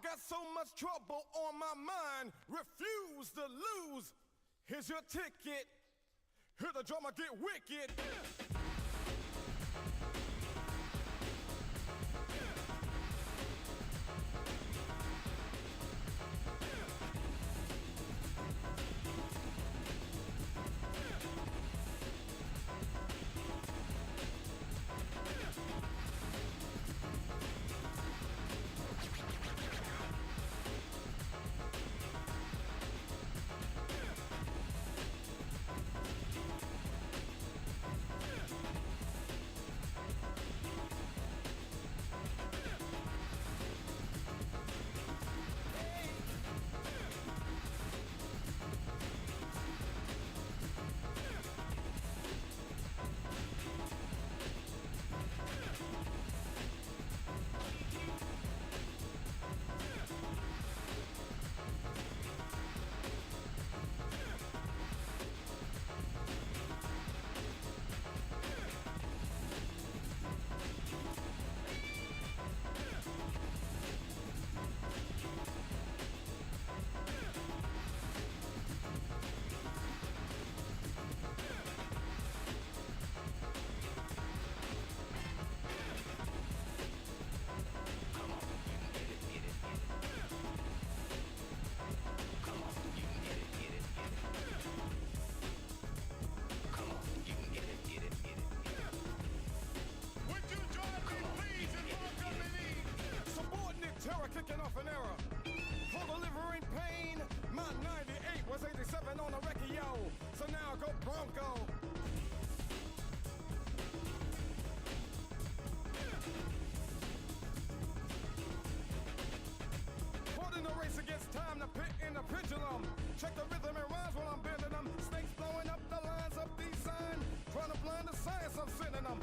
got so much trouble on my mind, refuse to lose. Here's your ticket. Hear the drummer get wicked. Kicking off an era for delivering pain. My 98 was 87 on the record, yo. So now go Bronco. Caught in the race against time, the pit in the pendulum. Check the rhythm and rhymes while I'm bending them. Snakes blowing up the lines of these signs, trying to blind the science I'm sending them.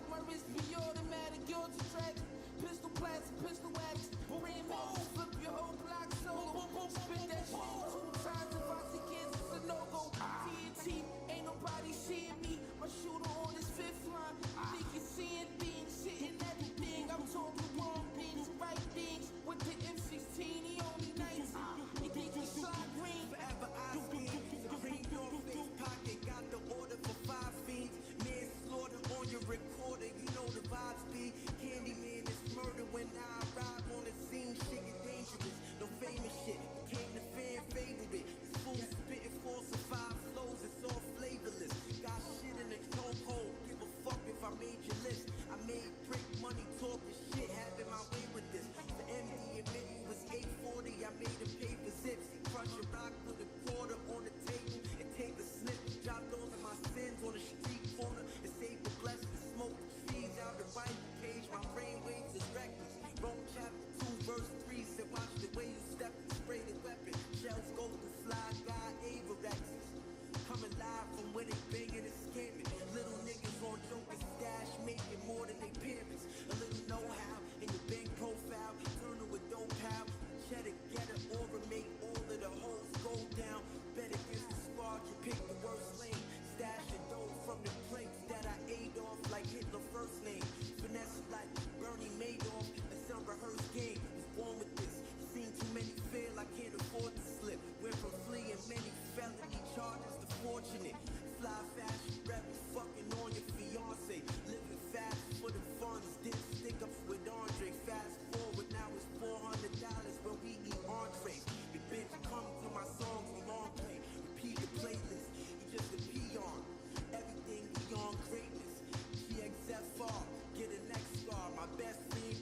like my wrist be automatic, yours is tragic. Pistol plastic, pistol addicts. Brain melts, flip your whole block solo. Spit that shit 2 times if I see kids, it's a no-go. TNT, ain't nobody seeing me. My shooter on his 5th line. You think you're seeing things, sitting everything. I'm talking wrong things, right things. With the M16, he only 19. He think he's slide green. Forever I scheme, supreme your face pocket. Got the order for 5 fiends. Manslaughter on your recorder, you know the vibes be. Candyman is murder when I arrive on the scene. Shit get dangerous, no famous shit. Became the fan favorite. This fool spitting falsified flows, it's all flavorless. Got shit in the chokehold, give a fuck if I made your list. I made brick money talking shit, having my way with this. The MD admit he was 840, I made him pay for zips. He crush a rock with a quarter on the table and take a snip. Drop those of my sins on the street corner and save the blessings. Smoke the trees out the rifle cage, my brain waves is reckless. Rome chapter 2 verse 3 said watch the way you step and spray the weapon. Shells go through fly guy Averexes. Coming live from where they banging and scamming. Little niggas on joker stash making more than they parents. A little know-how in your bank profile, turn to a dope pal. Cheddar, get it, or make all of the hoes go down. Bet against the spark, you pick the worst lane. Stash the dough from the plates that I ate off like Hitler first name. Finesse like Bernie Madoff, a some rehearsed game. Was born with this, seen too many fail, I can't afford to slip. Went from fleeing many felony charges to fortunate. Fly fashion rebel, fucking on your fiance. Living fast for the funds, didn't stick up with Andre. Fast forward, now it's $400 when we eat entrees. The bitch come to my songs on long play. Repeat the playlist, you just a peon. Everything beyond greatness. GXFR, get a next star, my best friend.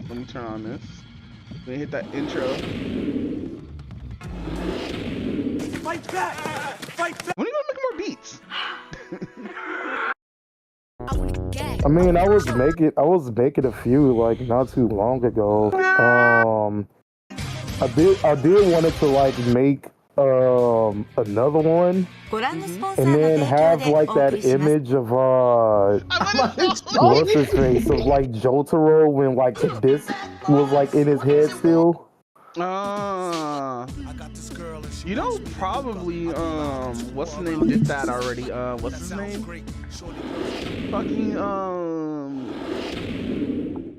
Let me turn on this. Let me hit that intro. Fight back! Fight back! When are you gonna make more beats? I mean, I was making a few like not too long ago. I did want it to like make another one ご覧のスポン and サーの then 提供 have で like お送 that りします。 image of I'm what's his face of like Jotaro when like the disc was like in his head still. You know, probably what's the name did that already? What's his name? Fucking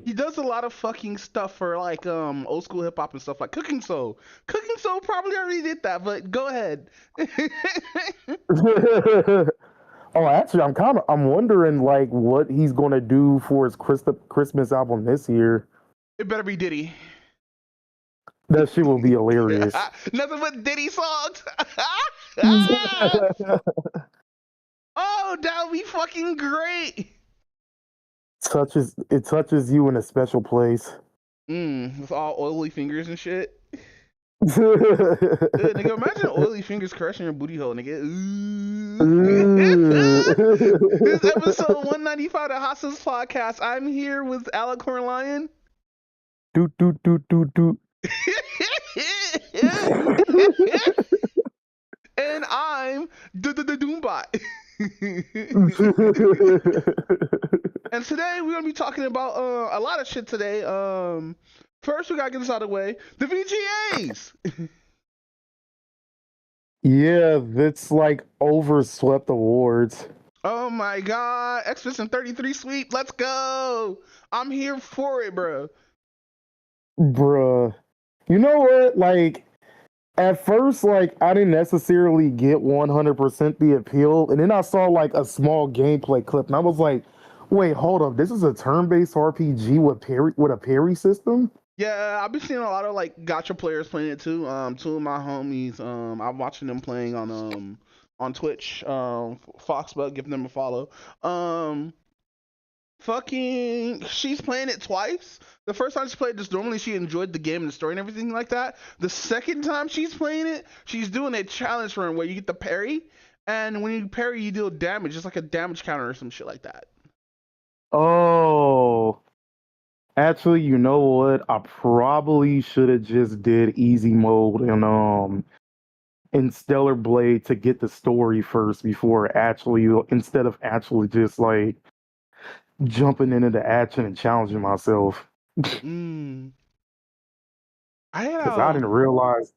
he does a lot of fucking stuff for like old school hip hop and stuff like Cooking Soul. Cooking Soul probably already did that, but go ahead. Oh, actually, I'm wondering like what he's gonna do for his Christmas album this year. It better be Diddy. That shit will be hilarious. Nothing but Diddy songs. Oh, that would be fucking great. It touches you in a special place. With all oily fingers and shit. Nigga, imagine oily fingers crushing your booty hole, nigga. This is episode 195 of HotSticks Podcast. I'm here with Alicorn Lion. Doot doot doot doot doot. And I'm Doombot. And today we're gonna be talking about a lot of shit today. First we gotta get this out of the way. The VGAs. Yeah, that's like overswept awards. Oh my god, Expedition 33 sweep. Let's go. I'm here for it, bro. Bruh. You know what? Like, at first, like, I didn't necessarily get 100% the appeal. And then I saw, like, a small gameplay clip. And I was like, wait, hold up. This is a turn-based RPG with a parry system? Yeah, I've been seeing a lot of, like, gacha players playing it, too. Two of my homies, I'm watching them playing on Twitch. Foxbug, give them a follow. Fucking, she's playing it twice. The first time she played this, normally she enjoyed the game and the story and everything like that. The second time she's playing it, she's doing a challenge run where you get the parry, and when you parry, you deal damage, just like a damage counter or some shit like that. Oh. Actually, you know what? I probably should have just did easy mode in Stellar Blade to get the story first instead of actually just like jumping into the action and challenging myself. Because I didn't realize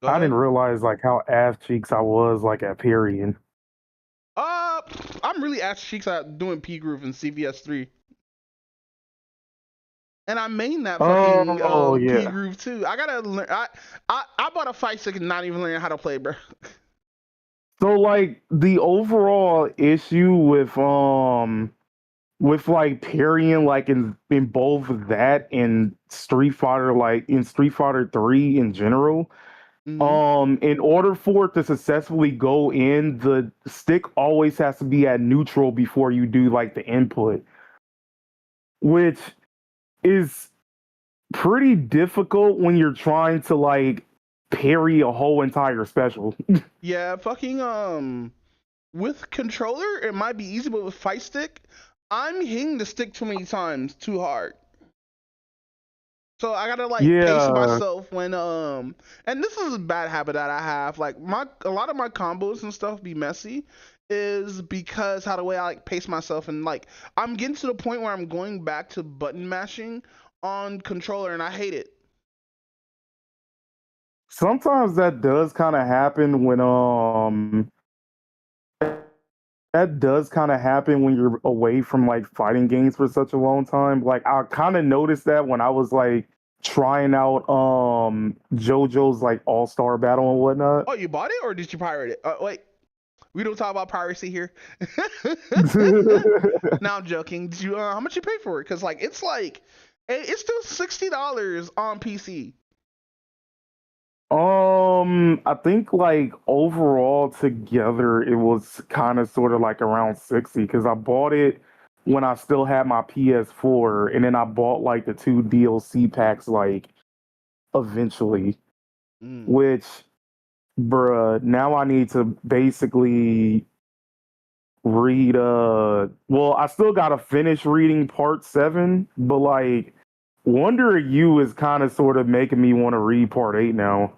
like how ass cheeks I was like at parrying. I'm really ass cheeks at doing P groove in CVS 3. And I main that fucking P groove too. I gotta learn. I bought a fight stick and not even learning how to play, bro. So like the overall issue with like parrying like in both that and Street Fighter, like in Street Fighter 3 in general, in order for it to successfully go in, the stick always has to be at neutral before you do like the input, which is pretty difficult when you're trying to like parry a whole entire special. Yeah, fucking with controller it might be easy, but with fight stick, I'm hitting the stick too many times too hard. So I gotta like pace myself when and this is a bad habit that I have. Like a lot of my combos and stuff be messy is because how the way I like pace myself, and like I'm getting to the point where I'm going back to button mashing on controller and I hate it. Sometimes that does kind of happen when you're away from like fighting games for such a long time. Like I kind of noticed that when I was like trying out JoJo's like All-Star Battle and whatnot. Oh, you bought it or did you pirate it? Wait, we don't talk about piracy here. Now I'm joking. Did you how much you pay for it? Because like it's still $60 on PC. I think like overall together it was kind of sort of like around 60 because I bought it when I still had my PS4, and then I bought like the 2 DLC packs like eventually, which bruh, now I need to basically read well, I still gotta finish reading part 7, but like Wonder You is kind of sort of making me want to read Part 8 now.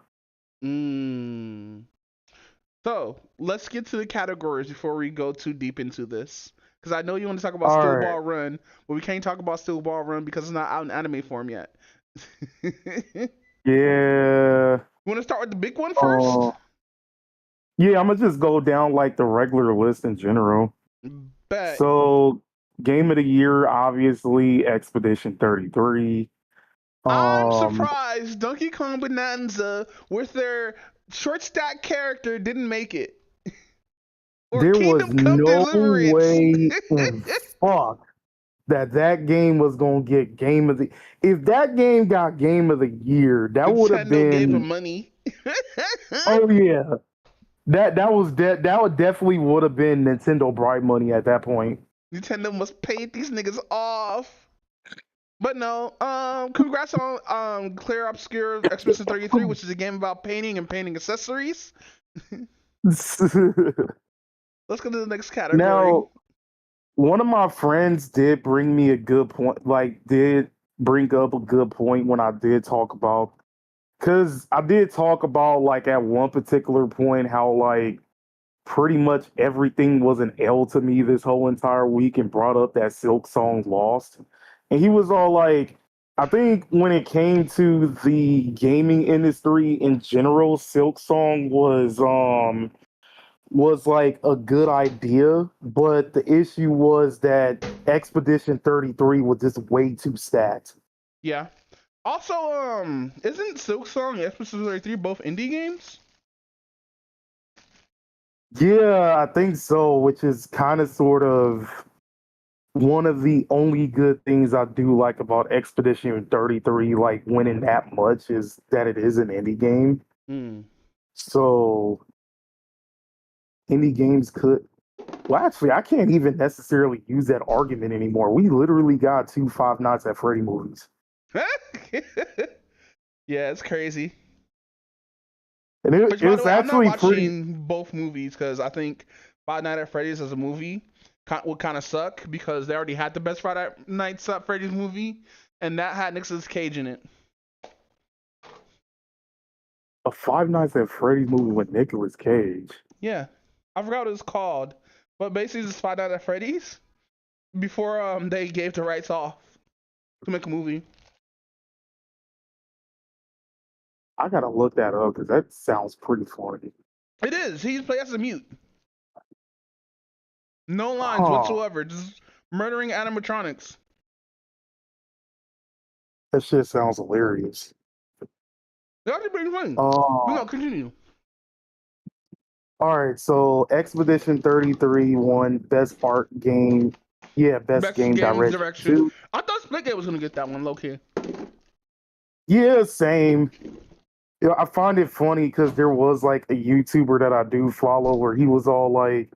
So let's get to the categories before we go too deep into this. Because I know you want to talk about All Steel right. Ball Run, but we can't talk about Steel Ball Run because it's not out in anime form yet. Yeah. You want to start with the big one first? Yeah, I'm gonna just go down like the regular list in general. Bet. So, game of the year, obviously, Expedition 33. I'm Um, surprised Donkey Kong Bonanza with their short stack character didn't make it. Or there was Kingdom Come no Deliverance. way in fuck that game was gonna get game of the. If that game got game of the year, that would have Nintendo gave him been. money. Oh yeah, that would definitely would have been Nintendo bribe money at that point. Nintendo must pay these niggas off. But no, congrats on Clear Obscure Expedition 33, which is a game about painting and painting accessories. Let's go to the next category. Now, one of my friends did bring me a good point, like, did bring up a good point when I did talk about, because I did talk about, like, at one particular point, how, like, pretty much everything was an L to me this whole entire week and brought up that Silk Song Lost. And he was all like, I think when it came to the gaming industry in general, Silk Song was like a good idea, but the issue was that Expedition 33 was just way too stacked. Yeah. Also, isn't Silk Song and Expedition 33 both indie games? Yeah, I think so, which is kind of sort of one of the only good things I do like about Expedition 33, like winning that much, is that it is an indie game. So indie games could. Well, actually, I can't even necessarily use that argument anymore. We literally got 2 Five Nights at Freddy movies. Yeah, it's crazy. And Which, by the it's way, I'm not actually watching pretty. both movies because I think Five Nights at Freddy's as a movie would kind of suck because they already had the best Friday Nights at Freddy's movie, and that had Nicolas Cage in it. A Five Nights at Freddy's movie with Nicolas Cage. Yeah, I forgot what it was called, but basically it's Five Nights at Freddy's before they gave the rights off to make a movie. I gotta look that up because that sounds pretty funny. It is. He's played as a mute. No lines Huh. whatsoever. Just murdering animatronics. That shit sounds hilarious. They're actually pretty funny. Oh. No, continue. All right, so Expedition 33 won Best Art Game. Yeah, Best Game Direction. Too. I thought Splitgate was gonna get that one, low key. Yeah, same. You know, I find it funny because there was like a YouTuber that I do follow where he was all like,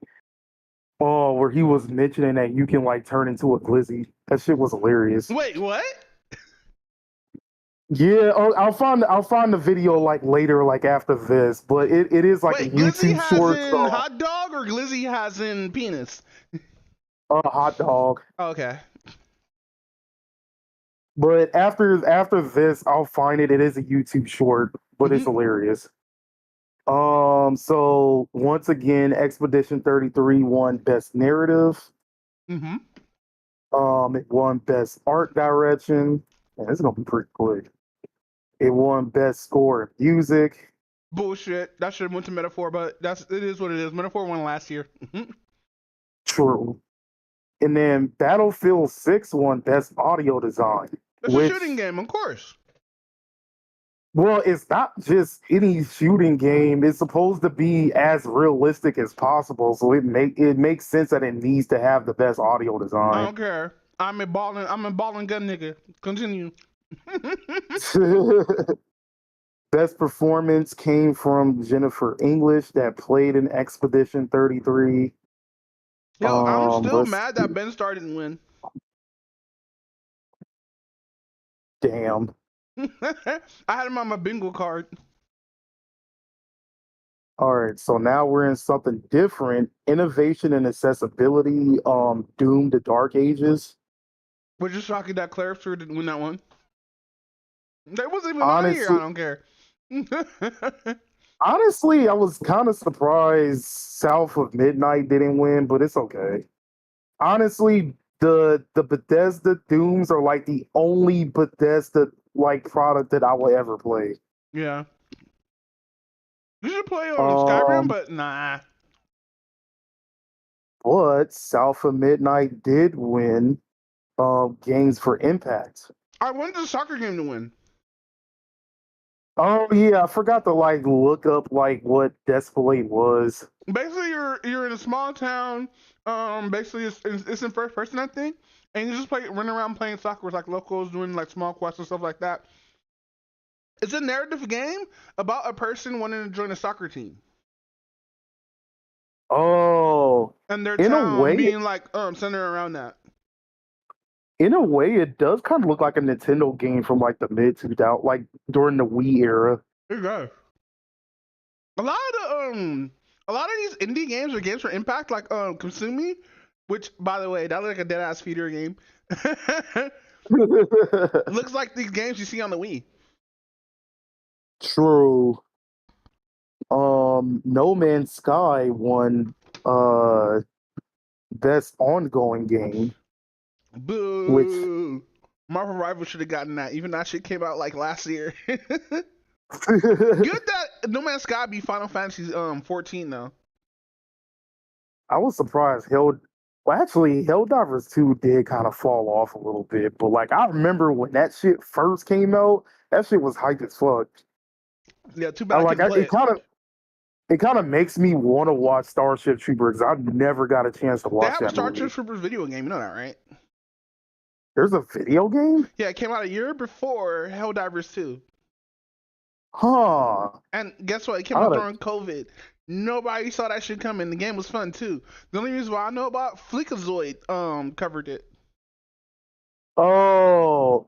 oh, where he was mentioning that you can like turn into a glizzy. That shit was hilarious. Wait, what? Yeah, I'll find the video like later, like after this. But it is like a YouTube short. Glizzy has in hot dog or Glizzy has in penis? Hot dog. Oh, okay. But after this, I'll find it. It is a YouTube short, but it's hilarious. So once again, Expedition 33 won Best Narrative. It won Best Art Direction. Man, this is gonna be pretty quick. It won Best Score and Music. Bullshit. That should have went to Metaphor, but it is what it is. Metaphor won last year. True. And then Battlefield 6 won Best Audio Design. It's a shooting game, of course. Well, it's not just any shooting game. It's supposed to be as realistic as possible, so it makes sense that it needs to have the best audio design. I don't care. I'm a balling gun nigga. Continue. Best performance came from Jennifer English that played in Expedition 33. Yo, I'm still mad that Ben Starr didn't win. Damn. I had him on my bingo card. All right, so now we're in something different. Innovation and accessibility, Doom: The Dark Ages. Which is shocking that Claire didn't win that one. They wasn't even on here. I don't care. Honestly, I was kind of surprised South of Midnight didn't win, but it's okay. Honestly, the Bethesda Dooms are like the only Bethesda like product that I will ever play. Yeah. You should play on Skyrim, Um, but nah. but South of Midnight did win games for Impact. I wanted the soccer game to win. Oh yeah, I forgot to like look up like what Desperately was. Basically, you're in a small town. Basically, it's in first person, I think, and you just run around playing soccer with like locals, doing like small quests and stuff like that. It's a narrative game about a person wanting to join a soccer team Oh, and their in a town way, being like centered around that. it does kind of look like a Nintendo game from like the mid 2000s, like during the Wii era. There you go. A lot of a lot of these indie games or games for Impact, like Consumi, which by the way, that looks like a dead ass feeder game. Looks like these games you see on the Wii. True. No Man's Sky won best ongoing game, which Boo! Marvel Rivals should have gotten that. Even that shit came out like last year. Good that No Man's Sky be Final Fantasy 14 though. I was surprised. Helldivers 2 did kind of fall off a little bit, but like I remember when that shit first came out, that shit was hype as fuck. Yeah, too bad I couldn't play It kind of makes me want to watch Starship Troopers. I never got a chance to They watch have a that Star movie. Troopers video game, you know that, right? There's a video game? Yeah, it came out a year before Helldivers 2. Huh. And guess what? It came out during COVID. Nobody saw that shit coming. The game was fun too. The only reason why I know about Fleekazoid covered it. Oh,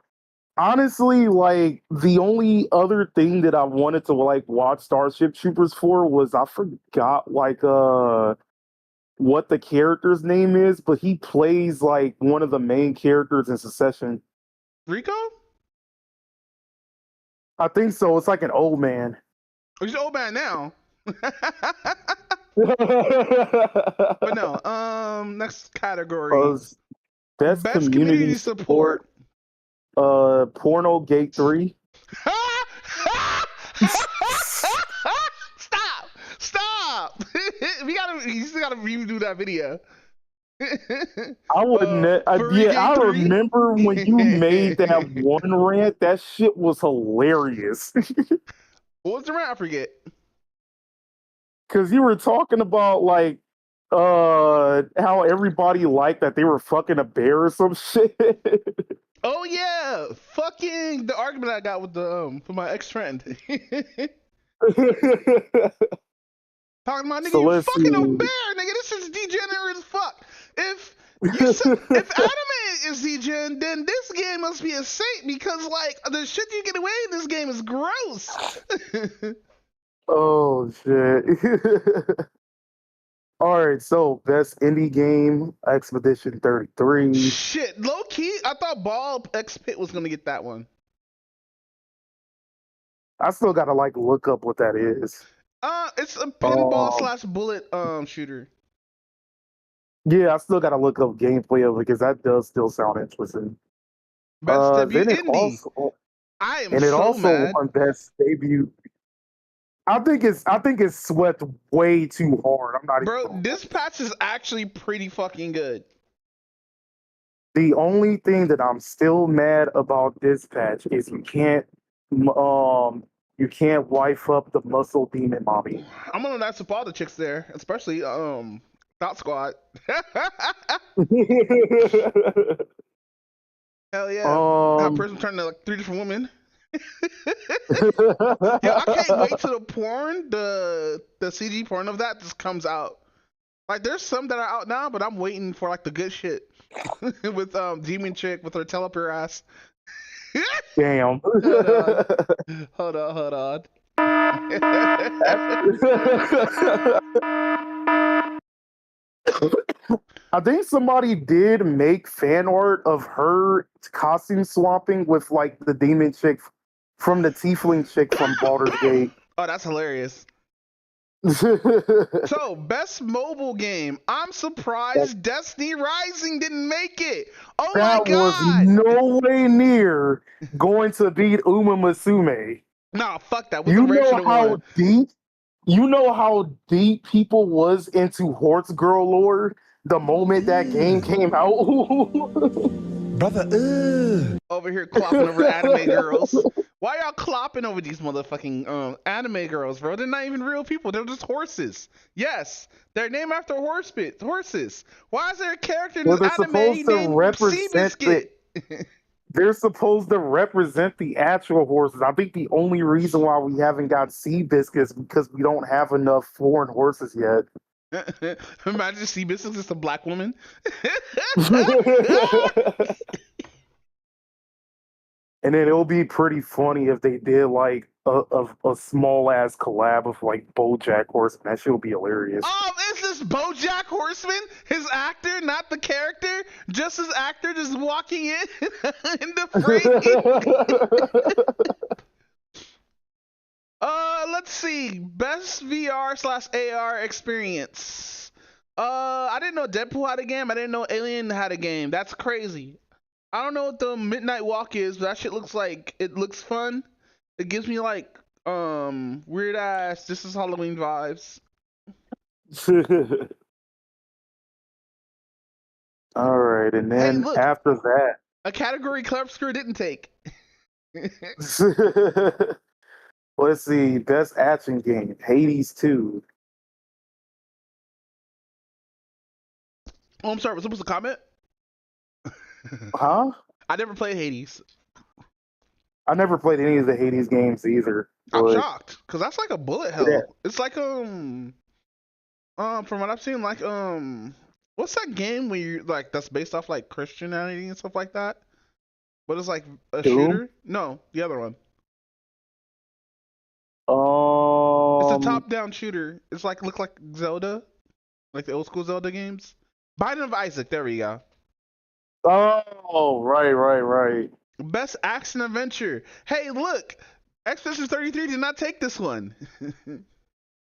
honestly, like the only other thing that I wanted to like watch Starship Troopers for was I forgot like what the character's name is, but he plays like one of the main characters in Succession. Rico? I think so. It's like an old man. Oh, he's an old man now. But no, next category. Best Best community support. Porno Gate 3. Stop! You still gotta redo that video. I remember when you made that one rant. That shit was hilarious. What was the rant? I forget. Because you were talking about like how everybody liked that they were fucking a bear or some shit. Oh yeah, fucking the argument I got with my ex friend. Talking about nigga, So you fucking a see. bear, nigga. This is degenerate as fuck. If anime is degen, then this game must be a saint because like the shit you get away in this game is gross. Oh shit. All right, so best indie game, Expedition 33. Shit, low key, I thought Ball X Pit was gonna get that one. I still gotta like look up what that is. It's a pinball / bullet shooter. Yeah, I still gotta look up gameplay of it because that does still sound interesting. Best debut Then indie. I am it so also mad. won best debut. I think it's swept way too hard. I'm not Bro, even. this patch is actually pretty fucking good. The only thing that I'm still mad about this patch is you can't wife up the muscle demon mommy. I'm gonna not support the chicks there, especially Thought Squad. Hell yeah. That person turned to like 3 different women. Yeah, I can't wait till the CG porn of that just comes out. Like there's some that are out now, but I'm waiting for like the good shit. With demon chick with her teleport ass. Damn. Hold on. I think somebody did make fan art of her costume swapping with like the demon chick from the tiefling chick from Baldur's Gate. Oh, that's hilarious. So, best mobile game. I'm surprised Destiny Rising didn't make it. Oh my That was god. no way near going to beat Uma Musume. Nah, fuck that. What's You the race know should have how won? deep people was into Horse Girl lore the moment that game came out? Brother, Over here clopping over anime girls. Why y'all clopping over these motherfucking anime girls, bro? They're not even real people. They're just horses. Yes, they're named after horses. Why is there a character in Well, this they're anime supposed to named represent Seabiscuit? they're supposed to represent the actual horses. I think the only reason why we haven't got Seabiscuit is because we don't have enough foreign horses yet. Imagine Seabiscuit is just a black woman. And then it'll be pretty funny if they did like a small ass collab of like BoJack Horseman. That shit would be hilarious. Is this BoJack Horseman? His actor, not the character? Just his actor just walking in in the frame? Let's see. Best VR/AR experience. I didn't know Deadpool had a game. I didn't know Alien had a game. That's crazy. I don't know what the Midnight Walk is, but that shit looks like it looks fun. It gives me like weird ass This Is Halloween vibes. All right, and Hey, then look, after that, a category Clubsker didn't take. let's see, best action game, Hades 2. Oh, I'm sorry. Was supposed to comment? Huh? I never played Hades. I never played any of the Hades games either. I'm but shocked because that's like a bullet hell. Yeah. It's like from what I've seen, like what's that game where you like that's based off like Christianity and stuff like that? But it's like a Doom? shooter? No, the other one. It's a top-down shooter. It's like look like Zelda, like the old school Zelda games. Binding of Isaac. There we go. Oh, right. Best action adventure. Hey, look, Expedition 33 did not take this one.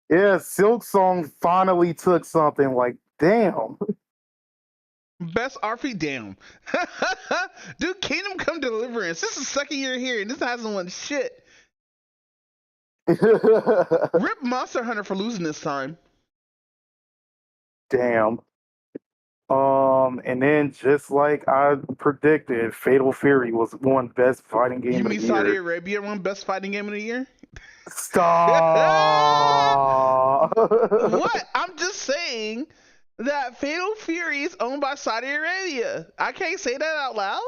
Yeah, Silk Song finally took something. Like, damn. Best RP, damn. Dude, Kingdom Come Deliverance. This is the second year here, and this hasn't won shit. Rip Monster Hunter for losing this time. Damn. And then just like I predicted, Fatal Fury was won best fighting game You of the mean year. Saudi Arabia won best fighting game of the year? Stop. What? I'm just saying that Fatal Fury is owned by Saudi Arabia. I can't say that out loud.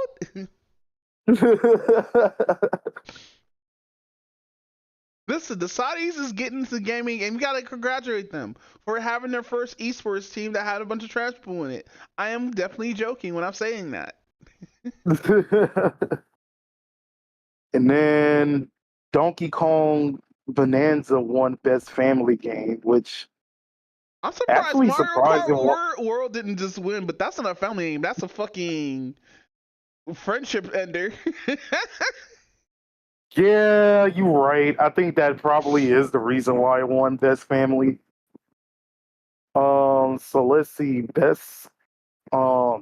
Listen, the Saudis is getting into gaming, and we gotta congratulate them for having their first esports team that had a bunch of trash people in it. I am definitely joking when I'm saying that. And then Donkey Kong Bonanza won best family game, which I'm surprised actually Mario surprising. Kart World didn't just win, but that's not a family game. That's a fucking friendship ender. Yeah, you're right. I think that probably is the reason why it won best family. So let's see, best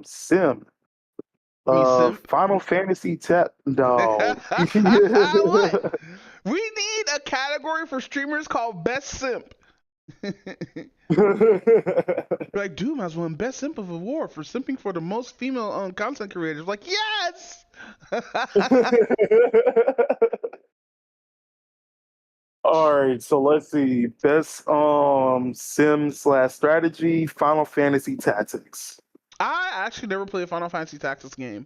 sim. Simp? Final Fantasy No. What? We need a category for streamers called Best Simp. Like, Doom has won Best Simp of Award for simping for the most female content creators. Like, yes! All right, so let's see. Best sim/strategy, Final Fantasy Tactics. I actually never played a Final Fantasy Tactics game.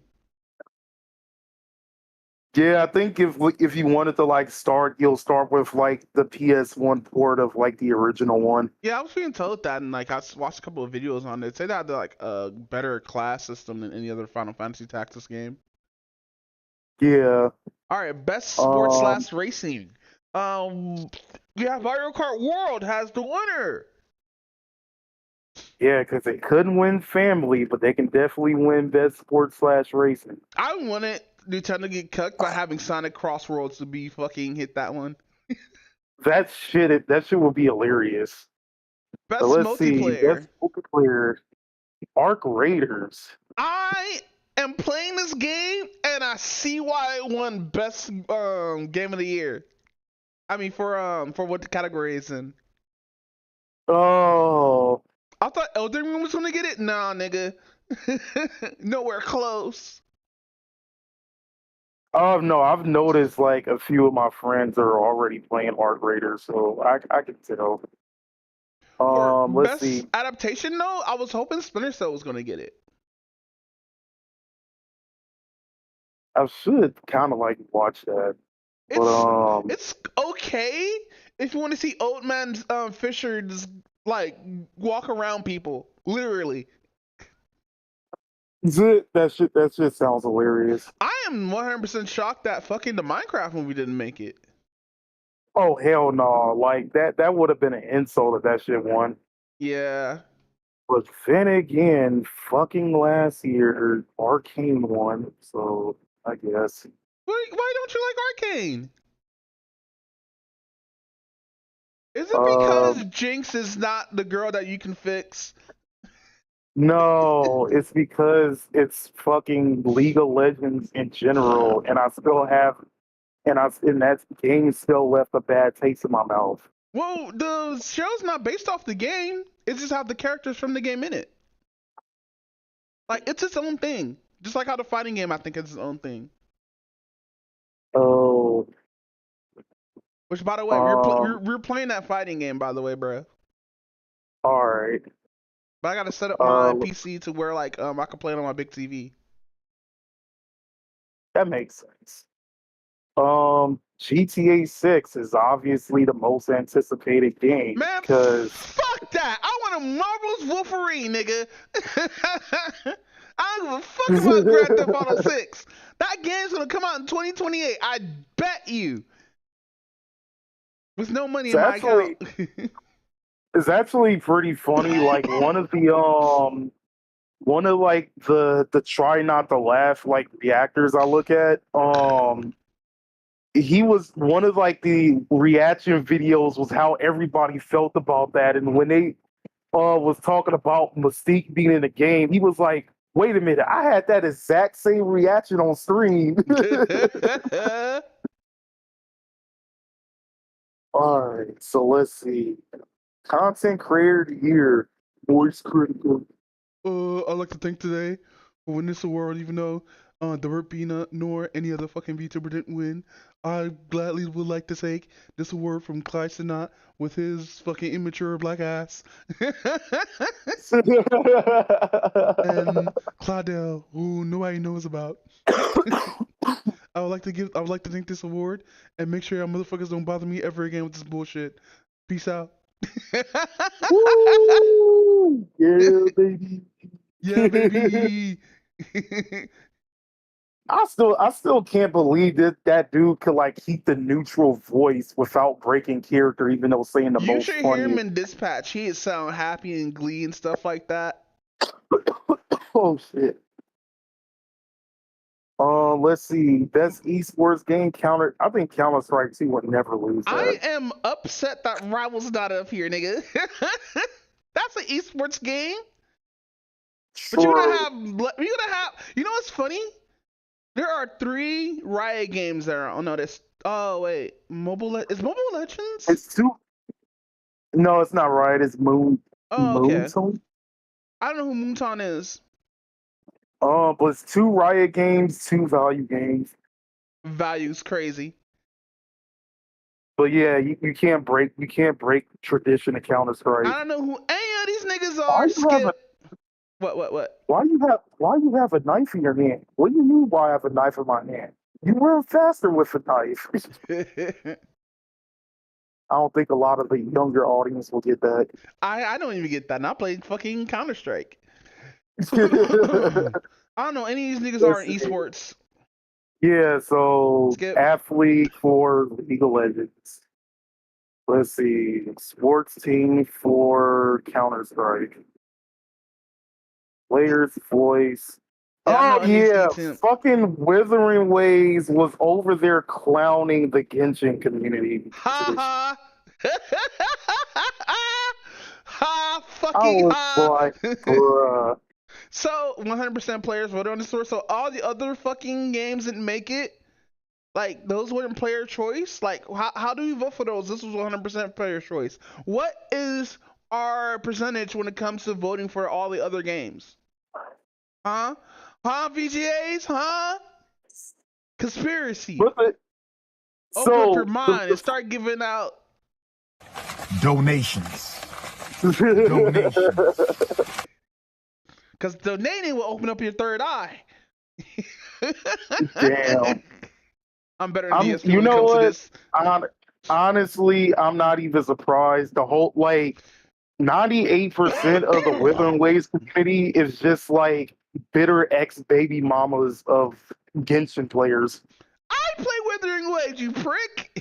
Yeah, I think if you wanted to like start, you'll start with like the PS1 port of like the original one. Yeah, I was being told that, and like I watched a couple of videos on it. Say that had like a better class system than any other Final Fantasy Tactics game. Yeah. All right, best sports / racing. Yeah, Mario Kart World has the winner. Yeah, because they couldn't win family, but they can definitely win best sports / racing. I won it Nintendo get cucked by having Sonic Crossroads to be fucking hit that one. That shit would be hilarious. Best So let's see. multiplayer. Best multiplayer. Arc Raiders. I am playing this game and I see why it won best game of the year. I mean for what the category is in. Oh. I thought Elden Ring was gonna get it. Nah, nigga. Nowhere close. Oh no, I've noticed like a few of my friends are already playing Arc Raiders, so I can tell. For Let's best see. adaptation though, I was hoping Splinter Cell was gonna get it. I should kind of like watch that, but It's okay if you want to see old man Fisher just like walk around people, literally. that shit sounds hilarious. I am 100% shocked that fucking the Minecraft movie didn't make it. Oh hell no! Like that would have been an insult if that shit won. Yeah. But then again, fucking last year, Arcane won, so I guess. Why don't you like Arcane? Is it Um, because Jinx is not the girl that you can fix? no, it's because it's fucking League of Legends in general, and I still have, and that game still left a bad taste in my mouth. Well, the show's not based off the game. It's just have the characters from the game in it. Like it's its own thing. Just like how the fighting game I think is its own thing. Oh, Which by the way, um, we're playing that fighting game by the way, bro. all right. But I gotta set up my Uh, PC to where like I can play it on my big TV. that makes sense. GTA 6 is obviously the most anticipated game Man, because fuck that! I want a Marvel's Wolverine, nigga. I don't give a fuck about Grand Theft Auto 6. That game's gonna come out in 2028. I bet you. With no money it's in my actually account. it's actually pretty funny. Like one of like the try not to laugh like reactors I look at, he was one of like the reaction videos was how everybody felt about that, and when they was talking about Mystique being in the game, he was like, wait a minute, I had that exact same reaction on stream. All right, so let's see. Content creator of the year, voice critical. I'd like to thank today for winning this award, even though the Burt Peanut nor any other fucking VTuber didn't win. I gladly would like to take this award from Clyde Sinat with his fucking immature black ass. And Claudel, who nobody knows about. I would like to thank this award and make sure y'all motherfuckers don't bother me ever again with this bullshit. Peace out. Woo! Yeah, baby. Yeah, baby. I still can't believe that dude could like keep the neutral voice without breaking character, even though saying the You most should hear him funny. in Dispatch. He sound happy and glee and stuff like that. Oh shit. Let's see. Best esports game counter. I think Counter Strike 2 would never lose I that. am upset that Rival's not up here, nigga. That's an esports game. But you're True. gonna have. You know what's funny? There are 3 Riot games there. Oh no, this. Oh wait, is Mobile Legends? It's two. No, it's not right. It's Oh okay. Moonton. I don't know who Moonton is. But it's 2 Riot games, 2 Value games. Value's crazy. But yeah, you can't break tradition of Counter Strike. I don't know who any of these niggas Why are. you have a What? why you have a knife in your hand? What do you mean why I have a knife in my hand? You run faster with a knife. I don't think a lot of the younger audience will get that. I don't even get that. And I played fucking Counter Strike. I don't know any of these niggas are in esports. Yeah, so Skip. athlete for League of Legends. Let's see, sports team for Counter Strike. Players voice. Yeah, I Oh know he's yeah, eating. fucking Withering Ways was over there clowning the Genshin community because of Ha this shit. ha. Ha I fucking was ha. like, bruh. So 100% players voted on the store. So all the other fucking games didn't make it. Like those weren't player choice. Like how do we vote for those? This was 100% player choice. What is our percentage when it comes to voting for all the other games? Huh? Huh? VGAs? Huh? Conspiracy. But the, Open up your so mind and start giving out. Donations. Donations. Because donating will open up your third eye. damn. I'm better than DSP You when it know comes to what? this. Honestly, I'm not even surprised. The whole like 98% of the Withering Ways community is just like bitter ex baby mamas of Genshin players. I play Withering Waves, you prick.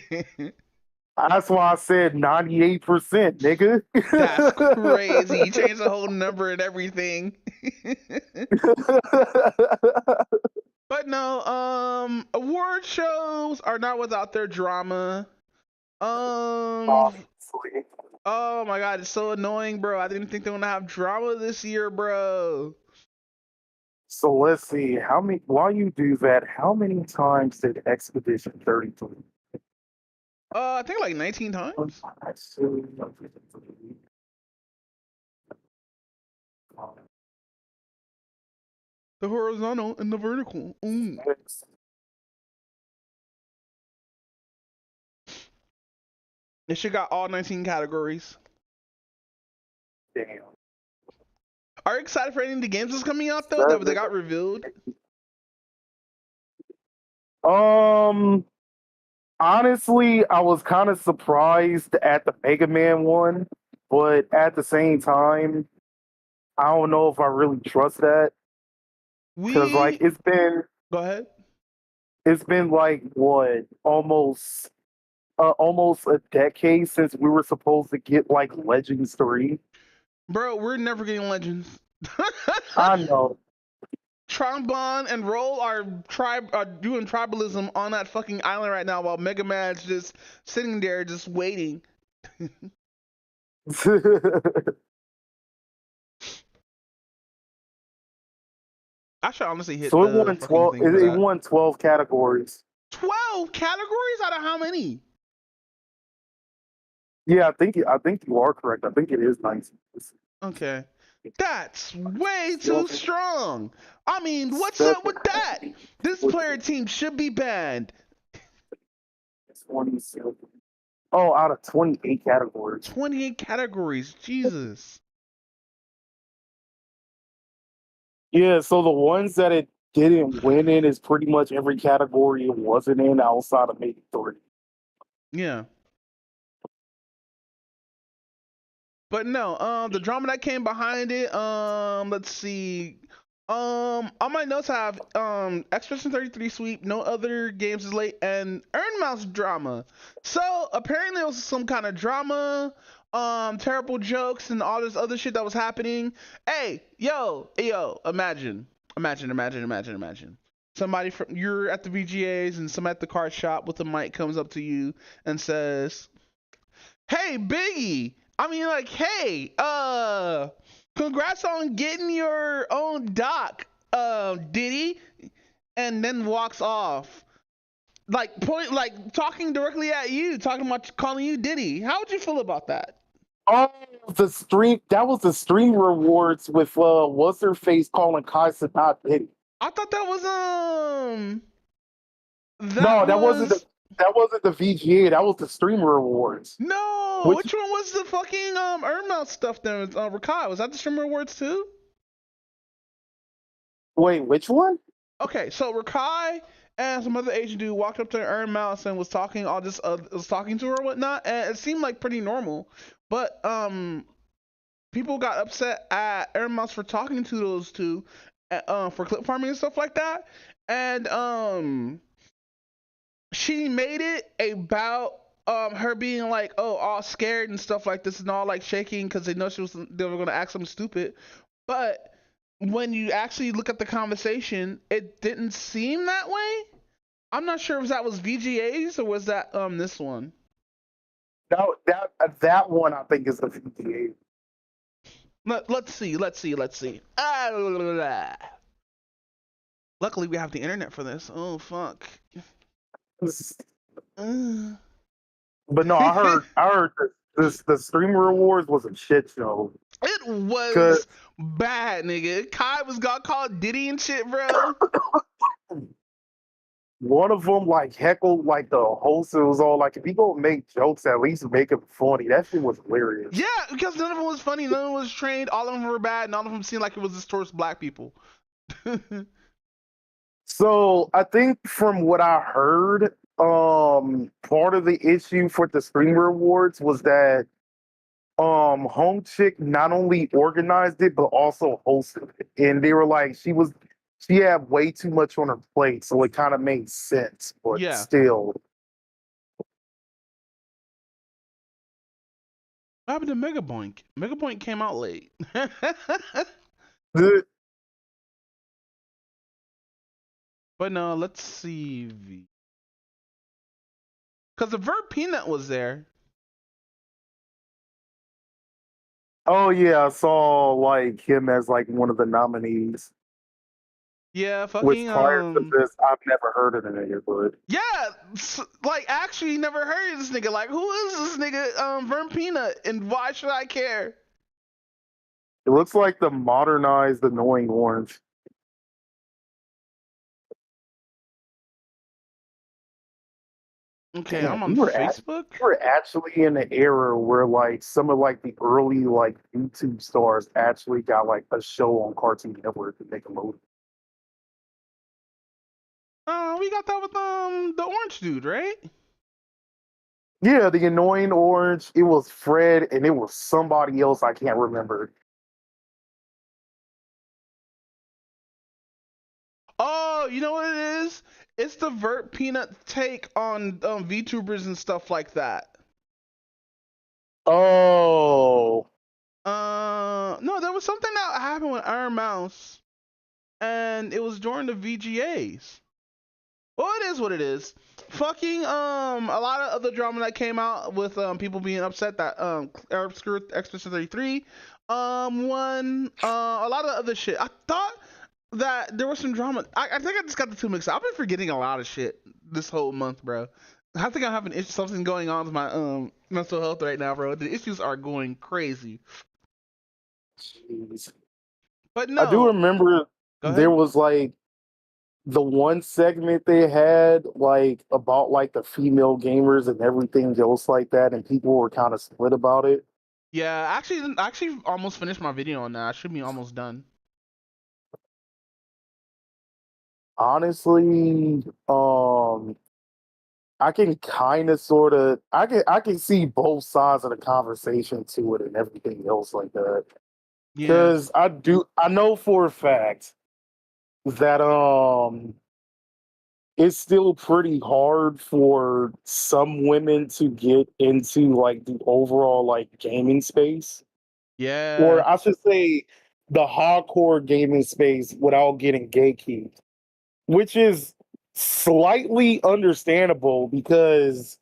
That's why I said 98%, nigga. That's crazy. You changed the whole number and everything. But no, award shows are not without their drama. Obviously. Oh my god, it's so annoying, bro. I didn't think they were gonna have drama this year, bro. So let's see. How many? While you do that, how many times did Expedition 33? I think like 19 times. The horizontal and the vertical. Ooh. This shit got all 19 categories. Damn. Are you excited for any of the games that's coming out though that they got revealed? Honestly, I was kind of surprised at the Mega Man one, but at the same time, I don't know if I really trust that because like We go ahead. it's been like what almost a decade since we were supposed to get like Legends 3. Bro, we're never getting Legends. I know. Trombone and Roll are doing tribalism on that fucking island right now while Mega Man's just sitting there just waiting. I should honestly hit So it the won fucking 12. thing for It that. won 12 categories. 12 categories out of how many? Yeah, I think you are correct. I think it is 19. Okay. That's way too strong. I mean, what's up with that? This player team should be banned. 27. Oh, out of 28 categories. 28 categories. Jesus. Yeah, so the ones that it didn't win in is pretty much every category it wasn't in outside of maybe 3. Yeah. But no, the drama that came behind it, let's see. On my notes I have Expedition 33 sweep, no other games is late, and Earn Mouse drama. So apparently it was some kind of drama, terrible jokes and all this other shit that was happening. Hey, yo, imagine. Somebody from you're at the VGAs and some at the card shop with a mic comes up to you and says, "Hey, Biggie. I mean, like, hey, congrats on getting your own doc, Diddy," and then walks off. Like talking directly at you, talking about calling you Diddy. How would you feel about that? Oh, the stream. That was the stream rewards with what's her face calling Kai Cenat Diddy. I thought that was No, that wasn't the VGA. That was the streamer awards. No, Which which one was the fucking Earnmouth stuff then? Rakai, was that the streamer awards too? wait, which one? Okay, so Rakai and some other Asian dude walked up to Earn Mouse and was talking was talking to her or whatnot, and it seemed like pretty normal. But people got upset at Earn Mouse for talking to those two, for clip farming and stuff like that, and she made it about her being like, oh, all scared and stuff like this and all like shaking because they know they were gonna ask something stupid, but when you actually look at the conversation, it didn't seem that way. I'm not sure if that was VGA's or was that this one. No, that one I think is the VGA. Let's see. Ah, blah, blah, blah. Luckily, we have the internet for this. Oh fuck. But no, I heard the streamer awards was a shit show. It was Cause bad, nigga. Kai got called Diddy and shit, bro. one of them like heckled like the host. It was all like, if you gonna make jokes, at least make them funny. That shit was hilarious. Yeah, because none of them was funny, none of them was trained, all of them were bad, none of them seemed like it was just towards black people. So I think from what I heard, part of the issue for the streamer awards was that Home Chick not only organized it but also hosted it. And they were like she had way too much on her plate, so it kind of made sense, but Yeah. still. What happened to Mega Boink? Mega Boink came out late. The, But no, let's see. Because the Vert Peanut was there. oh yeah, I saw like him as like one of the nominees. Yeah, Which fucking prior to this, I've never heard of the nigga, but yeah, like actually never heard of this nigga. Like, who is this nigga? Vern Peanut, and why should I care? it looks like the modernized annoying orange. Okay, Damn, I'm on Facebook. we were actually in an era where like some of like the early like YouTube stars actually got like a show on Cartoon Network to make a movie. We got that with the orange dude, right? Yeah, the annoying orange. It was Fred, and it was somebody else I can't remember. Oh, you know what it is? It's the Vert Peanut take on VTubers and stuff like that. Oh, No, there was something that happened with Iron Mouse, and it was during the VGAs. Well, it is what it is. Fucking a lot of other drama that came out with people being upset that Arab Screw Expedition 33 won a lot of other shit. I thought that there was some drama. I think I just got the two mixed up. I've been forgetting a lot of shit this whole month, bro. I think I'm having something going on with my mental health right now, bro. The issues are going crazy. jeez. But I do no, remember go there ahead. was like the one segment they had like about like the female gamers and everything else like that, and people were kind of split about it. Yeah, I actually almost finished my video on that. I should be almost done. Honestly, I can kind of sort of I can see both sides of the conversation to it and everything else like that. Yeah. Because I know for a fact that it's still pretty hard for some women to get into like the overall like gaming space, Yeah. or I should say the hardcore gaming space without getting gatekeeped, which is slightly understandable because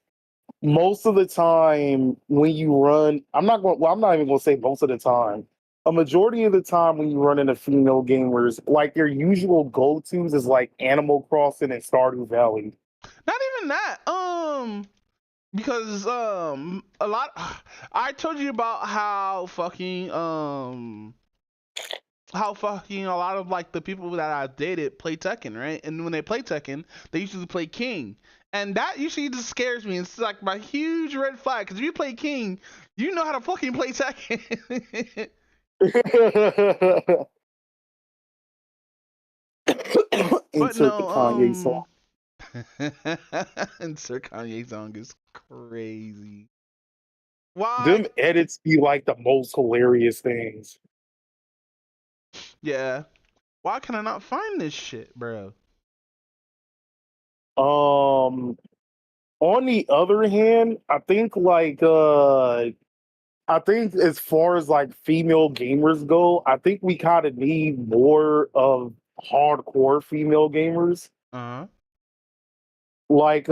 most of the time when you run, I'm not even going to say most of the time. A majority of the time when you run into female gamers, like their usual go-tos is like Animal Crossing and Stardew Valley. Not even that. Because a lot. I told you about how fucking a lot of like the people that I dated play Tekken, right? And when they play Tekken, they usually play King, and that usually just scares me. It's like my huge red flag. Because if you play King, you know how to fucking play Tekken. But Insert the no, Kanye song. and Sir Kanye song is crazy. Why? Them edits be like the most hilarious things. Yeah. Why can I not find this shit, bro? On the other hand, I think like I think as far as like female gamers go, I think we kind of need more of hardcore female gamers. Uh-huh. Like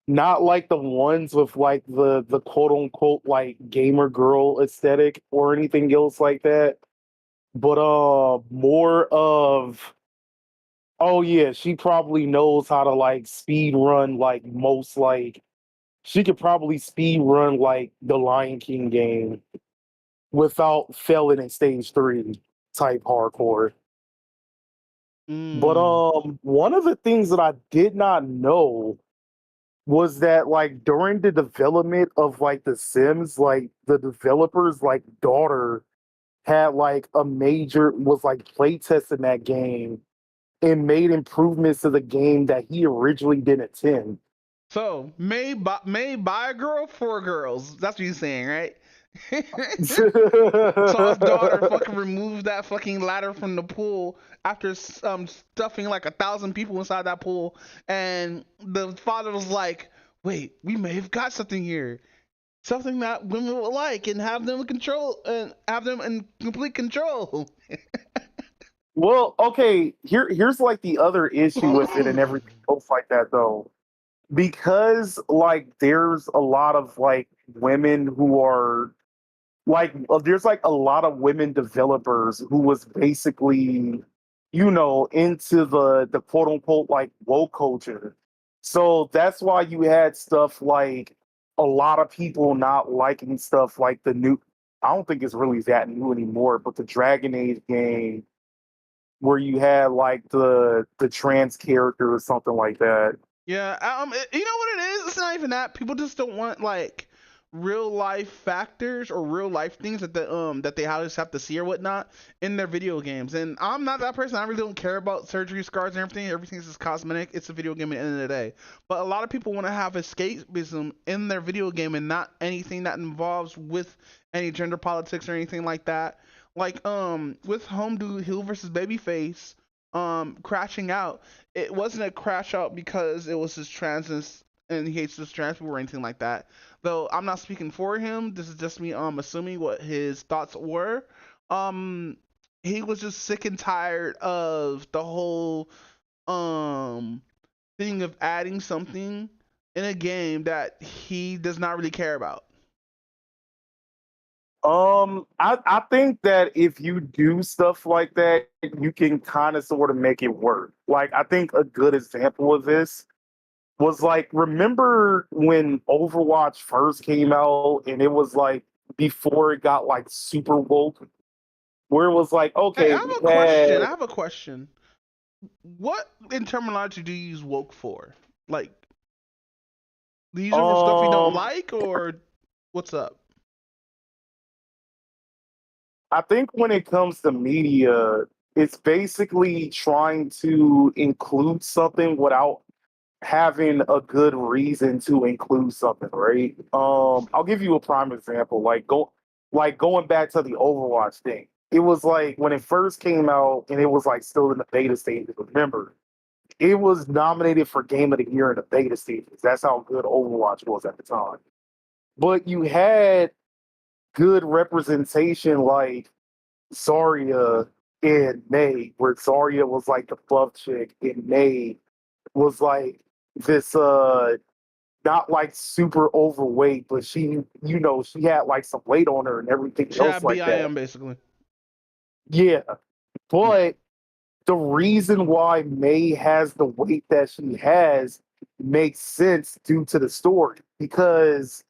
not like the ones with like the quote unquote like gamer girl aesthetic or anything else like that. But more of, oh yeah, she probably knows how to like speed run like most like she could probably speed run like the Lion King game without failing in stage 3 type hardcore. But Mm. one of the things that I did not know was that like during the development of like The Sims, like the developer's like daughter had like a major was like playtesting that game and made improvements to the game that he originally didn't attend. So made by a girl for girls. That's what you're saying, right? So his daughter fucking removed that fucking ladder from the pool after stuffing like 1,000 people inside that pool, and the father was like, "Wait, we may have got something here, something that women would like, and have them control and have them in complete control." Well, okay, here's like the other issue with it and everything else like that though. Because like there's a lot of like women who are like there's like a lot of women developers who was basically into the quote unquote like woke culture. So that's why you had stuff like a lot of people not liking stuff like the new, I don't think it's really that new anymore, but the Dragon Age game where you had like the trans character or something like that. Yeah, you know what it is? It's not even that. People just don't want like real life factors or real life things that they just have to see or whatnot in their video games. And I'm not that person. I really don't care about surgery scars and everything. Everything's just cosmetic. It's a video game at the end of the day. But a lot of people want to have escapism in their video game and not anything that involves with any gender politics or anything like that. Like with Home Dude Hill versus Babyface crashing out, it wasn't a crash out because it was his trans and he hates his trans people or anything like that. Though I'm not speaking for him. This is just me assuming what his thoughts were. Um he was just sick and tired of the whole um thing of adding something in a game that he does not really care about. I think that if you do stuff like that, you can kind of sort of make it work. Like, I think a good example of this was like, remember when Overwatch first came out and it was like before it got like super woke, where it was like, Hey, okay, I we have a question. had I have a question. What in terminology do you use woke for? Like, do you use it for stuff you don't um like, or what's up? I think when it comes to media, it's basically trying to include something without having a good reason to include something, right? I'll give you a prime example. Like going back to the Overwatch thing. It was like when it first came out and it was like still in the beta stages. Remember, it was nominated for Game of the Year in the beta stages. That's how good Overwatch was at the time. But you had good representation like Zarya in May, where Zarya was like the buff chick in May was like this not like super overweight, but she had like some weight on her and everything Yeah, else like that. BIM basically. Yeah. But the reason why May has the weight that she has makes sense due to the story. Because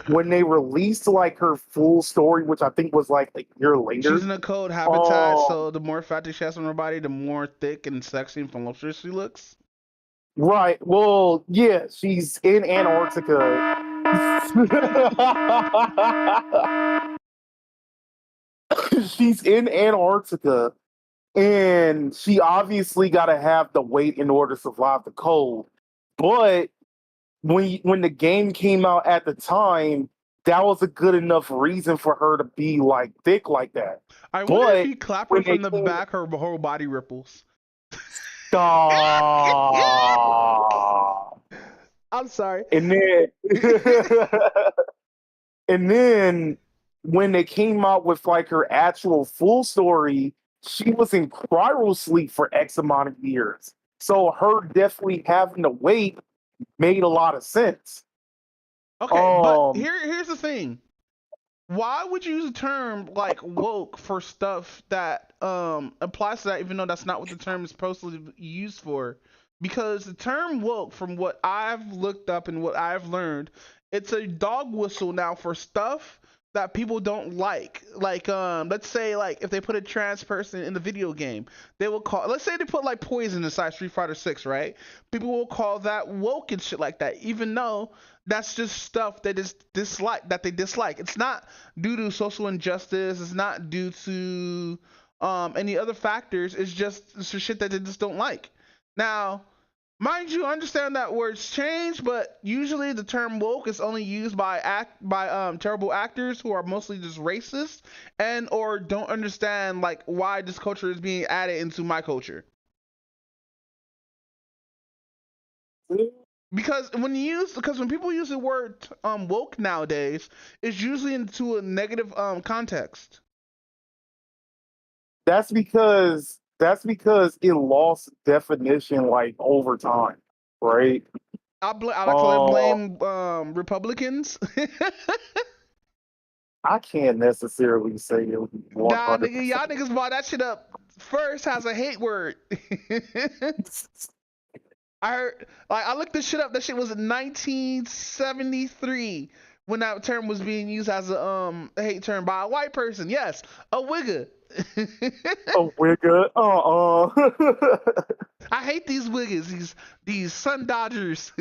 when they released like her full story, which I think was like a year She's later, in a cold habitat, um so the more fat she has on her body, the more thick and sexy and voluptuous she looks. right, well, yeah, she's in Antarctica. She's in Antarctica and she obviously got to have the weight in order to survive the cold. But when the game came out at the time, that was a good enough reason for her to be like thick like that. I wonder if But you clap her when from they the came, back, her whole body ripples. stop, I'm sorry. and then And then when they came out with like her actual full story, she was in cryo sleep for X amount of years. So her definitely having to wait made a lot of sense. Okay, but here's the thing. Why would you use a term like woke for stuff that applies to that, even though that's not what the term is supposed to be used for? Because the term woke, from what I've looked up and what I've learned, it's a dog whistle now for stuff that people don't like. Like let's say like if they put a trans person in the video game, they will call, let's say they put like poison inside Street Fighter 6, right? People will call that woke and shit like that, even though that's just stuff that is dislike that they dislike. It's not due to social injustice. It's not due to any other factors. It's just shit that they just don't like. Now, mind you, understand that words change, but usually the term woke is only used by terrible actors who are mostly just racist and or don't understand like why this culture is being added into my culture. Because when people use the word woke nowadays, it's usually into a negative context. That's because it lost definition like over time, right? I like to blame Republicans. I can't necessarily say it Nah, 100%. nigga, y'all niggas brought that shit up first as a hate word. I heard, like, I looked this shit up. That shit was in 1973 when that term was being used as a hate term by a white person. Yes, a wigger. A wigger, I hate these wiggers, these sun dodgers.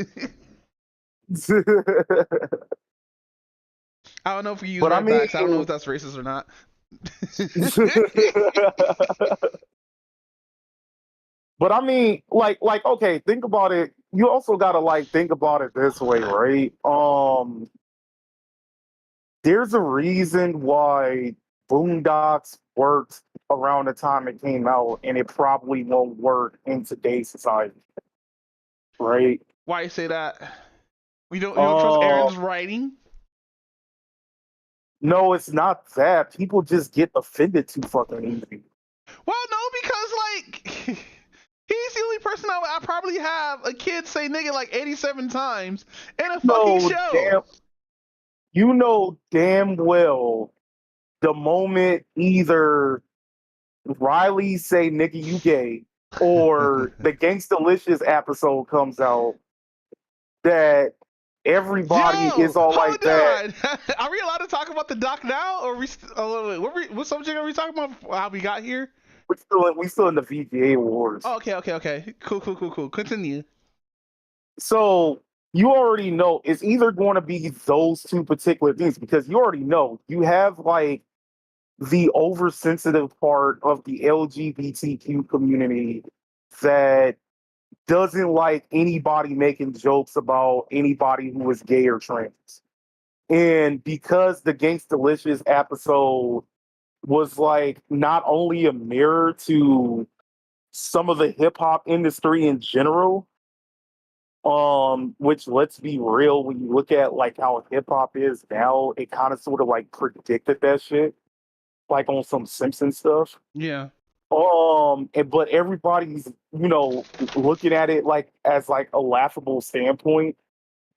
I don't know if we use redbacks. I don't know if that's racist or not. But I mean, like, okay, think about it. You also gotta like think about it this way, right? There's a reason why Boondocks worked around the time it came out, and it probably won't work in today's society, right? Why you say that? You don't trust Aaron's writing? No, it's not that. People just get offended too fucking easy. Well, no, because like he's the only person I probably have a kid say nigga like 87 times in a fucking show. You know damn well the moment either Riley say nigga you gay or the Gangstalicious episode comes out that everybody is all like that. Are we allowed to talk about the doc now, or what subject are we talking about? How we got here? We still in the VGA wars. Oh, okay. Cool. Continue. So you already know it's either going to be those two particular things because you already know you have like the oversensitive part of the LGBTQ community that doesn't like anybody making jokes about anybody who is gay or trans. And because the Gangstalicious episode was like not only a mirror to some of the hip hop industry in general, which let's be real, when you look at like how hip hop is now, it kind of sort of like predicted that shit, like on some Simpson stuff. Yeah. But everybody's, looking at it like as like a laughable standpoint.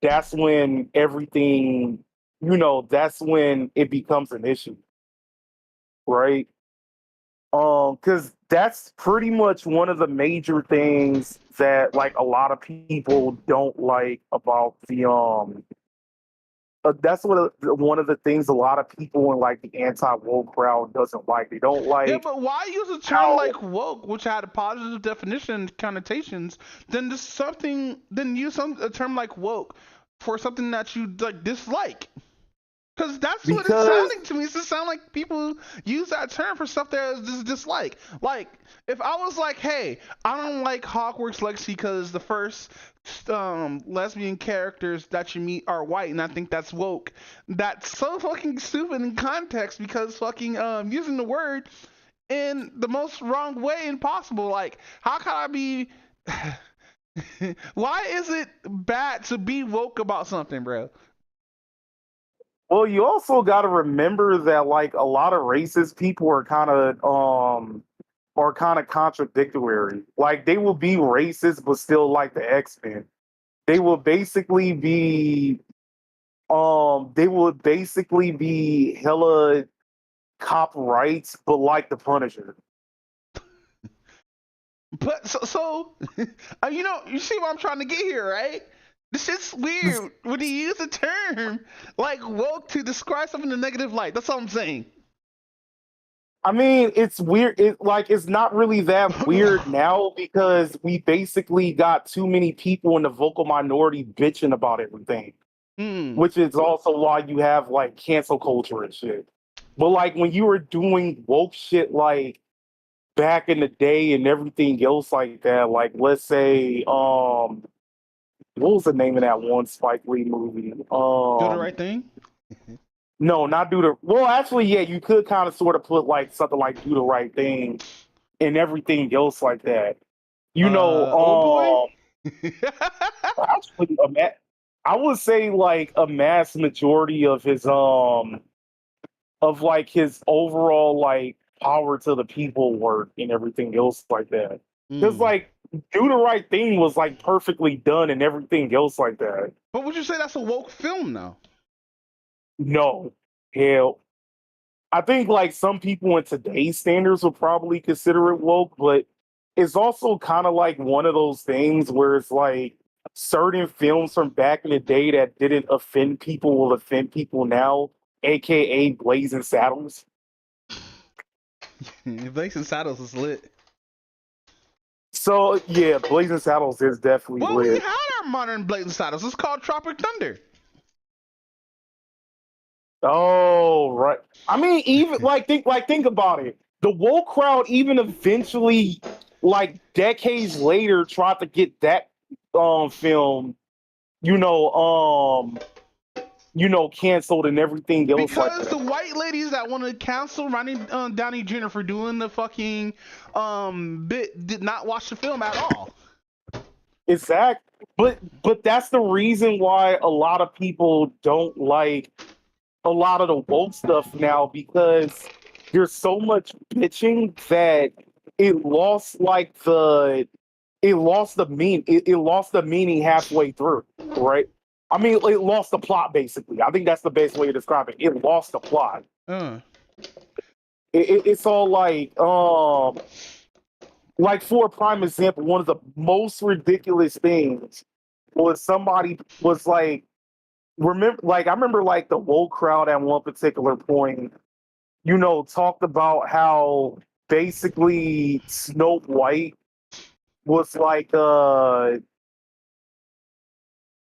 That's when everything, that's when it becomes an issue, right? Because that's pretty much one of the major things that like a lot of people don't like about the that's one of the things a lot of people in like the anti-woke crowd doesn't like. They don't like. Yeah, but why use a term like woke, which had a positive definition and connotations, then use a term like woke for something that you like dislike? Because that's what it's sounding to me. It's just sound like people use that term for stuff that is just dislike. Like, if I was like, hey, I don't like Hogwarts Legacy because the first lesbian characters that you meet are white, and I think that's woke. That's so fucking stupid in context because fucking using the word in the most wrong way possible. Like, how can I be... Why is it bad to be woke about something, bro? Well, you also got to remember that like a lot of racist people are kind of contradictory. Like they will be racist but still like the X-Men. They will basically be hella cop rights but like the Punisher. But you see what I'm trying to get here, right? This is weird when you use a term like woke to describe something in a negative light. That's all I'm saying. I mean, it's weird. It's not really that weird now because we basically got too many people in the vocal minority bitching about everything, Hmm. which is also why you have like cancel culture and shit. But like when you were doing woke shit like back in the day and everything else like that, like let's say what was the name of that one Spike Lee movie? Do the right thing. No, not do the well, actually, yeah, you could kind of sort of put like something like do the right thing and everything else like that. You know, Old boy. actually, I would say like a mass majority of his of like his overall like power to the people work and everything else like that. Because Hmm. like do the right thing was like perfectly done and everything else like that. But would you say that's a woke film now? No, hell, I think like some people in today's standards would probably consider it woke, but it's also kind of like one of those things where it's like certain films from back in the day that didn't offend people will offend people now, aka Blazing Saddles. Blazing Saddles is lit. So yeah, Blazing Saddles is definitely Well, we lit. had our modern Blazing Saddles. It's called Tropic Thunder. Oh right. I mean, even think about it. The woke crowd even eventually, like decades later, tried to get that film you know, canceled and everything else like Because the that. white ladies that wanted to cancel Ronnie Downey Jr. for doing the fucking bit did not watch the film at all. Exact, but that's the reason why a lot of people don't like a lot of the woke stuff now because there's so much bitching that it lost like the it lost the meaning halfway through, right? I mean, it lost the plot basically. I think that's the best way to describe it. It lost the plot. Uh. It's all like for a prime example, one of the most ridiculous things was somebody was like I remember like the woke crowd at one particular point, talked about how basically Snow White was like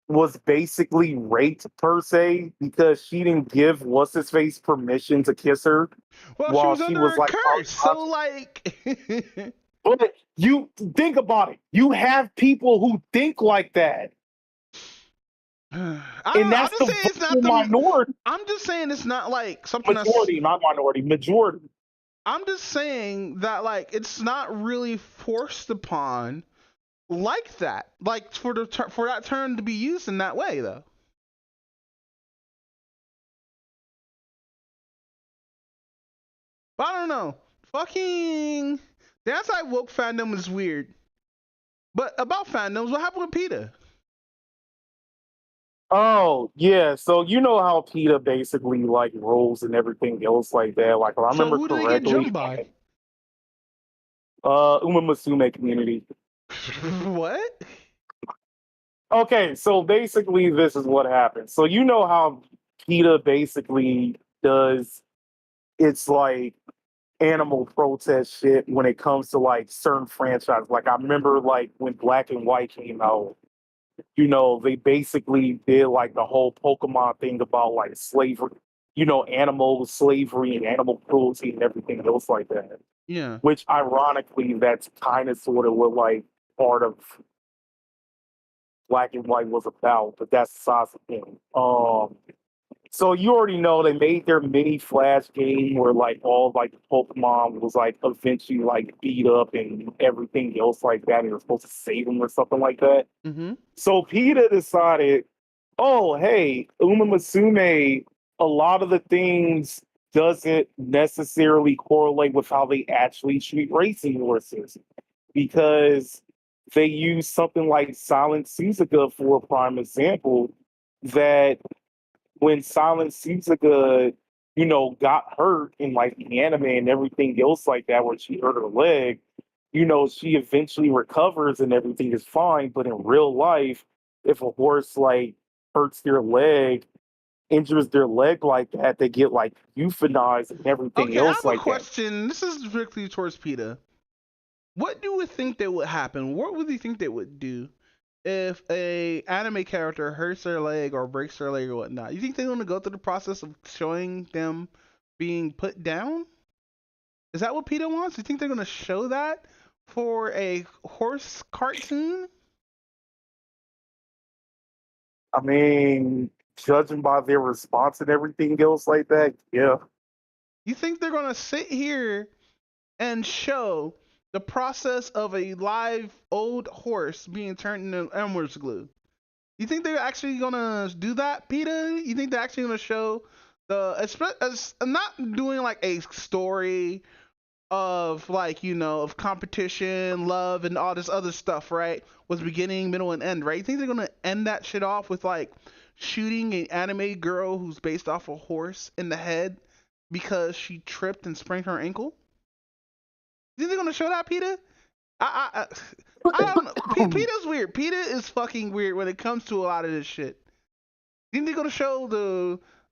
was basically raped per se because she didn't give what's his face permission to kiss her Well, she while was she under was a like curse, so like. but you think about it. You have people who think like that. I don't know. And I'm that's just the saying it's not vocal the. minority, I'm just saying it's not like something that's. majority, not minority, majority. I'm just saying that like it's not really forced upon like that. Like for that term to be used in that way though. But I don't know. Fucking the anti woke fandom is weird. But about fandoms, what happened with PETA? Oh, yeah. So you know how PETA basically like rolls and everything else like that. Like if I So remember who did they get correctly, jumped by? Uma Musume community. What? Okay, so basically this is what happened. So you know how PETA basically does its like animal protest shit when it comes to like certain franchises. Like I remember like when Black and White came out, they basically did like the whole Pokemon thing about like slavery, animal slavery and animal cruelty and everything else like that. Yeah. Which ironically, that's kind of sort of what like part of Black and White was about, but that's the size of thing. So you already know they made their mini Flash game where like all like the Pokemon was like eventually like beat up and everything else like that, and you're supposed to save them or something like that. Mm-hmm. So PETA decided, oh hey, Uma Musume a lot of the things doesn't necessarily correlate with how they actually treat racing horses because they use something like Silent Suzuka for a prime example that when Silent Suzuka, got hurt in like the anime and everything else like that, where she hurt her leg, she eventually recovers and everything is fine. But in real life, if a horse like hurts their leg, injures their leg like that, they get like euthanized and everything Okay, I else have a like that. question. This is strictly towards PETA. What do we think that would happen? What would you think they would do if a anime character hurts their leg or breaks their leg or whatnot? You think they're going to go through the process of showing them being put down? Is that what PETA wants? You think they're going to show that for a horse cartoon? I mean, judging by their response and everything else like that, yeah. You think they're going to sit here and show the process of a live old horse being turned into Elmer's glue? You think they're actually gonna do that, PETA? You think they're actually gonna show as not doing like a story of like of competition, love, and all this other stuff, right? Was beginning, middle, and end, right? You think they're gonna end that shit off with like shooting an anime girl who's based off a horse in the head because she tripped and sprained her ankle? You think they're gonna show that, PETA? I, I, I don't know. PETA's weird. PETA is fucking weird when it comes to a lot of this shit. Think they're gonna show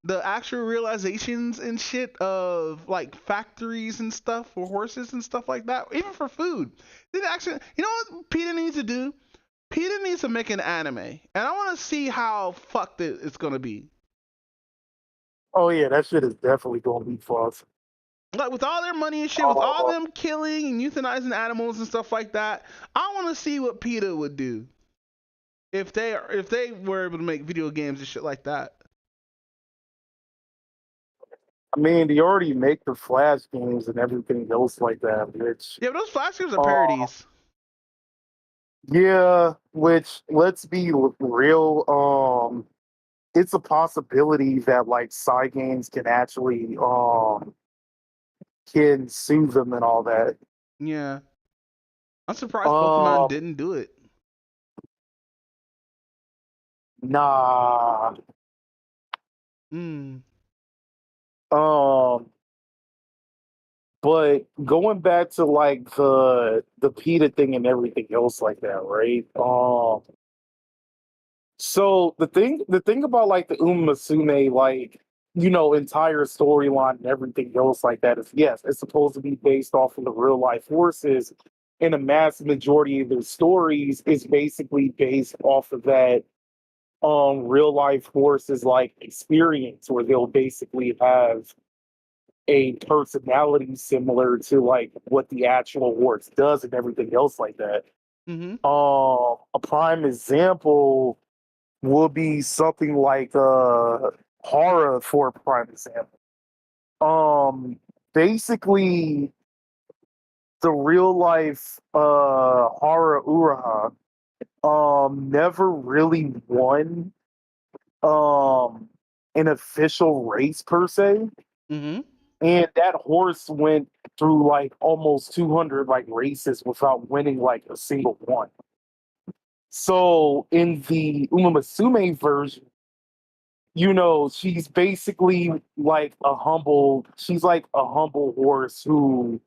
the actual realizations and shit of like factories and stuff for horses and stuff like that, even for food? Think they actually, you know what PETA needs to do? PETA needs to make an anime, and I want to see how fucked it's gonna be. Oh yeah, that shit is definitely gonna be false. Like with all their money and shit, with all them killing and euthanizing animals and stuff like that, I want to see what PETA would do if they were able to make video games and shit like that. I mean, they already make the Flash games and everything else like that, which Yeah, but those Flash games are parodies. yeah, which let's be real, it's a possibility that like Games can actually can sue them and all that. Yeah, I'm surprised Pokemon Um, didn't do it. nah. Hmm. Um, but going back to like the PETA thing and everything else like that, right? So the thing about like the Umasume like entire storyline and everything else like that is yes, it's supposed to be based off of the real life horses, and a mass majority of their stories is basically based off of that real life horses like experience where they'll basically have a personality similar to like what the actual horse does and everything else like that. Mm-hmm. A prime example would be something like horror for a prime example. Basically the real life horror Uraha never really won an official race per se. Mm-hmm. And that horse went through like almost 200 like races without winning like a single one. So in the Umamasume version, she's basically like she's like a humble horse who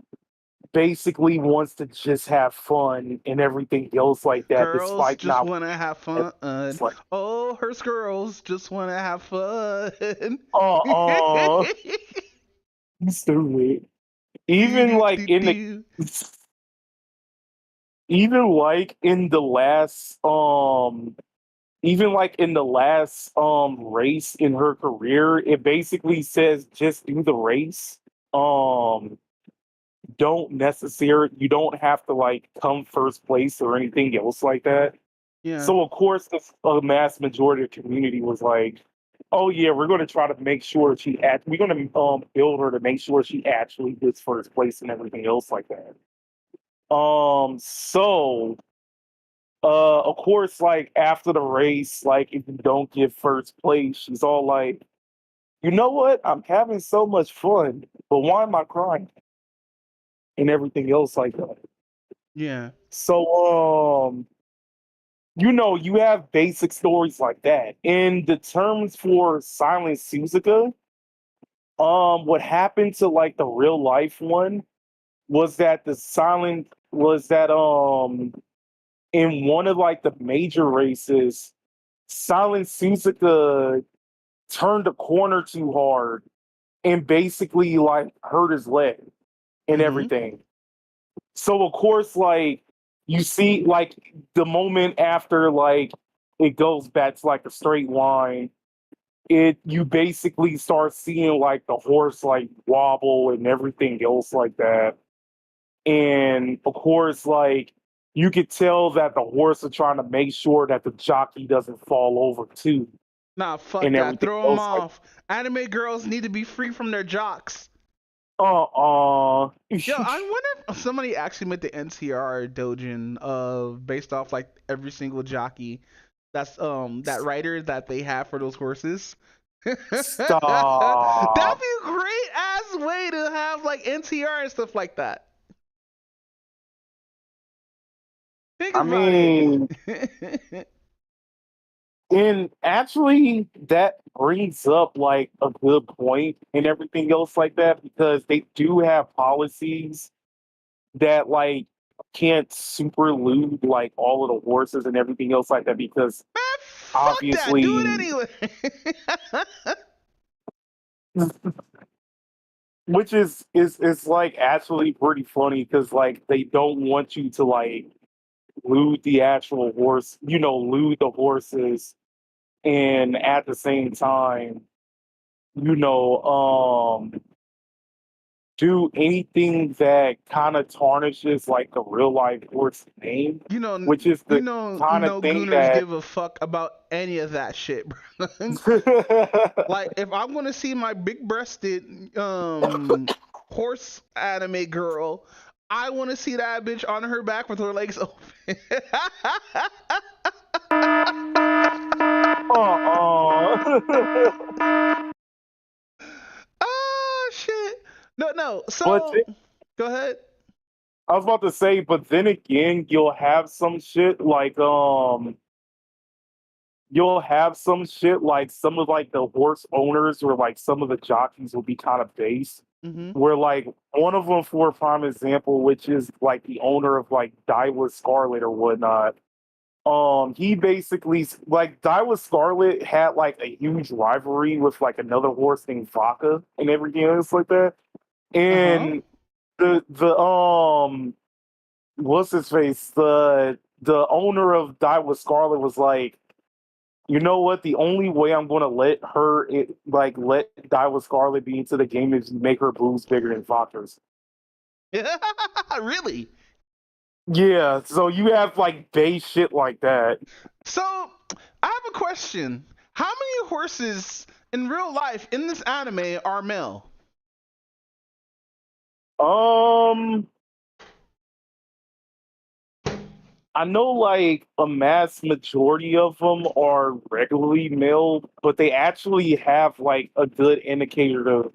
basically wants to just have fun and everything else like that, Girls despite just not. want to have fun. It's like, Oh, Hearst girls just want to have fun. uh, stupid. Do, Even do, like do, in the, do. even like in the last, even like in the last race in her career, it basically says just do the race. You don't have to like come first place or anything else like that. Yeah. So of course the mass majority of the community was like, oh yeah, we're gonna try to make sure we're gonna build her to make sure she actually gets first place and everything else like that. So of course, like after the race, like if you don't get first place, she's all like, you know what? I'm having so much fun, but why am I crying? And everything else like that. Yeah. So, you have basic stories like that. In the terms for Silent Suzuka, what happened to like the real life one was that in one of like the major races, Silent Suzuka turned a corner too hard and basically like hurt his leg and Mm-hmm. everything. So of course, like you see, like the moment after, like it goes back to like a straight line, you basically start seeing like the horse like wobble and everything else like that. And of course, like you could tell that the horse are trying to make sure that the jockey doesn't fall over too, Nah, fuck and that. everything Throw them else like, off. Anime girls need to be free from their jocks. uh-uh. Yo, I wonder if somebody actually made the NTR dojin of based off like every single jockey that's that rider that they have for those horses. That'd Stop. be a great ass way to have like NTR and stuff like that. Think I about mean, it. and actually, that brings up like a good point and everything else like that because they do have policies that like can't super lewd like all of the horses and everything else like that because Man, fuck that. Do it obviously, anyway. which is like actually pretty funny because like they don't want you to like lewd the actual horse, lewd the horses, and at the same time, you know, do anything that kind of tarnishes like the real life horse name, You know, which is you the know, kind of no thing gooners that give a fuck about any of that shit, bro. Like, if I'm gonna see my big-breasted horse anime girl, I want to see that bitch on her back with her legs open. uh-uh. Oh shit! No, no. but So go ahead. I was about to say, but then again, you'll have some shit like some of like the horse owners or like some of the jockeys will be kind of based. Hmm. Where like one of them, for a prime example, which is like the owner of like Daiwa Scarlet or whatnot. He basically like Daiwa Scarlet had like a huge rivalry with like another horse named Vodka and everything else like that. Uh huh. And the what's his face? The owner of Daiwa Scarlet was like, you know what? The only way I'm gonna let Daiwa Scarlet be into the game is make her boobs bigger than Vodka's. Really? Yeah, so you have like base shit like that. So I have a question. How many horses in real life in this anime are male? Um, I know like a mass majority of them are regularly male, but they actually have like a good indicator to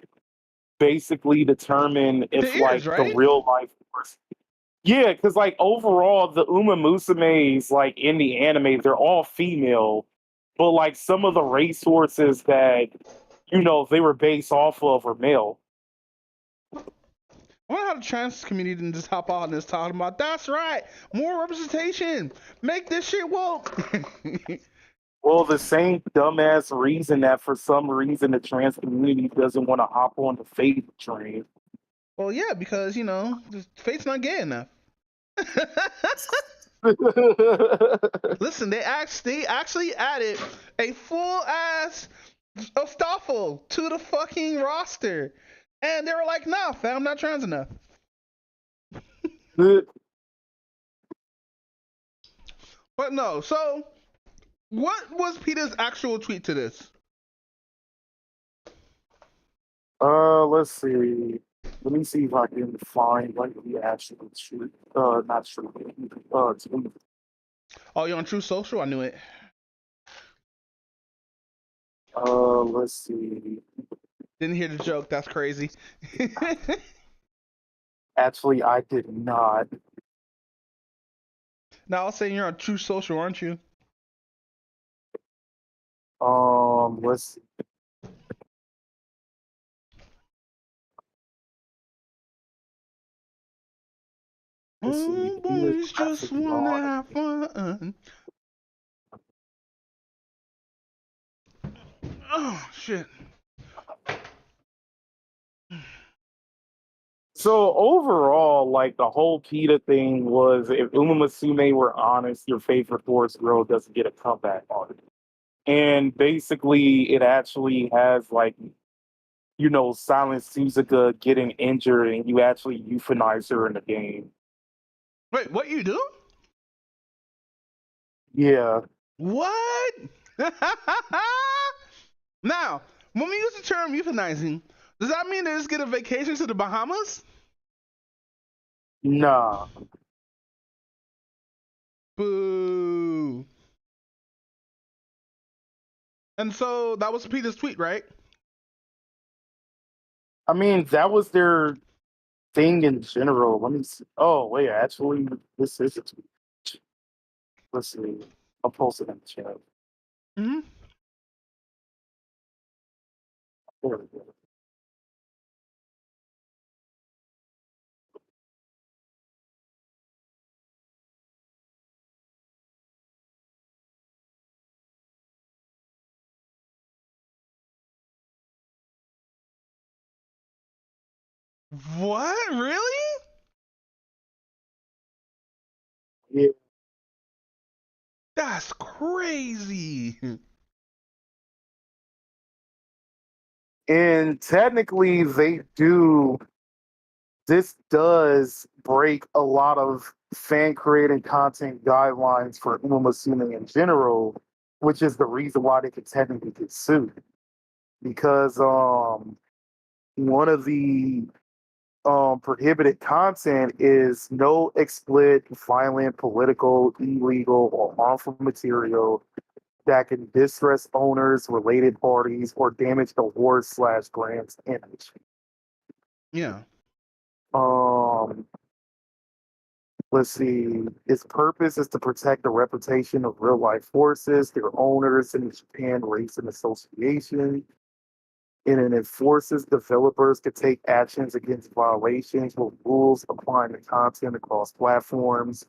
basically determine The if ears, like the right? real life horse. Yeah, because like overall, the Uma Musumes like in the anime, they're all female, but like some of the racehorses that they were based off of are male. I wonder how the trans community didn't just hop on this talking about that's right, more representation, make this shit woke. Well, the same dumbass reason that for some reason the trans community doesn't want to hop on the faith train. Well, yeah, because the fate's not gay enough. Listen, they actually added a full ass of Stoffel to the fucking roster, and they were like, "Nah, fam, I'm not trans enough." But no, so what was Peter's actual tweet to this? Let's see. Let me see if I can find like the actual shoot. Not shoot. Tweet. Oh, you're on True Social? I knew it. Let's see. Didn't hear the joke. That's crazy. Actually, I did not. Now, I'll say you're on True Social, aren't you? Let's see. Oh, boys just wanna have fun. Oh, shit. So overall, like the whole PETA thing was, if Uma Musume were honest, your favorite forest girl doesn't get a comeback on it. And basically, it actually has like, Silent Suzuka getting injured, and you actually euthanize her in the game. Wait, what you do? Yeah. What? Now, when we use the term euthanizing, does that mean they just get a vacation to the Bahamas? Nah. Boo. And so that was Peter's tweet, right? I mean, that was their thing in general. Let me see. Oh, wait, actually, this is a tweet. Let's see. I'll post it in the chat. Hmm. There we go. What? Really? Yeah. That's crazy. And technically, this does break a lot of fan created content guidelines for Uma Musume in general, which is the reason why they could technically get sued. Because one of the prohibited content is no explicit, violent, political, illegal, or harmful material that can distress owners, related parties, or damage the award/grant's image. Yeah. Um, let's see. Its purpose is to protect the reputation of real life horses, their owners, and the Japan Racing Association. And it enforces developers to take actions against violations with rules applying to content across platforms,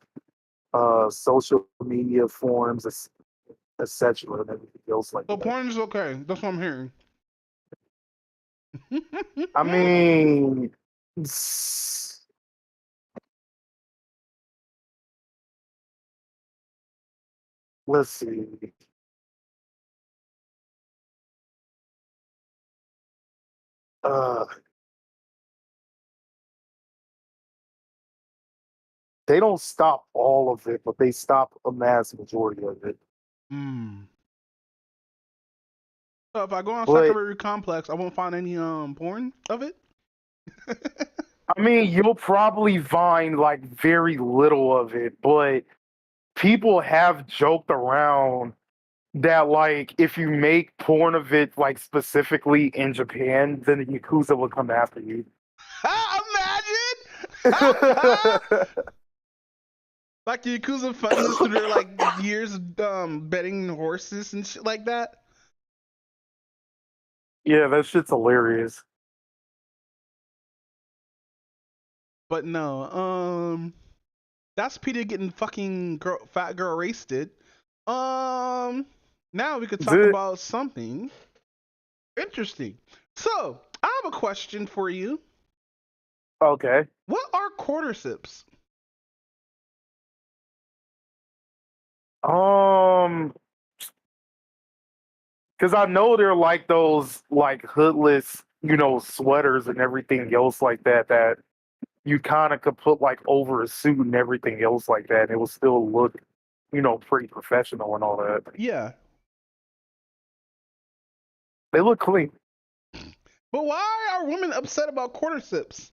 social media forums, etc., and everything else like So that. porn is okay. That's what I'm hearing. I mean, let's see. Uh, they don't stop all of it, but they stop a mass majority of it. Hmm. So if I go on But Sakura Complex, I won't find any porn of it. I mean, you'll probably find like very little of it, but people have joked around that like if you make porn of it like specifically in Japan, then the Yakuza will come after you. Imagine! Like the Yakuza funding this through their like years of betting horses and shit like that. Yeah, that shit's hilarious. But no, that's Peter getting fucking fat girl wasted. Now we could talk about something interesting. So I have a question for you. Okay. What are quarter sips? Because I know they're like those like hoodless, sweaters and everything else like that that you kind of could put like over a suit and everything else like that, and it will still look, pretty professional and all that. Yeah. They look clean. But why are women upset about quarter sips?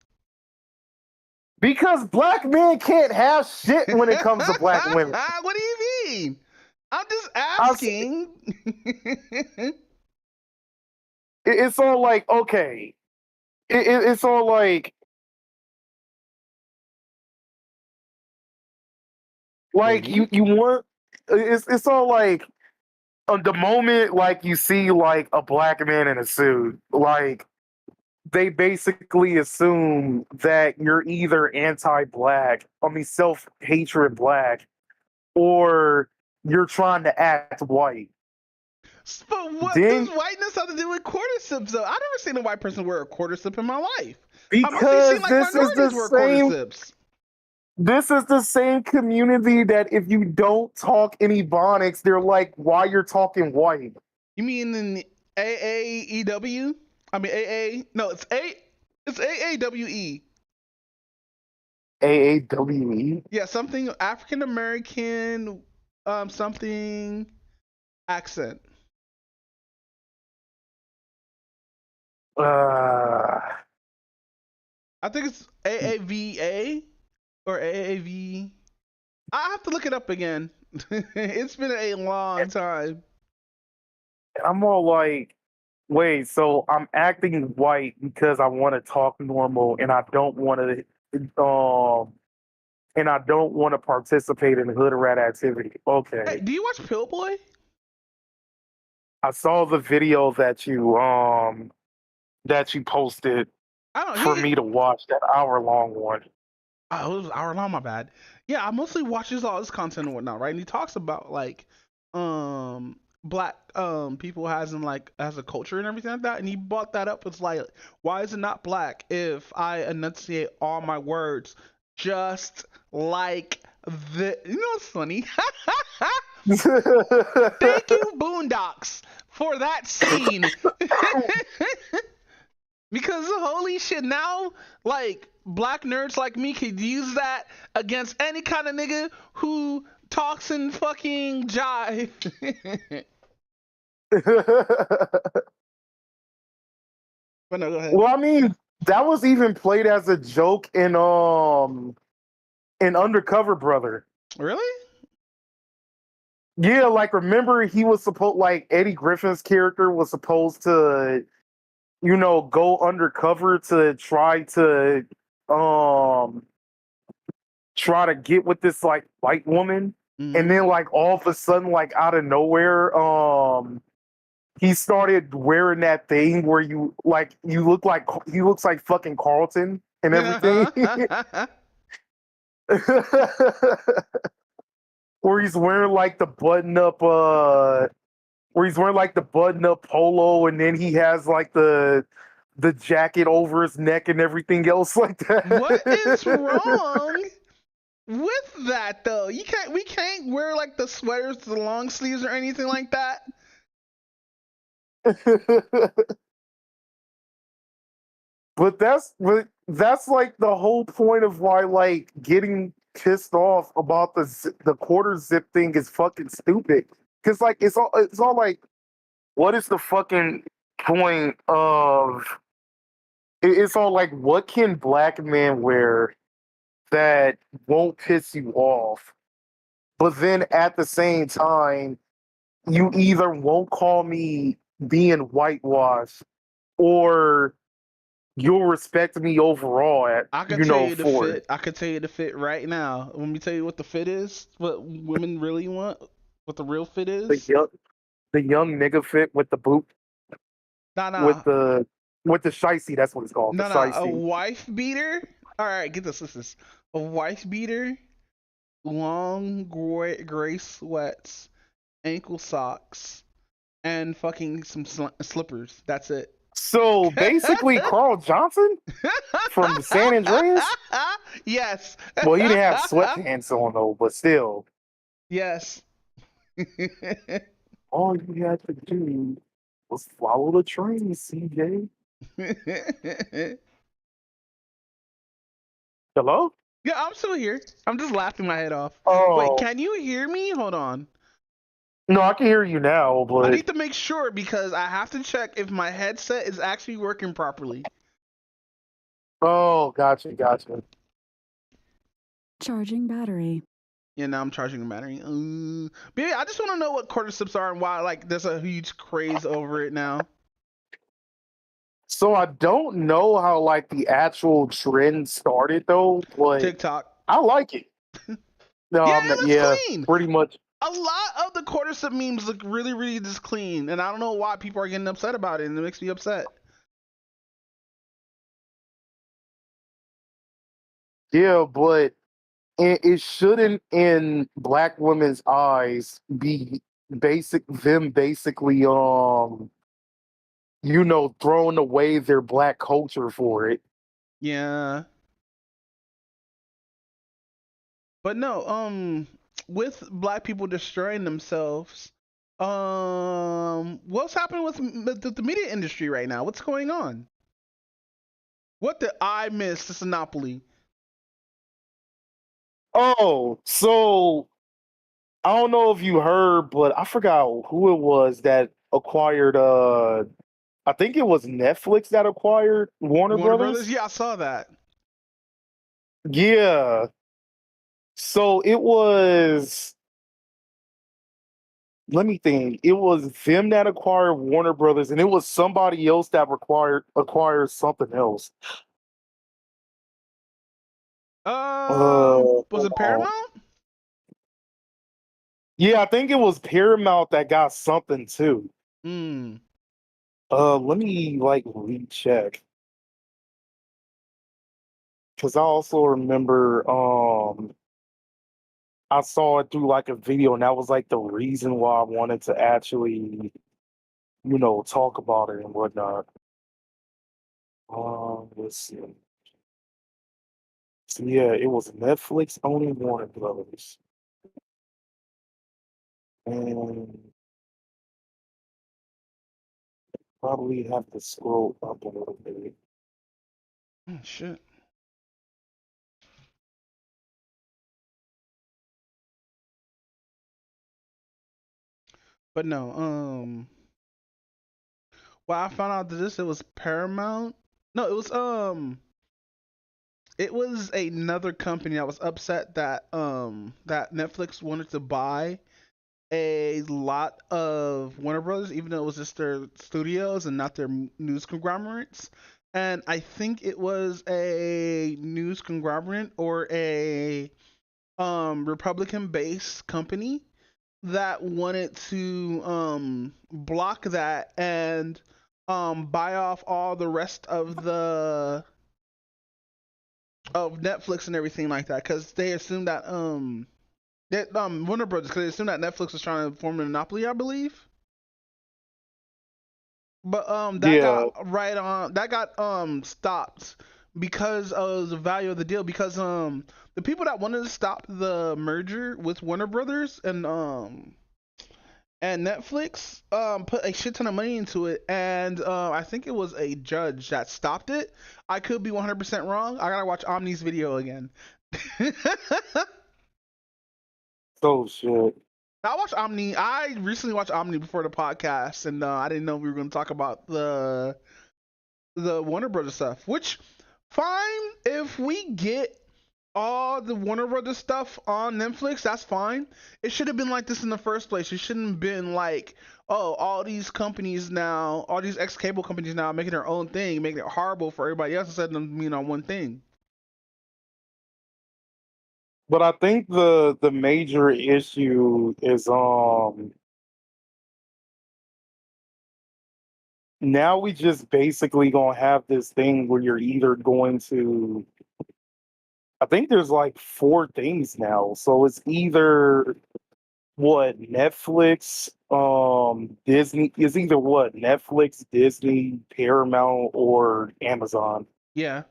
Because black men can't have shit when it comes to black women. What do you mean? I'm just asking. it's all like okay. It's all like Baby. you want. It's all like the moment like you see like a black man in a suit, like they basically assume that you're either anti-black, I mean self-hatred black, or you're trying to act white. But what does Then whiteness have to do with cordyceps, though? I've never seen a white person wear a cordycep in my life. I mostly seen because like minorities wear cordyceps. this is the same community that if you don't talk any Ebonics, they're like, why you're talking white? You mean in AAEW? I mean AA? No, it's AAWE. AAWE? Yeah, something African American, something accent. Uh, I think it's AAVA or AAV. I have to look it up again. It's been a long time. I'm all like, wait, so I'm acting white because I want to talk normal and I don't want to participate in hood rat activity. Hey, Okay. do you watch Pillboy? I saw the video that you posted I don't. for me to watch, that hour-long one. Oh, it was an hour long. My bad. Yeah, I mostly watches all this content and whatnot, right? And he talks about like, black people has in like as a culture and everything like that. And he brought that up. It's like, why is it not black if I enunciate all my words just like the? You know what's funny? Thank you, Boondocks, for that scene. Because holy shit, now like black nerds like me could use that against any kind of nigga who talks in fucking jive. But no, go ahead. Well, I mean, that was even played as a joke in Undercover Brother. Really? Yeah, like remember he was supposed like Eddie Griffin's character was supposed to, go undercover to um try to get with this like white woman. And Mm-hmm. then like all of a sudden, like out of nowhere, he started wearing that thing where you look like he looks like fucking Carlton and everything. Where he's wearing like the button up polo, and then he has like the jacket over his neck and everything else like that. What is wrong with that though? We can't wear like the sweaters, the long sleeves or anything like that. But that's like the whole point of why like getting pissed off about the quarter zip thing is fucking stupid. Because like it's all like, what is the fucking point of it's all like, what can black men wear that won't piss you off? But then at the same time, you either won't call me being whitewashed or you'll respect me overall I could tell you the for it. fit. I could tell you the fit right now. Let me tell you what the fit is. What women really want. What the real fit The is. young, the young nigga fit with the boot, Nah, with nah, the shicey, that's what it's called. The nah. A shicey. wife beater. All right, get this. This is a wife beater. Long gray sweats, ankle socks, and fucking some slippers. That's it. So basically Carl Johnson from San Andreas. Yes. Well, he didn't have sweatpants on though, but still. Yes. All you had to do was follow the train, CJ. Hello? Yeah, I'm still here. I'm just laughing my head off. Wait, Oh, can you hear me? Hold on. no, I can hear you now, I but need to make sure because I have to check if my headset is actually working properly. oh, gotcha. Charging battery. Yeah, now I'm charging the battery. But yeah, I just want to know what cordyceps are and why like there's a huge craze over it now. So I don't know how like the actual trend started though, but TikTok. I like it. No, Yeah, I'm it not. looks Yeah, clean. pretty much. A lot of the quarter sub memes look really, really just clean, and I don't know why people are getting upset about it, and it makes me upset. Yeah, but it shouldn't, in black women's eyes, be basically throwing away their black culture for it. Yeah, but no, with black people destroying themselves, what's happening with the media industry right now? What's going on? What did I miss? This monopoly. Oh, so I don't know if you heard, but I forgot who it was that acquired I think it was Netflix that acquired Warner Warner Brothers. Brothers. Yeah, I saw that. Yeah. So it was, let me think. It was them that acquired Warner Brothers, and it was somebody else that acquired something else. Was it Hold on. Paramount? Yeah, I think it was Paramount that got something too. Hmm. Let me like recheck, because I also remember I saw it through like a video, and that was like the reason why I wanted to actually, talk about it and whatnot. Let's see. So yeah, it was Netflix owning Warner Brothers, and probably have to scroll up a little bit. Oh, shit. But no, well, I found out that it was Paramount. No, it was another company that was upset that that Netflix wanted to buy a lot of Warner Brothers, even though it was just their studios and not their news conglomerates. And I think it was a news conglomerate or a Republican based company that wanted to block that and buy off all the rest of Netflix and everything like that, because they assumed that Warner Brothers, because they assumed that Netflix was trying to form a monopoly, I believe. But that Yeah, got stopped because of the value of the deal, because the people that wanted to stop the merger with Warner Brothers and Netflix put a shit ton of money into it, and I think it was a judge that stopped it. I could be 100% wrong. I gotta watch Omni's video again. so shit. I watched Omni. I recently watched Omni before the podcast, and I didn't know we were going to talk about the Warner Brothers stuff. Which, fine, if we get all the Warner Brothers stuff on Netflix, that's fine. It should have been like this in the first place. It shouldn't have been like, oh, all these companies now, all these ex cable companies now making their own thing, making it horrible for everybody else instead of them being on one thing. But I think the major issue is now we just basically gonna have this thing where you're either going to, I think there's like four things now. So it's either what Netflix, Disney is either what Netflix, Disney, Paramount, or Amazon. Yeah.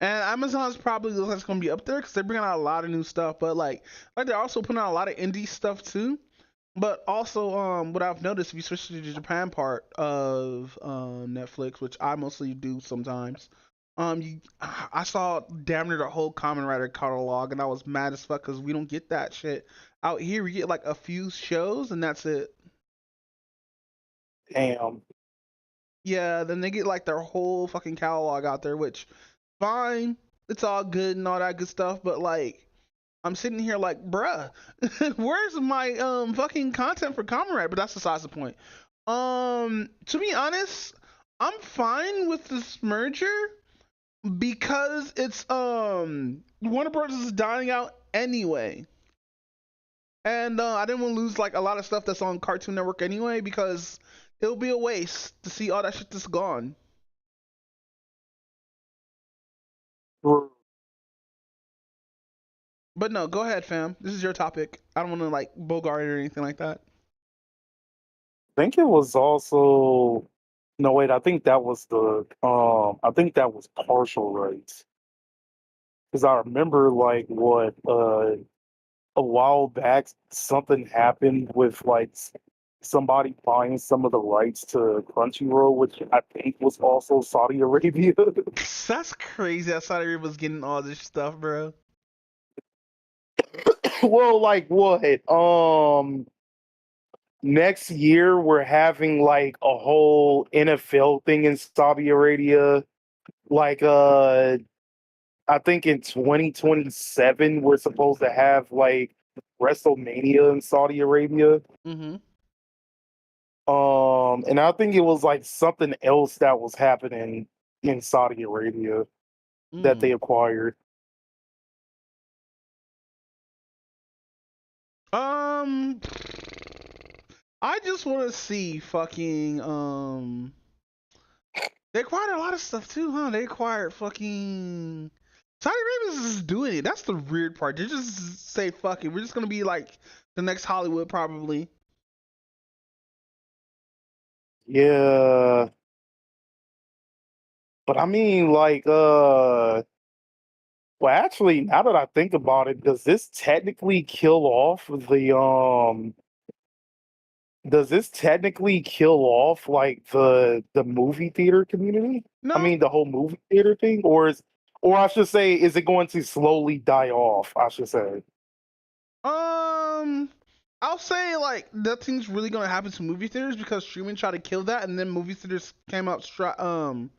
And Amazon's probably looks like it's gonna be up there because they're bringing out a lot of new stuff. But like they're also putting out a lot of indie stuff too. But also, what I've noticed, if you switch to the Japan part of Netflix, which I mostly do sometimes, I saw damn near the whole Kamen Rider catalog, and I was mad as fuck because we don't get that shit out here. We get like a few shows, and that's it. Damn. Yeah, then they get like their whole fucking catalog out there, which fine, it's all good and all that good stuff, but like I'm sitting here like, bruh, where's my fucking content for Kamen Rider? But that's besides the point. To be honest, I'm fine with this merger because it's Warner Bros is dying out anyway. And I didn't want to lose like a lot of stuff that's on Cartoon Network anyway because it'll be a waste to see all that shit that's gone. I But no, go ahead, fam. This is your topic. I don't want to like bogart or anything like that. think it was also no wait, I think that was I think that was partial rights. Because I remember like what a while back something happened with like somebody buying some of the rights to Crunchyroll, which I think was also Saudi Arabia. That's crazy. That Saudi Arabia was getting all this stuff, bro. Well, like what? Next year we're having like a whole NFL thing in Saudi Arabia. Like I think in 2027 we're supposed to have like WrestleMania in Saudi Arabia. Mm-hmm. And I think it was like something else that was happening in Saudi Arabia that they Mm. acquired. Um, I just want to see fucking They acquired a lot of stuff too, huh? They acquired fucking Saudi Arabia's just doing it. That's the weird part. They just say fuck it. We're just gonna be like the next Hollywood probably. Yeah, but I mean, like, well, actually, now that I think about it, does this technically kill off does this technically kill off like the movie theater community? I No. mean, the whole movie theater thing, or I should say, is it going to slowly die off? I should say. Um, I'll say like nothing's really gonna happen to movie theaters because streaming tried to kill that, and then movie theaters came out surviving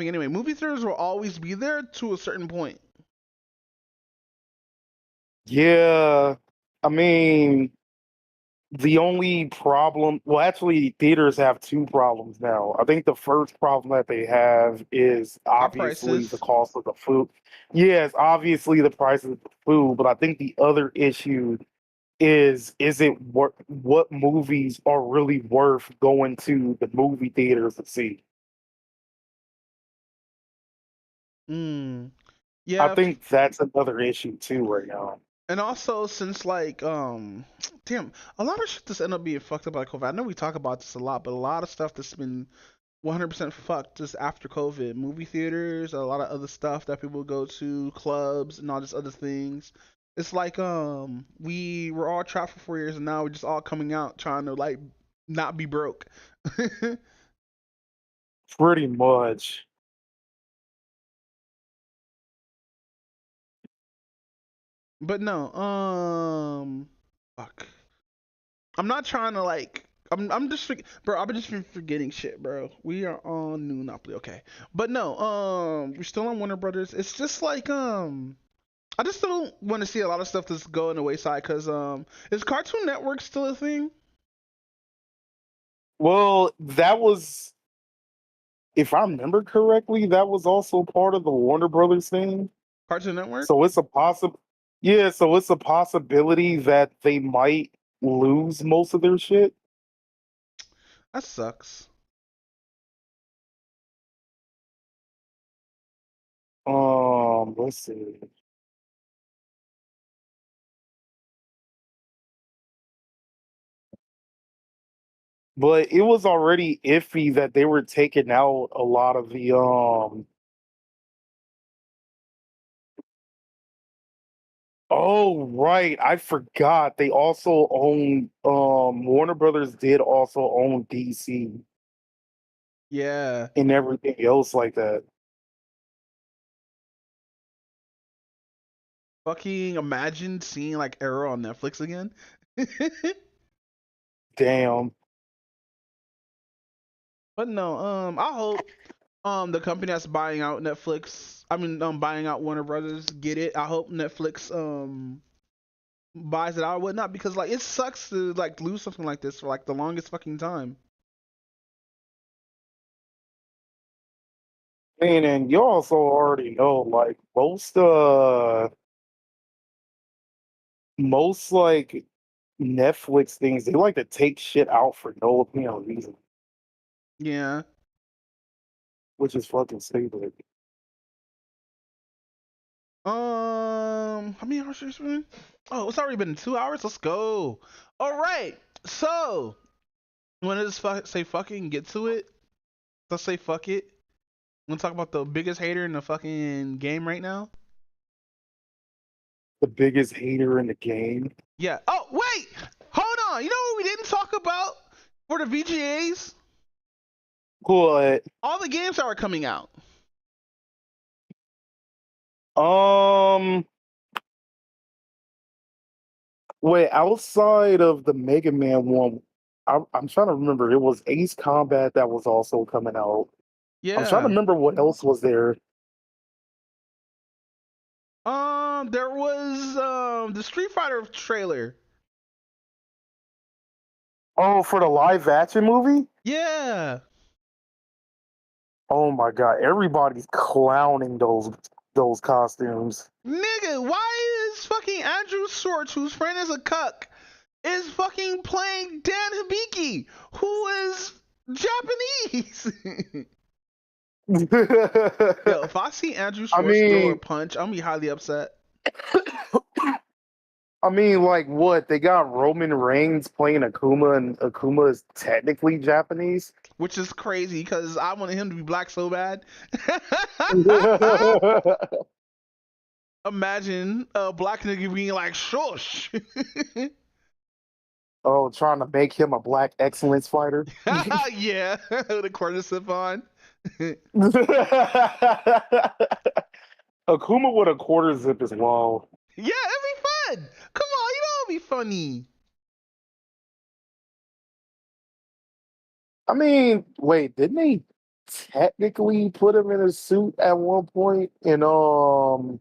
anyway. Movie theaters will always be there to a certain point. Yeah, I mean, the only problem, well, actually, theaters have two problems now. I think the first problem that they have is Our obviously the prices. cost of the food. Yes, obviously the price of the food, but I think the other issue is it what movies are really worth going to the movie theaters to see? Mm. I Yeah, think that's another issue too right now. and also since like damn, a lot of shit that's ended up being fucked up by COVID. I know we talk about this a lot, but a lot of stuff that's been 100% fucked just after COVID. Movie theaters, a lot of other stuff that people go to, clubs and all these other things. It's like we were all trapped for 4 years and now we're just all coming out trying to like not be broke. Pretty much. But no, fuck. I'm not trying to like. I'm just bro. I've just been forgetting shit, bro. We are on New Monopoly, okay. But no, we're still on Warner Brothers. It's just like I just don't want to see a lot of stuff that's going the wayside because is Cartoon Network still a thing? Well, that was, if I remember correctly, that was also part of the Warner Brothers thing. Cartoon Network? So it's a possible, yeah. So it's a possibility that they might lose most of their shit. That sucks. Let's see. But it was already iffy that they were taking out a lot of the Oh right, I forgot. They also own Warner Brothers did also own DC Yeah. and everything else like that. Fucking imagine seeing like Arrow on Netflix again. Damn. But no, I hope the company that's buying out Netflix, I mean buying out Warner Brothers get it. I hope Netflix buys it out or whatnot because like it sucks to like lose something like this for like the longest fucking time. And you also already know, like most like Netflix things, they like to take shit out for no apparent reason, Yeah. which is fucking stupid. How many hours has it been? Oh, it's already been 2 hours. Let's go. All right. So, you want to just say fucking get to it? Let's say fuck it. Want to talk about the biggest hater in the fucking game right now? The biggest hater in the game. Yeah. Oh, wait. Hold on. You know what we didn't talk about for the VGAs? But All the games that are coming out. um, wait, outside of the Mega Man one, I'm trying to remember. It was Ace Combat that was also coming out. I'm trying to Yeah. remember what else was there. There was the Street Fighter trailer. Oh, for the live action movie? Yeah. Oh my god, everybody's clowning those costumes. Nigga, why is fucking Andrew Schwartz, whose friend is a cuck, is fucking playing Dan Hibiki, who is Japanese? Yo, if I see Andrew I Schwartz throw a mean, punch, I'm gonna be highly upset. I mean, like what? They got Roman Reigns playing Akuma, and Akuma is technically Japanese. Which is crazy because I wanted him to be black so bad. Imagine a black nigga being like, shush. Oh, trying to make him a black excellence fighter. Yeah, the cordyceps on. Akuma with a quarter zip as well. Yeah, it'd be fun. Come on, you know it'd be funny. I mean, wait, didn't they technically put him in a suit at one point? And no,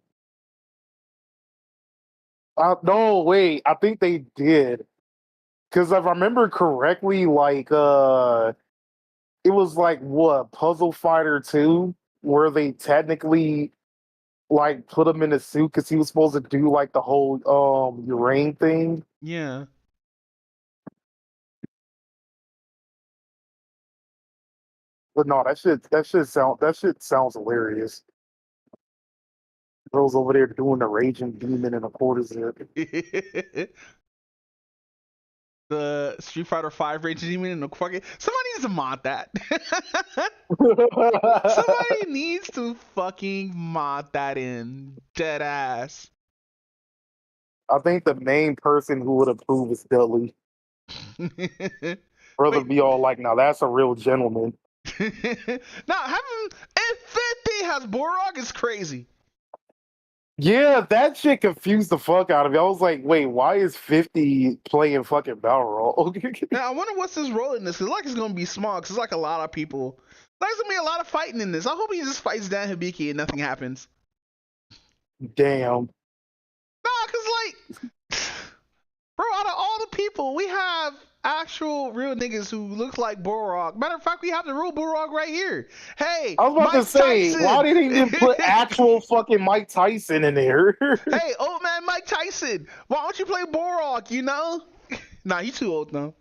wait, I think they did. Because if I remember correctly, like it was like what Puzzle Fighter 2, where they technically like put him in a suit because he was supposed to do like the whole Urain thing. Yeah. But no, that shit sounds hilarious. Bro's over there doing the raging demon in a quarter zip. The Street Fighter 5 Rage Demon in the fucking. Somebody needs to mod that. Somebody needs to fucking mod that in. Dead ass. I think the main person who would approve is Dudley. Brother Wait. be all like, now that's a real gentleman. Now, having N50 has Borog is crazy. Yeah, that shit confused the fuck out of me. I was like, wait, why is 50 playing fucking Battle Roll? Now, I wonder what's his role in this. Because, like, it's going to be small. Because, like, a lot of people. There's going to be a lot of fighting in this. I hope he just fights Dan Hibiki and nothing happens. Damn. Nah, because, like, bro, out of all the people, we have actual real niggas who look like Borog. Matter of fact, we have the real Borog right here. Hey, I was about Mike to say, Tyson. why did he even put actual fucking Mike Tyson in there? Hey, old man Mike Tyson, why don't you play Borog, you know? Nah, he's too old now.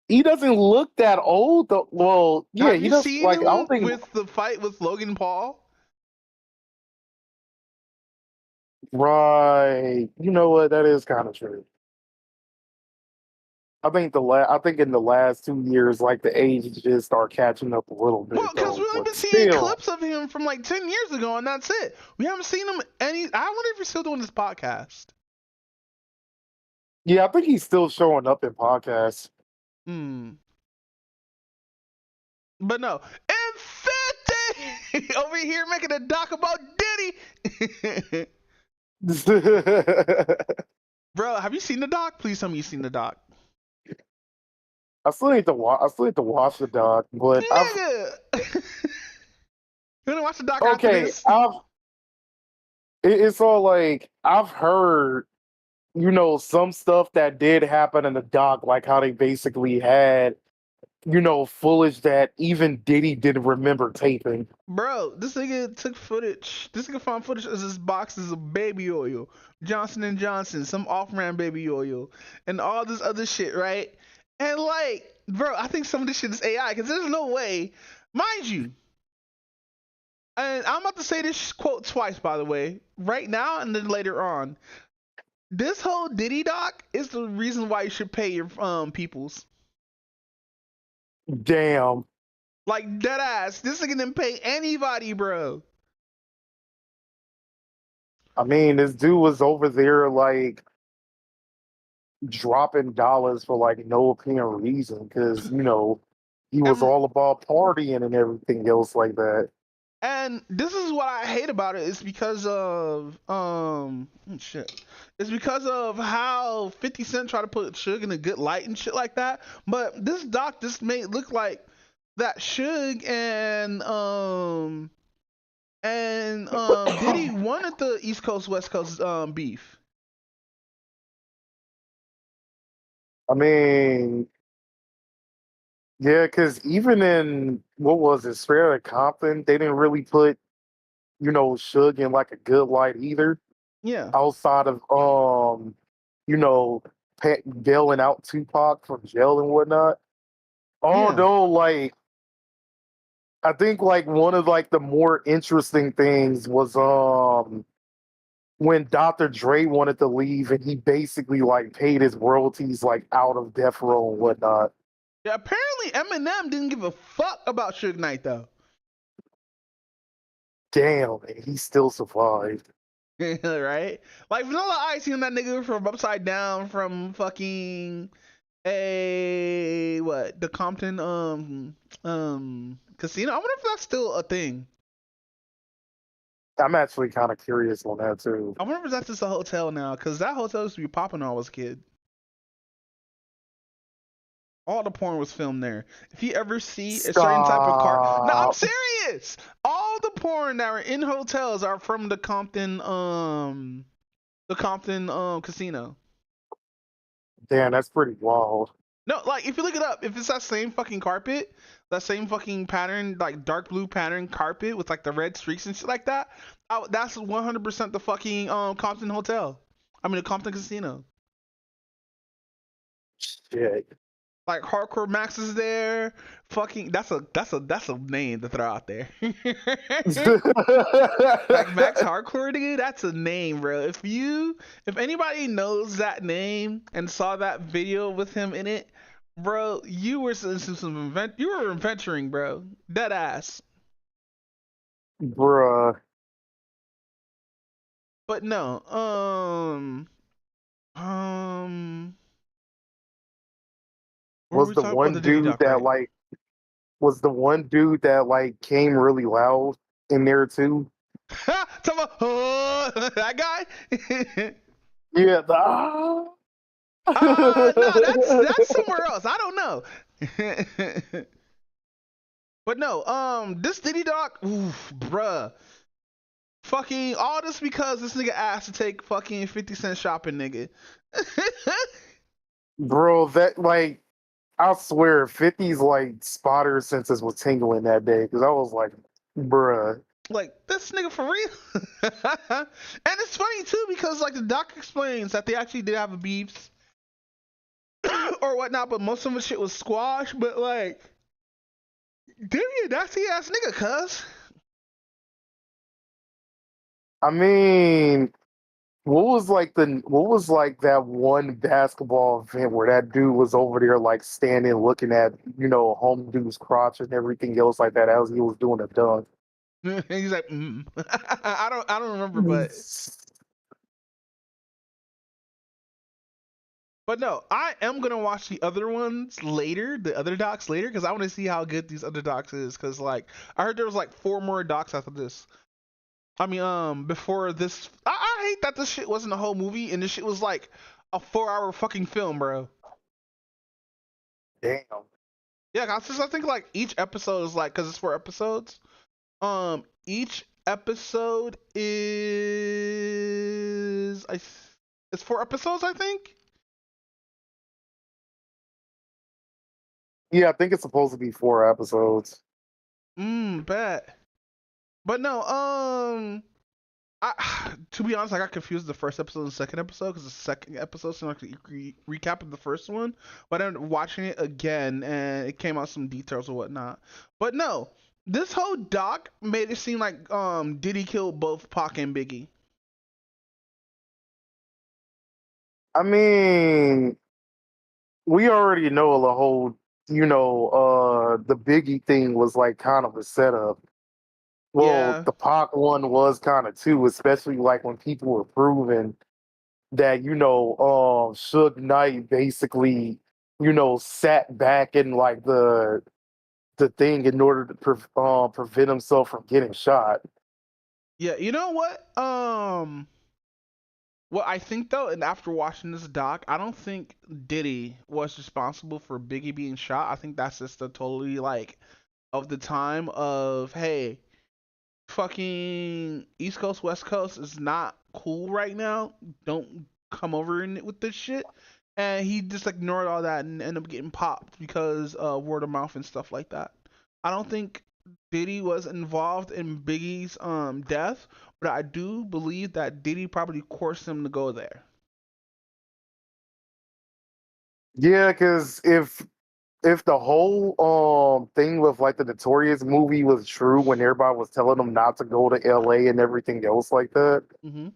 He doesn't look that old though. Well, yeah, Have he you does. seen Like, I him don't think. with the fight with Logan Paul? Right. You know what? That is kind of true. I think in the last 2 years, like the age just start catching up a little bit. Well, because Though, we've only but been seeing still, clips of him from like 10 years ago, and that's it. We haven't seen him any. I wonder if he's still doing this podcast. yeah, I think he's still showing up in podcasts. But no, N50 over here making a doc about Diddy. Bro, have you seen the doc? Please tell me you've seen the doc. I still need to watch. I still need to watch the doc, but Nigga, you wanna watch the doc after okay. this? It's all like I've heard, some stuff that did happen in the doc, like how they basically had foolish that even Diddy didn't remember taping. Bro, this nigga took footage. This nigga found footage of his boxes of baby oil, Johnson and Johnson, some off-brand baby oil, and all this other shit, right? And like, bro, I think some of this shit is AI because there's no way, mind you. And I'm about to say this quote twice, by the way, right now and then later on. This whole Diddy doc is the reason why you should pay your peoples. Damn. Like dead ass. This nigga didn't pay anybody, bro. I mean, this dude was over there like dropping dollars for like no apparent reason because he was And all about partying and everything else like that. and this is what I hate about it. It's because of shit. It's because of how 50 Cent tried to put Suge in a good light and shit like that. But this doc just made it look like that Suge and Diddy wanted the East Coast West Coast beef. I mean, yeah, because even in what was it, Straight Outta Compton, they didn't really put Suge in like a good light either. Yeah. Outside of you know, bailing out Tupac from jail and whatnot. Yeah. Although, like, I think like one of like the more interesting things was when Dr. Dre wanted to leave and he basically like paid his royalties like out of death row and whatnot. Yeah, apparently Eminem didn't give a fuck about Suge Knight though. Damn, man, he still survived. Right? Like Vanilla Ice, seen that nigga from Upside Down from fucking a what the Compton casino. I wonder if that's still a thing. I'm actually kind of curious on that too. I wonder if that's just a hotel now, because that hotel used to be popping when I was a kid. All the porn was filmed there. If you ever see a certain type of car, no, I'm Stop. serious. All the porn that are in hotels are from the Compton casino. Damn, that's pretty wild. No, like if you look it up, if it's that same fucking carpet, that same fucking pattern, like dark blue pattern carpet with like the red streaks and shit like that, that's 100% the fucking Compton hotel. I mean the Compton casino. Shit. Like Hardcore Max is there. Fucking that's a name to throw out there. Like Max Hardcore, dude, that's a name, bro. If anybody knows that name and saw that video with him in it, bro, you were you were adventuring, bro. Dead ass. Bruh. But no, um, what were Was we the talking about? one The Diddy dude doc, that right? like was the one dude that like came really loud in there too? Talk about that guy. Yeah, No, that's somewhere else. I don't know. But no, this Diddy doc, oof, bruh. Fucking all this because this nigga asked to take fucking 50 Cent shopping, nigga. bro, that like I swear 50's like spotter senses was tingling that day because I was like, bruh. Like, this nigga for real? And it's funny too because like the doc explains that they actually did have a beef or whatnot, but most of the shit was squashed, but like, Diddy a nasty ass nigga, cuz. I mean, what was like that one basketball event where that dude was over there like standing looking at, home dude's crotch and everything else like that as he was doing a dunk. He's like, I don't remember, but no, I am gonna watch the other ones later, the other docs later, because I want to see how good these other docs is. Because like, I heard there was like 4 more docs after this. I mean, before this, I hate that this shit wasn't a whole movie and this shit was like a 4-hour fucking film, bro. Damn. Yeah, I think like each episode is like, cause it's 4 episodes. Each episode is it's 4 episodes, I think. Yeah, I think it's supposed to be 4 episodes. Bet. But no, to be honest, I got confused the first episode and the second episode because the second episode seemed like a recap of the first one. But I ended up watching it again and it came out some details or whatnot. But no, this whole doc made it seem like Diddy killed both Pac and Biggie. I mean, we already know the whole, the Biggie thing was like kind of a setup. Well, Yeah, the Pac one was kind of too, especially like when people were proving that, Suge Knight basically, sat back in like the thing in order to prevent himself from getting shot. yeah. You know what? What I think though, and after watching this doc, I don't think Diddy was responsible for Biggie being shot. I think that's just a totally like of the time of hey, fucking East Coast West Coast is not cool right now. Don't come over in it with this shit. And he just ignored all that and ended up getting popped because word of mouth and stuff like that. I don't think Diddy was involved in Biggie's death, but I do believe that Diddy probably forced him to go there. Yeah, because if the whole thing with like the Notorious movie was true when everybody was telling them not to go to LA and everything else like that, Hmm.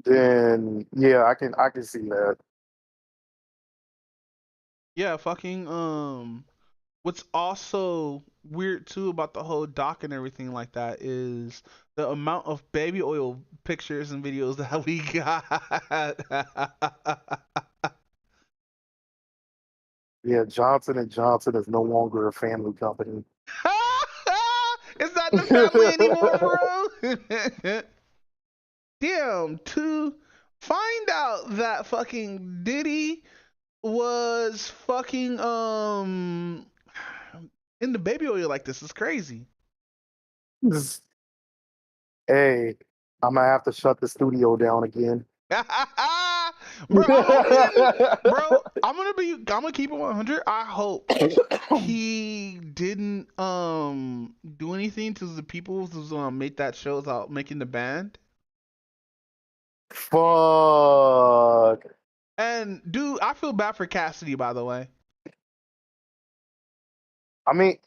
then yeah, I can see that. Yeah, fucking what's also weird too about the whole doc and everything like that is the amount of baby oil pictures and videos that we got. Yeah, Johnson and Johnson is no longer a family company. It's not the family anymore, bro. Damn, to find out that fucking Diddy was fucking in the baby oil like this is crazy. Hey, I'm gonna have to shut the studio down again. Bro, I hope he didn't. Bro, I'm gonna keep it 100. I hope he didn't do anything to the people who made that show without making the band. Fuck. And dude, I feel bad for Cassidy, by the way. I mean,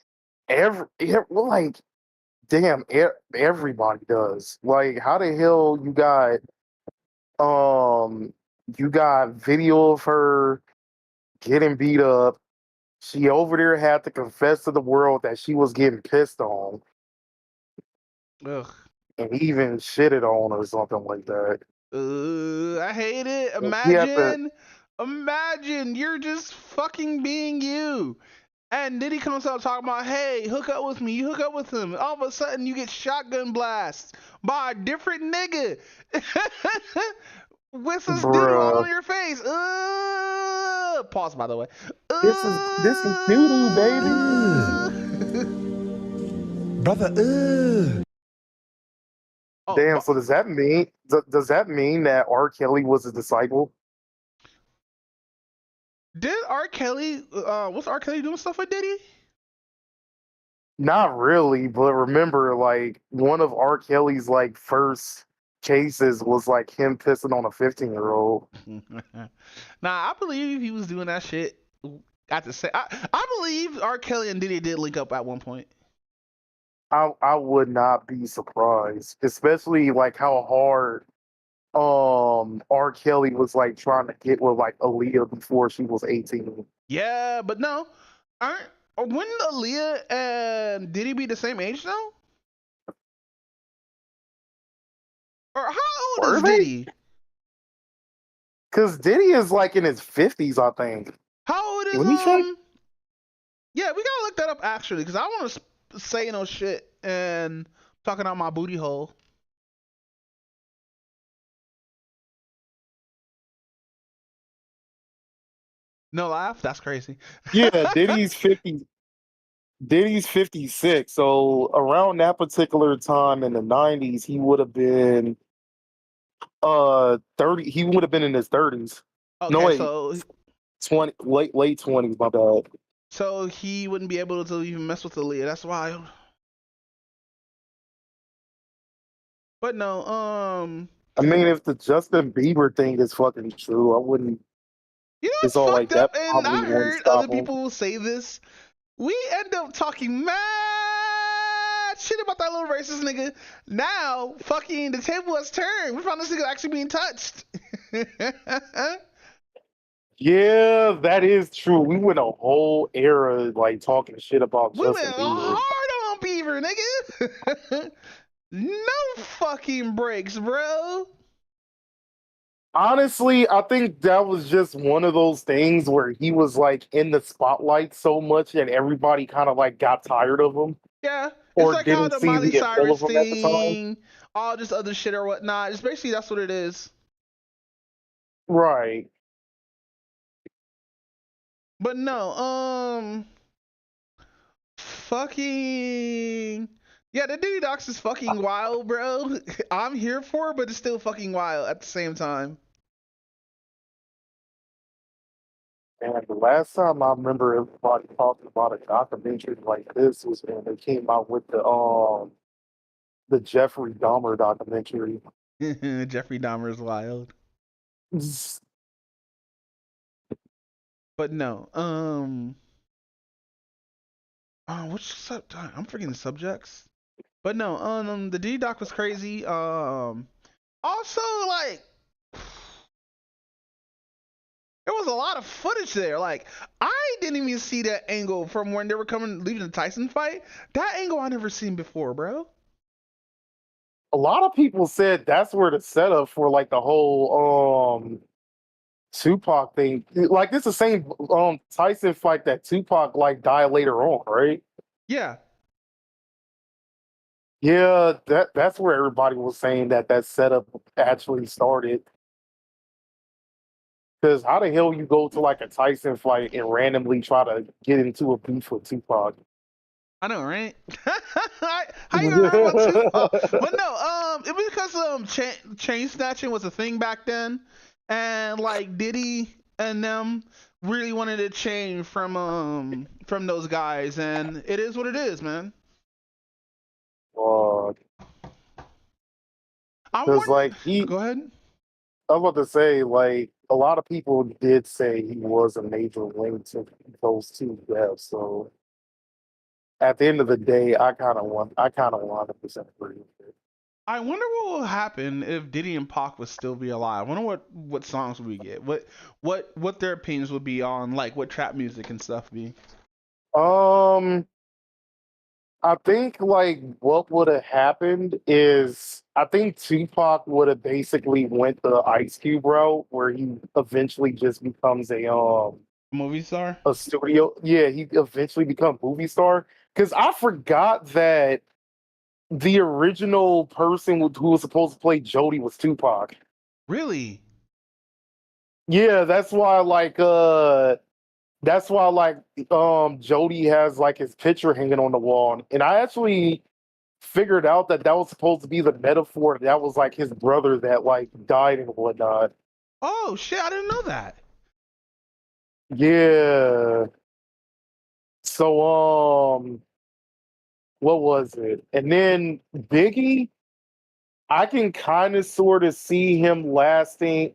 well, like, damn, everybody does. Like, how the hell um you got video of her getting beat up. She over there had to confess to the world that she was getting pissed on Ugh. and even shitted on or something like that. I hate it. He had to, Imagine you're just fucking being you. And then he comes out talking about, hey, hook up with me. You hook up with him. All of a sudden, you get shotgun blasts by a different nigga with this doodoo all bruh. on your face. Pause, by the way. This is doo doo, baby. Brother, Oh, Damn. So does that mean that R. Kelly was a disciple? did R. Kelly? Was R. Kelly doing stuff with Diddy? Not really, but remember, like one of R. Kelly's like first cases was like him pissing on a 15-year-old. Nah, I believe he was doing that shit. At the same, I believe R. Kelly and Diddy did link up at one point. I would not be surprised, especially like how hard R. Kelly was like trying to get with like Aaliyah before she was 18. Yeah, but no, aren't wouldn't Aaliyah and Diddy be the same age now? Or how old Were is they? Diddy? Because Diddy is like in his 50s, I think. How old is Let me check. Yeah, we gotta look that up actually, because I want to say no shit and talking out my booty hole. No laugh. That's crazy. Yeah, Diddy's 50. Diddy's 56. So around that particular time in the 90s, he would have been 30. He would have been in his 30s. No, Okay, wait, so 20, late 20s, my bad. So he wouldn't be able to even mess with Aaliyah. That's wild. But no, I mean, if the Justin Bieber thing is fucking true, I wouldn't. you know It's what's all fucked like up? that And probably I won't heard stop other him. people say this. We end up talking mad shit about that little racist nigga. Now, fucking the table has turned. We found this nigga actually being touched. Yeah, that is true. We went a whole era like talking shit about We went Justin Bieber. hard on Beaver, nigga. No fucking breaks, bro. Honestly, I think that was just one of those things where he was like in the spotlight so much that everybody kind of like got tired of him Yeah, it's or like how didn't the see Miley the appeal Cyrus of him at the time. thing, all this other shit or whatnot. It's basically that's what it is. Right. But no, fucking yeah, the Diddy Docs is fucking wild, bro. I'm here for it, but it's still fucking wild at the same time. And the last time I remember everybody talking about a documentary like this was when they came out with the Jeffrey Dahmer documentary. Jeffrey Dahmer is wild. But no, which sub? I'm forgetting the subjects. But no, the D Doc was crazy. Also like there was a lot of footage there. Like I didn't even see that angle from when they were coming leaving the Tyson fight. That angle I never seen before, bro. A lot of people said that's where the setup for like the whole Tupac thing. Like it's the same Tyson fight that Tupac like died later on, right? Yeah. Yeah, that's where everybody was saying that setup actually started. Because how the hell you go to like a Tyson fight and randomly try to get into a beef with Tupac? I know, right? How you gonna run about Tupac? But no, it was because chain snatching was a thing back then, and like Diddy and them really wanted to change from those guys, and it is what it is, man. Because I want. like he, Go ahead. I was about to say like a lot of people did say he was a major link to those two deaths. So at the end of the day, I kind of 100% agree with it. I wonder what will happen if Diddy and Pac would still be alive. I wonder what songs would we get. What their opinions would be on like what trap music and stuff be. Um, I think like what would have happened is I think Tupac would have basically went the Ice Cube route where he eventually just becomes Movie star. a studio. Yeah, he eventually become movie star. Because I forgot that the original person who was supposed to play Jody was Tupac. Really? Yeah, that's why like Jody has like his picture hanging on the wall. And I actually figured out that was supposed to be the metaphor that was like his brother that like died and whatnot. Oh shit! I didn't know that. Yeah. So what was it? And then Biggie, I can kind of sort of see him lasting.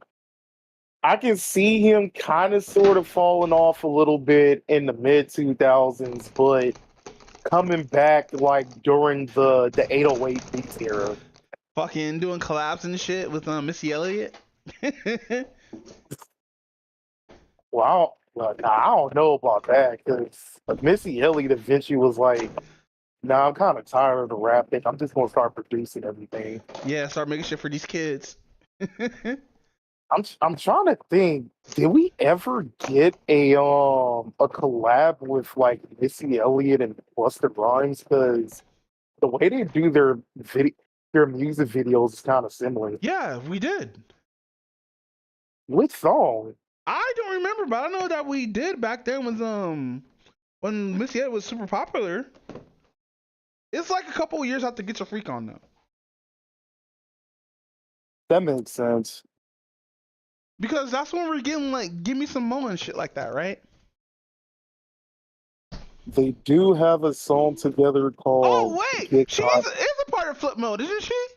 I can see him kind of sort of falling off a little bit in the mid 2000s, but coming back like during the 808 Beats era. Fucking doing collabs and shit with Missy Elliott. Well, I don't know about that because Missy Elliott eventually was like, "Nah, I'm kind of tired of the rap thing. I'm just gonna start producing everything." Yeah, start making shit for these kids. I'm trying to think. Did we ever get a collab with like Missy Elliott and Busta Rhymes? Because the way they do their music videos is kind of similar. Yeah, we did. Which song? I don't remember, but I know that we did back then when Missy Elliott was super popular. It's like a couple of years after Get Your Freak On though. That makes sense. Because that's when we're getting like Give Me Some Mo and shit like that, right? They do have a song together called Oh wait, Get she Caught. is a part of flip mode, isn't she?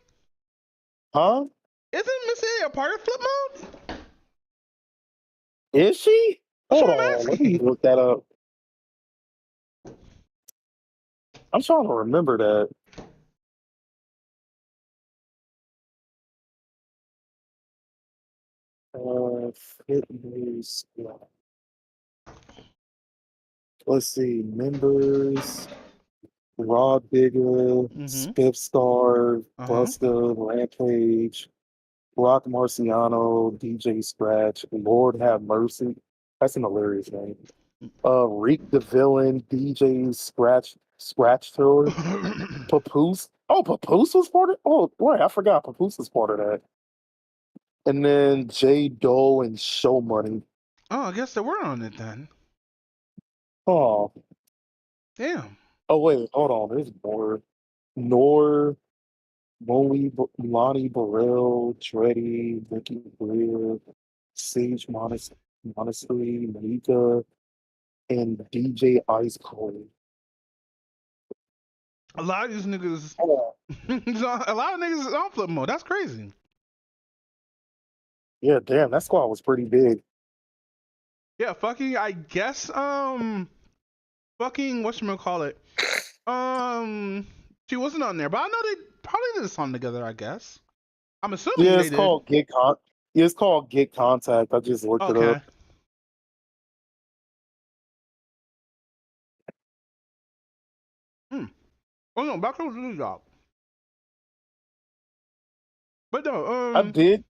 Huh? Isn't Miss A a part of flip mode? Is she? That's Hold what I'm on, let me asking. look that up. I'm trying to remember that. Fit News. Let's see. Members: Raw Digger, Mm-hmm. Spiff Star, Uh-huh. Busta, Rampage, Rock Marciano, DJ Scratch, Lord Have Mercy. That's an hilarious name. Reek the Villain, DJ Scratch Thrower, Papoose. Oh, Papoose was part of. Oh, boy, I forgot Papoose was part of that. And then J Dole and Show Money. Oh, I guess they were on it then. Oh, Damn. oh wait, hold on. There's more. Nor, Lonnie Burrell, Dreddy, Vicky Greer, Sage Monastery, Malika, and DJ Ice Cold. A lot of these niggas, Oh, a lot of niggas is on flip mode. That's crazy. yeah, damn, that squad was pretty big. Yeah, fucking. I guess. Fucking. Whatchamacallit. She wasn't on there, but I know they probably did a song together. I guess. I'm assuming Yeah, they did. it's called Get Contact. I just looked it up. Okay. Hmm. Oh no, back to the job. But no. I did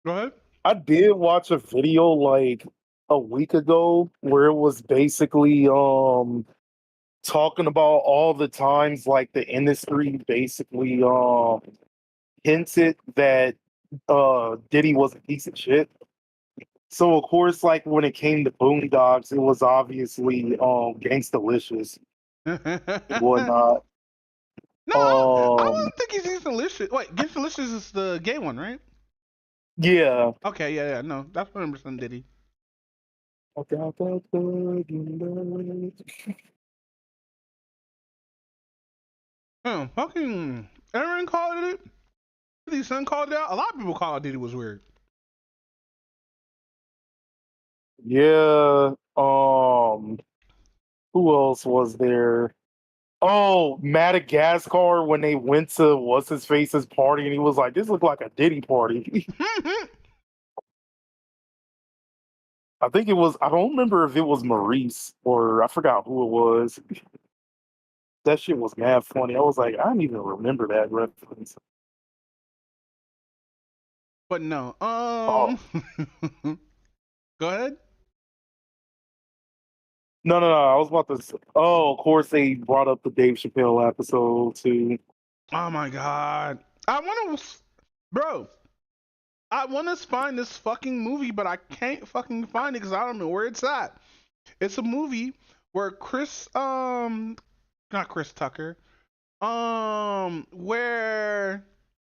Go ahead. I did watch a video like a week ago where it was basically talking about all the times like the industry basically hinted that Diddy was a piece of shit. So of course, like when it came to Boondocks, it was obviously Gangstalicious No, and whatnot. I Um wouldn't think he's Gangsta Licious. Wait, Gangsta Licious is the gay one, right? yeah. Okay, yeah, no, that's 100% Diddy. I got that bug in the- Fucking Aaron called it. His son called it out. A lot of people called Diddy was weird. Yeah. Who else was there? Oh, Madagascar when they went to what's his face's party and he was like, "This looked like a Diddy party." I think it was. I don't remember if it was Maurice or I forgot who it was. That shit was mad funny. I was like, I don't even remember that reference. But no, Oh go ahead. no! I was about to. Oh, of course they brought up the Dave Chappelle episode too. Oh my god, I want to, bro. I want to find this fucking movie, but I can't fucking find it because I don't know where it's at. It's a movie where not Chris Tucker, where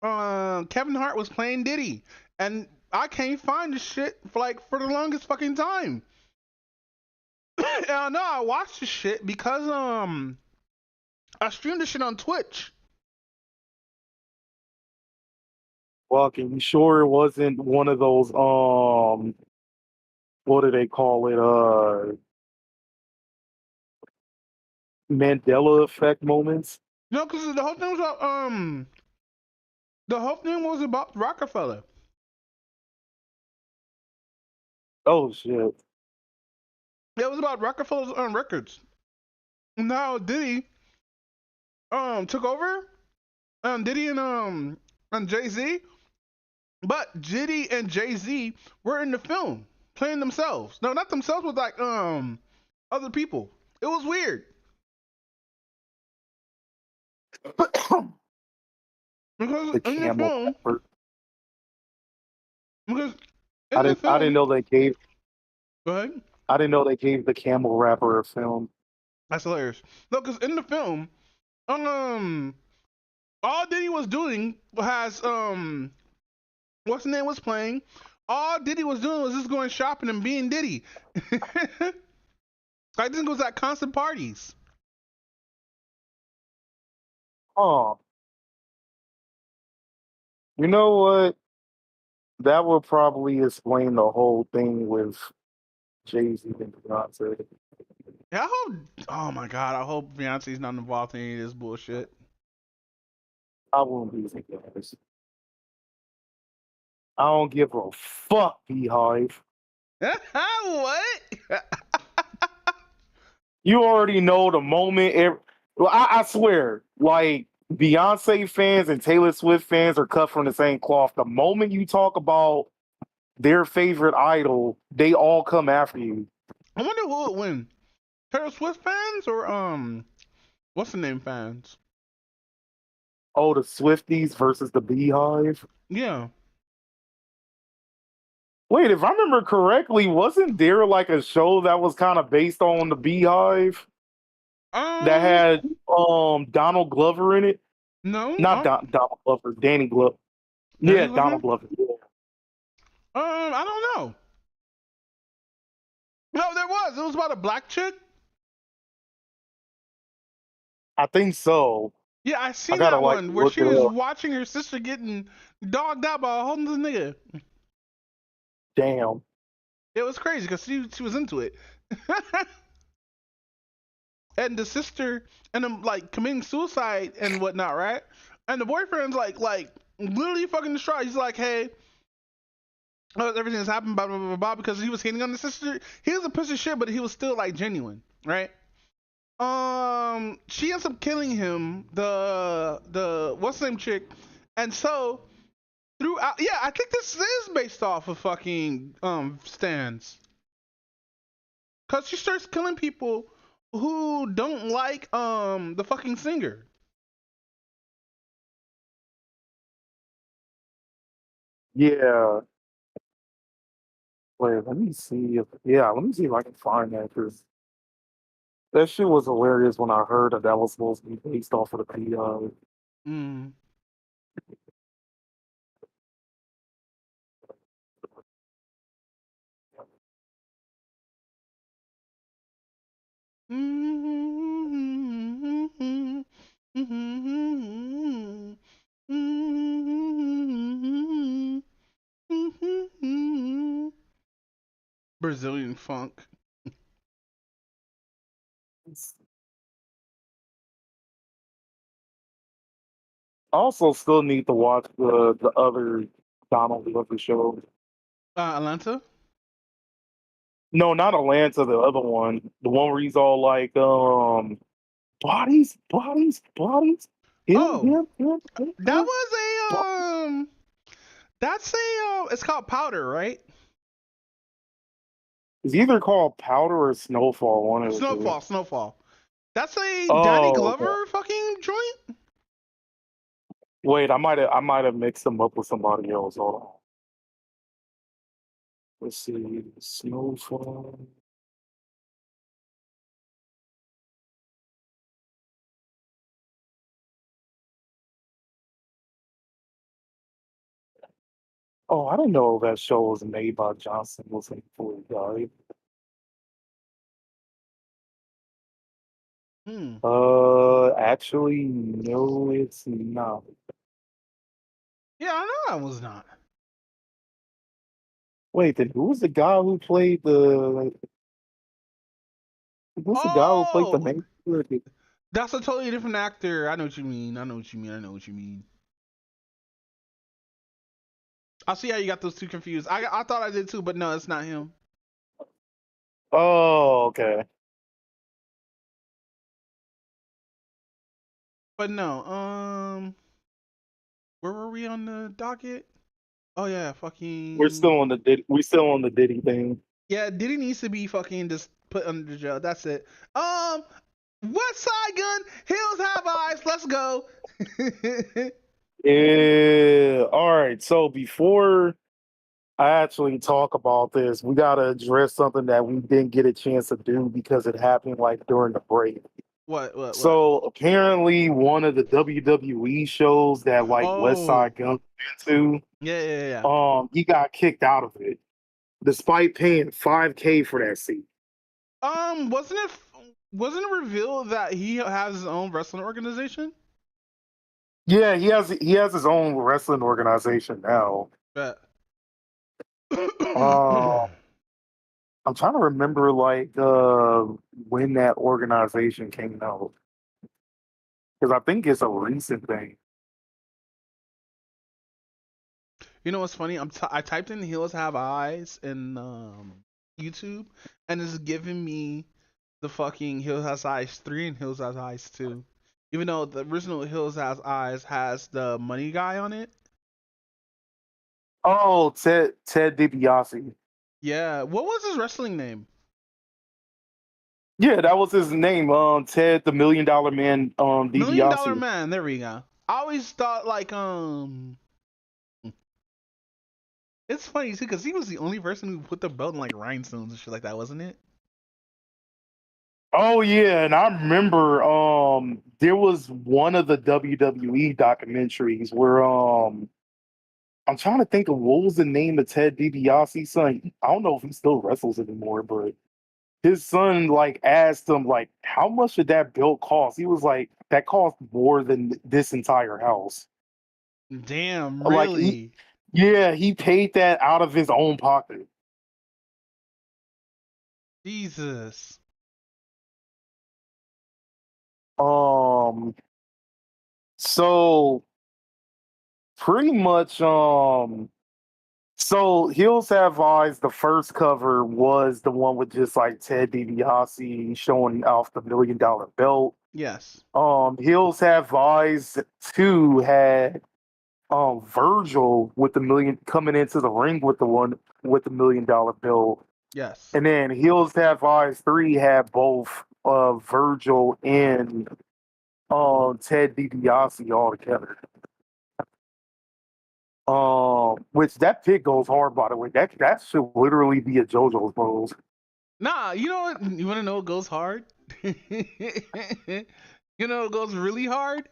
Kevin Hart was playing Diddy, and I can't find the shit for the longest fucking time. And I know I watched the shit because I streamed this shit on Twitch. Fucking you sure it wasn't one of those what do they call it? Mandela effect moments. No, because the whole thing was about Rockefeller. Oh shit. It was about Rockefeller's records. Now Diddy took over. Diddy and Jay Z, but Diddy and Jay Z were in the film playing themselves. No, not themselves, with like other people. It was weird because The in the camel film, rapper. because I in the didn't I didn't film, know they gave go ahead. I didn't know they gave the camel rapper a film. That's hilarious. No, because in the film, um, all Diddy was doing has what's the name was playing. All Diddy was doing was just going shopping and being Diddy. Like this was at constant parties. Oh, you know what? That will probably explain the whole thing with Jay-Z and Beyonce. Yeah, I hope. Oh my god, I hope Beyonce's not involved in any of this bullshit. I won't be surprised. I don't give a fuck, Beehive. What? You already know the moment. Well, I swear, like Beyonce fans and Taylor Swift fans are cut from the same cloth. The moment you talk about their favorite idol, they all come after you. I wonder who would win. Taylor Swift fans or what's the name fans? Oh, the Swifties versus the Beehive. Yeah. Wait, if I remember correctly, wasn't there like a show that was kind of based on the Beehive that Um. had Donald Glover in it? No. Not Donald Glover, Danny Glover. Danny Yeah, Glover? Donald Glover. Yeah. I don't know. No, there was. It was about a black chick. I think so. Yeah, I I seen gotta that like one where look she it was up. watching her sister getting dogged out by a homeless nigga. Damn. It was crazy because she was into it. And the sister and them like committing suicide and whatnot, right? And the boyfriend's like literally fucking distraught. He's like, hey, everything that's happened, blah blah blah blah, because he was hitting on the sister. He was a piece of shit, but he was still like genuine, right? She ends up killing him, the what's the name chick, and so throughout, yeah, I think this is based off of fucking stands, cause she starts killing people who don't like the fucking singer. Yeah. Wait, let me see let me see if I can find that because that shit was hilarious when I heard that that was supposed to be based off of the PI. Mm. Brazilian funk. I also still need to watch the other Donald Glover show. Atlanta. No, not Atlanta, the other one. The one where he's all like, bodies. Oh, that Him. was that's a it's called Powder, right? It's either called Powder or Snowfall, one of the two. Snowfall. That's a Danny Oh, okay. Glover fucking joint. Wait, I might have mixed them up with somebody else. Hold on. Let's see. Snowfall. Oh, I didn't know that show was made by Johnson Wilson before he died. Hmm. Actually, no, it's not. Yeah, I know I was not. Wait, then who was the guy who played the? Who's the guy who played the Oh, main character? that's a totally different actor. I know what you mean. I know what you mean. I know what you mean. I see how you got those two confused. I thought I did too, but no, it's not him. Oh, okay. But no, where were we on the docket? Oh yeah, fucking We still on the Diddy thing. yeah. Diddy needs to be fucking just put under jail. That's it. West Side Gun, Hills Have Eyes. Let's go. Yeah. All right. So before I actually talk about this, we gotta address something that we didn't get a chance to do because it happened like during the break. What? So apparently, one of the WWE shows that like West Oh, Side Gun went to, yeah. he got kicked out of it despite paying $5K for that seat. Wasn't it revealed that he has his own wrestling organization? Yeah, he has his own wrestling organization now. Bet. Uh, I'm trying to remember like when that organization came out because I think it's a recent thing. You know what's funny? I typed in "Heels Have Eyes" in YouTube, and it's giving me the fucking "Hills Has Eyes 3" and "Hills Has Eyes 2." Even though the original "Hills Has Eyes" has the money guy on it. Oh, Ted DiBiase. Yeah. What was his wrestling name? Yeah, that was his name. Ted the Million Dollar Man. Million Dollar DiBiase. Man. There we go. I always thought like It's funny too because he was the only person who put the belt in like rhinestones and shit like that, wasn't it? Oh yeah, and I remember there was one of the WWE documentaries where I'm trying to think of what was the name of Ted DiBiase's son. I don't know if he still wrestles anymore, but his son like asked him like how much did that belt cost? He was like, that cost more than this entire house. Damn, Like he, really? yeah, he paid that out of his own pocket. Jesus. Um, so pretty much so Hills Have Eyes, the first cover was the one with just like Ted DiBiase showing off the $1 million belt. Yes. Hills Have Eyes 2 had Virgil with the million coming into the ring with the one with the $1 million belt. Yes. And then Hills Have Eyes 3 had both Virgil and Ted DiBiase all together. Which that pick goes hard, by the way. That should literally be a JoJo's pose. Nah, you know what? You want to know what goes hard? You know what goes really hard?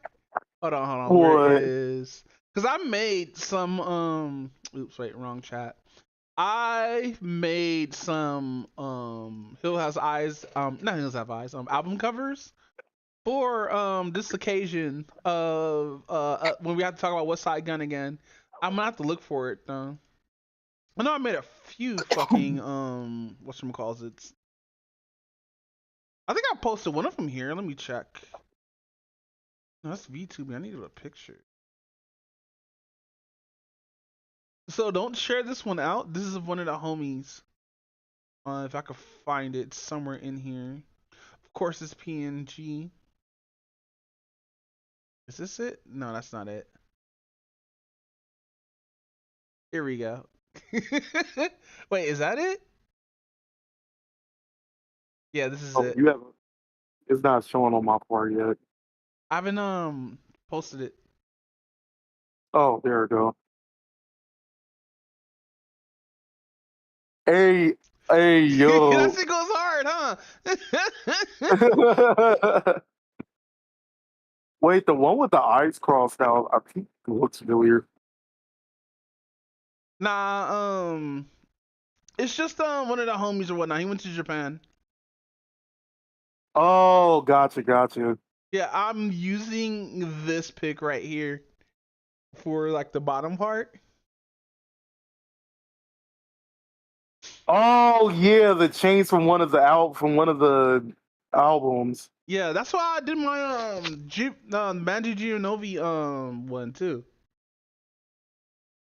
Hold on. Where What? is? Because I made some. Oops, wait, wrong chat. I made some. Hill Has Eyes. Not Hills Have Eyes. Album covers for this occasion of when we have to talk about West Side Gun again. I'm gonna have to look for it though. I know I made a few fucking whatchamacalls it. I think I posted one of them here. Let me check. No, that's VTube. I needed a picture. So don't share this one out. This is one of the homies. If I could find it somewhere in here. Of course, it's PNG. Is this it? No, that's not it. Here we go. Wait, is that it? Yeah, this is Oh, it. you have it's not showing on my part yet. I haven't posted it. Oh, there we go. Hey, hey, That yo. shit goes hard, huh? Wait, the one with the eyes crossed out, I think it looks familiar. Nah, it's just one of the homies or whatnot. He went to Japan. Oh, gotcha. Yeah, I'm using this pic right here for like the bottom part. Oh yeah, the chains from one of the albums. Yeah, that's why I did my Banjo Geonovi one too.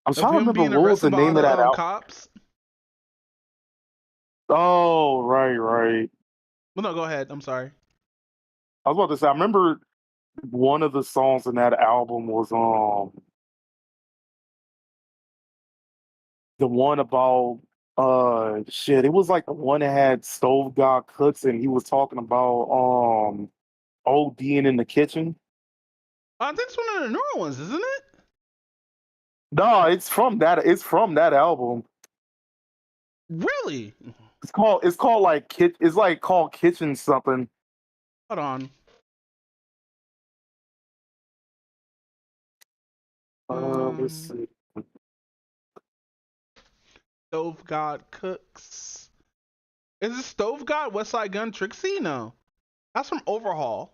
I'm Of trying to him remember being what was arrested the by all name of the that album. cops. Oh, right. Well, no, go ahead. I'm sorry. I was about to say, I remember one of the songs in that album was the one about shit. It was like the one that had Stove God Cooks and he was talking about ODing in the kitchen. I think it's one of the newer ones, isn't it? No, it's from that album. Really? It's called like it's like called Kitchen something. Hold on. Let's Um, see. Stove God Cooks. Is it Stove God West Side Gun Trixie? No, that's from Overhaul.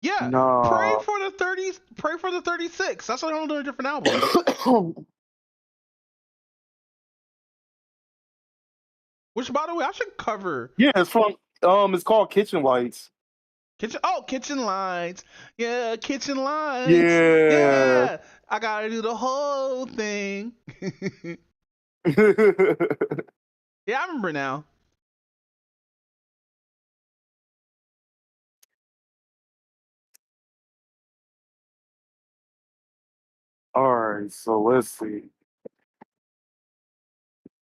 Yeah. Pray No. for the 30s. Pray for the 36. That's what I'm doing a different album. Which, by the way, I should cover. Yeah, it's from it's called Kitchen Lights. Kitchen lights. Yeah, kitchen lights. Yeah. Yeah. I gotta do the whole thing. Yeah, I remember now. All right, so let's see.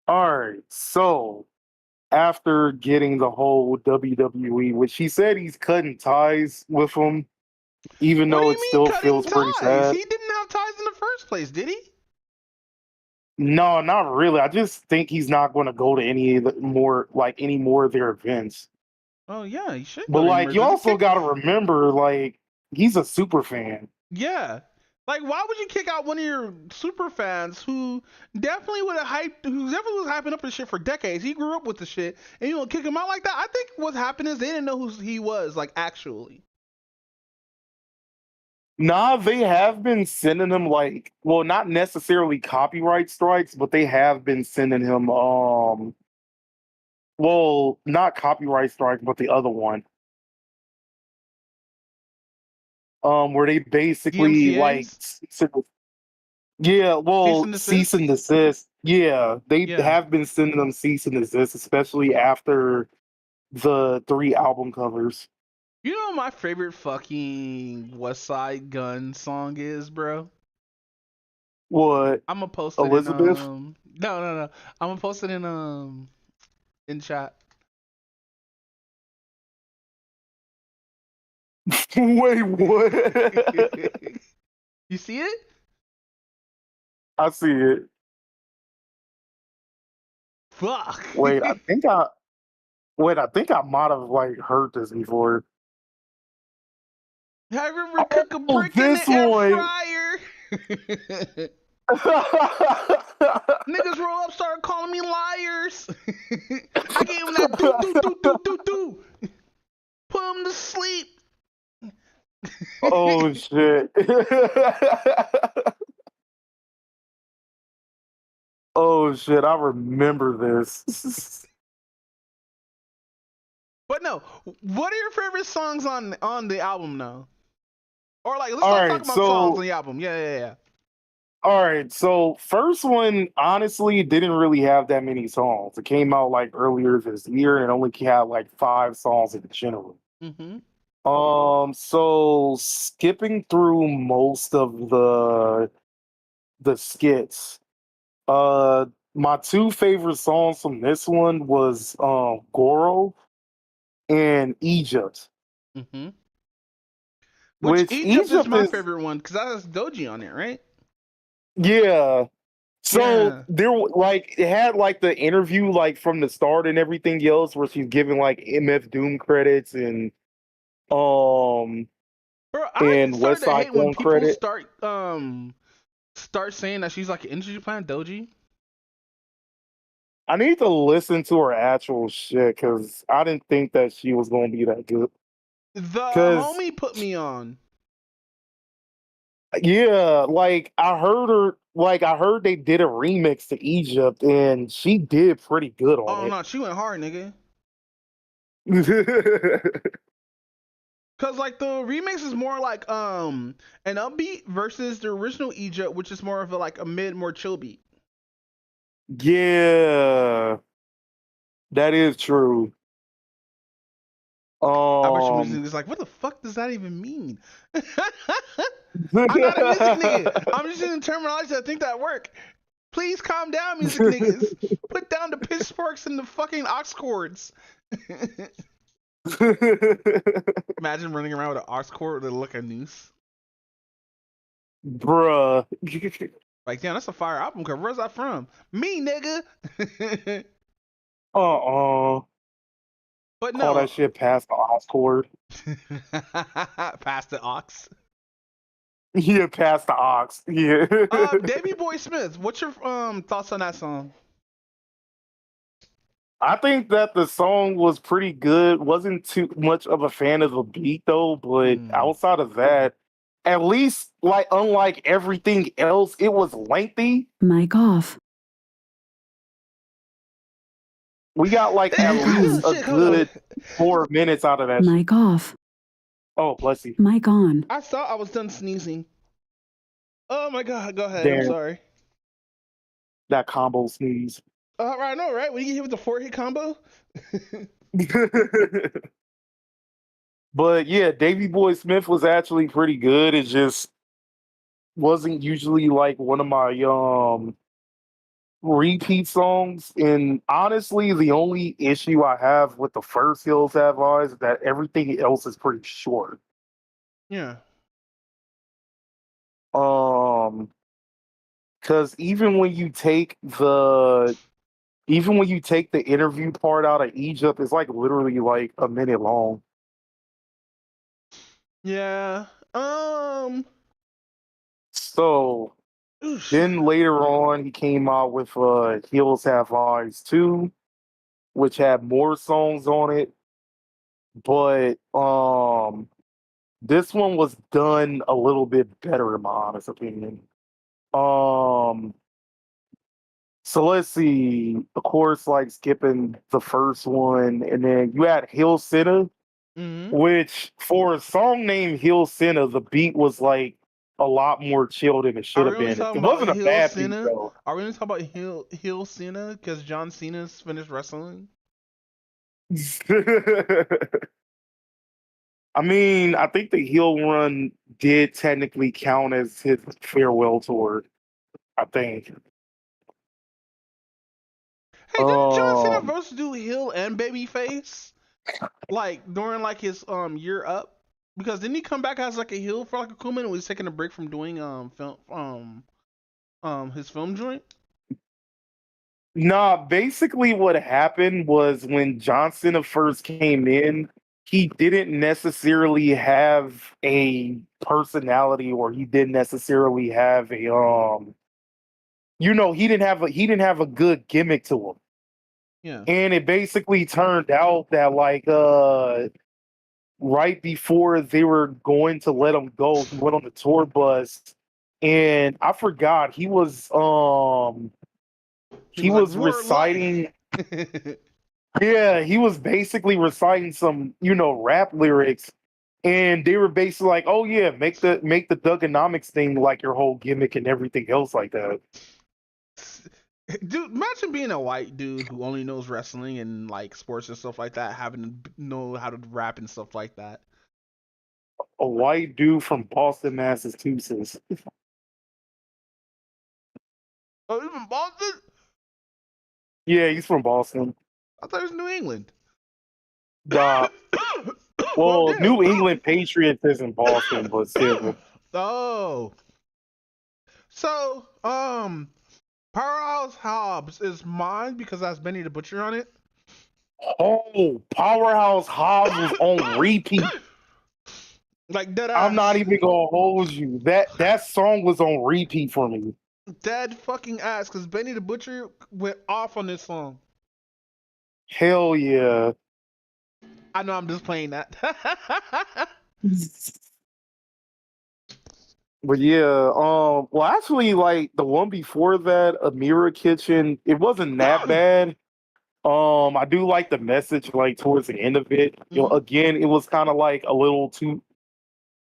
All right, so after getting the whole WWE, which he said he's cutting ties with them, even What do though you it mean still cutting feels pretty ties? sad. He didn't have ties in the first place, did he? No, not really. I just think he's not going to go to any more of their events. Oh yeah, he should But go to like, you Emergency also Kick. got to remember, like, he's a super fan. Yeah. Like, why would you kick out one of your super fans who definitely would have hyped, who definitely was hyping up this shit for decades? He grew up with the shit, and you gonna kick him out like that? I think what happened is they didn't know who he was, like actually. Nah, they have been sending him like, well, not necessarily copyright strikes, but they have been sending him well, not copyright strike, but the other one. Where they basically like DMCA's yeah, cease well, and cease desist. and desist. Yeah, they Yeah. have been sending them cease and desist, especially after the 3 album covers. You know what my favorite fucking West Side Gun song is, bro? What, I'm gonna post it in Elizabeth? no. I'm gonna post it in chat. Wait, what? You see it? I see it. Fuck. Wait, I think I might have like heard this before. I remember cook a Oh, brick in this the air one. fryer. Niggas roll up, start calling me liars. I gave him that do. Put him to sleep. Oh shit. Oh shit, I remember this. But no, what are your favorite songs on the album now? Or like, let's All start right, talking about songs on so the album. Yeah. all right, so first one honestly didn't really have that many songs. It came out like earlier this year and it only had like 5 songs in general. Mm-hmm. So skipping through most of the skits, uh my 2 favorite songs from this one was Goro and Egypt. Mm-hmm. Which Which Egypt is Egypt my is, favorite one because that has Doji on it, right? yeah. So Yeah. like it had like the interview like from the start and everything else where she's giving like MF Doom credits um Bro, I and started West to Side hate when Gun people credit. start saying that she's like an industry plant Doji. I need to listen to her actual shit because I didn't think that she was gonna be that good. The Cause homie put me on. yeah, like I heard they did a remix to Egypt and she did pretty good Oh on no, she went hard, nigga. it. Cause like the remix is more like an upbeat versus the original Egypt, which is more of a like a mid, more chill beat. Yeah, that is true. I bet you Um music is like, what the fuck does that even mean? I'm not a music nigga. I'm just using terminology that think that work. Please calm down, music niggas. Put down the pitchforks and the fucking aux cords. Imagine running around with an aux cord that look like a noose. Bruh. Like, damn, that's a fire album cover. Where's that from? Me, nigga. Uh-uh. But Call no. that shit past the Oscord. Past the aux. Yeah, past the ox. Yeah. Davey Boy Smith, what's your thoughts on that song? I think that the song was pretty good. Wasn't too much of a fan of the beat though, but Mm. outside of that, at least like unlike everything else, it was lengthy. Mic off. We got like at Mic least on. a Shit, hold on. good 4 minutes out of that. Mic off. Oh, bless you. Mic on. I thought I was done sneezing. Oh my god, go ahead. I'm Damn, sorry. that combo sneeze. I know, right? When you get hit with the 4-hit combo. But yeah, Davy Boy Smith was actually pretty good. It just wasn't usually like one of my repeat songs. And honestly, the only issue I have with the first Hills Have Eyes is that everything else is pretty short. Yeah. Because even when you take the interview part out of Egypt, it's like literally like a minute long. Yeah. So Oof. then later on, he came out with Hills Have Eyes 2, which had more songs on it. But this one was done a little bit better, in my honest opinion. So let's see. Of course, like skipping the first one, and then you had Hill Center, Mhm. which for a song named Hill Center, the beat was like a lot more chill than it should Are have we only been. It talking wasn't about a Hill bad beat Cena? though. Are we only talking about Hill Cena because John Cena's finished wrestling? I mean, I think the heel run did technically count as his farewell tour. I think. Hey, didn't John Cena Um, versus do Hill and Babyface like during like his year up? Because didn't he come back as like a heel for like a cool minute when he was taking a break from doing film his film joint? nah, basically what happened was when John Cena first came in, he didn't necessarily have a personality, or he didn't necessarily have a he didn't have a good gimmick to him. Yeah. And it basically turned out that like right before they were going to let him go, he went on the tour bus, and I forgot He he was like was Word Life. reciting. Yeah, he was basically reciting some rap lyrics, and they were basically like, "Oh yeah, make the Dugonomics thing like your whole gimmick and everything else like that." Dude, imagine being a white dude who only knows wrestling and like sports and stuff like that, having to know how to rap and stuff like that. A white dude from Boston, Massachusetts. Oh, even Boston? Yeah, he's from Boston. I thought it was New England. Duh. Well, Well, damn. New England Patriots is in Boston, but still. Oh, so Powerhouse Hobbs is mine because that's Benny the Butcher on it. Oh, Powerhouse Hobbs was on repeat. Like dead I'm not ass, even gonna hold you. That song was on repeat for me. dead fucking ass. Because Benny the Butcher went off on this song. Hell yeah. I know I'm just playing that. But yeah, well actually like the one before that, Amira Kitchen, it wasn't that bad. I do like the message like towards the end of it. Mhm. Again, it was kind of like a little too.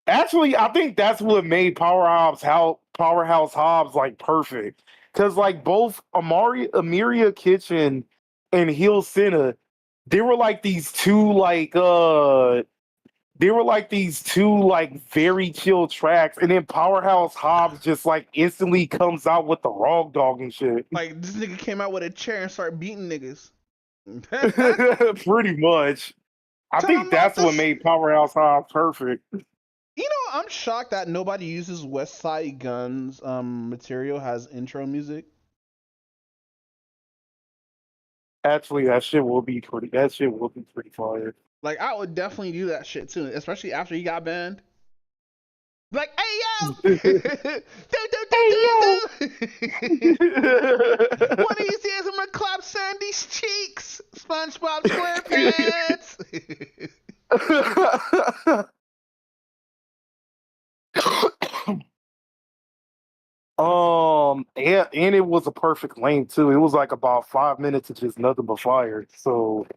Actually, I think that's what made Powerhouse Hobbs like perfect. Cause like both Amiria Kitchen and Hill Cena, they were like these two very chill tracks, and then Powerhouse Hobbs just like instantly comes out with the Raw Dog and shit. Like this nigga came out with a chair and started beating niggas. Pretty much. I Tell him think about that's what this. made Powerhouse Hobbs perfect. You know, I'm shocked that nobody uses West Side Guns material as intro music. Actually, that shit will be pretty fire. Like I would definitely do that shit too, especially after he got banned. Like, hey yo, do do do Hey yo! do do. One of these days I'm gonna clap Sandy's cheeks. and it was a perfect length too. It was like about 5 minutes of just nothing but fire. So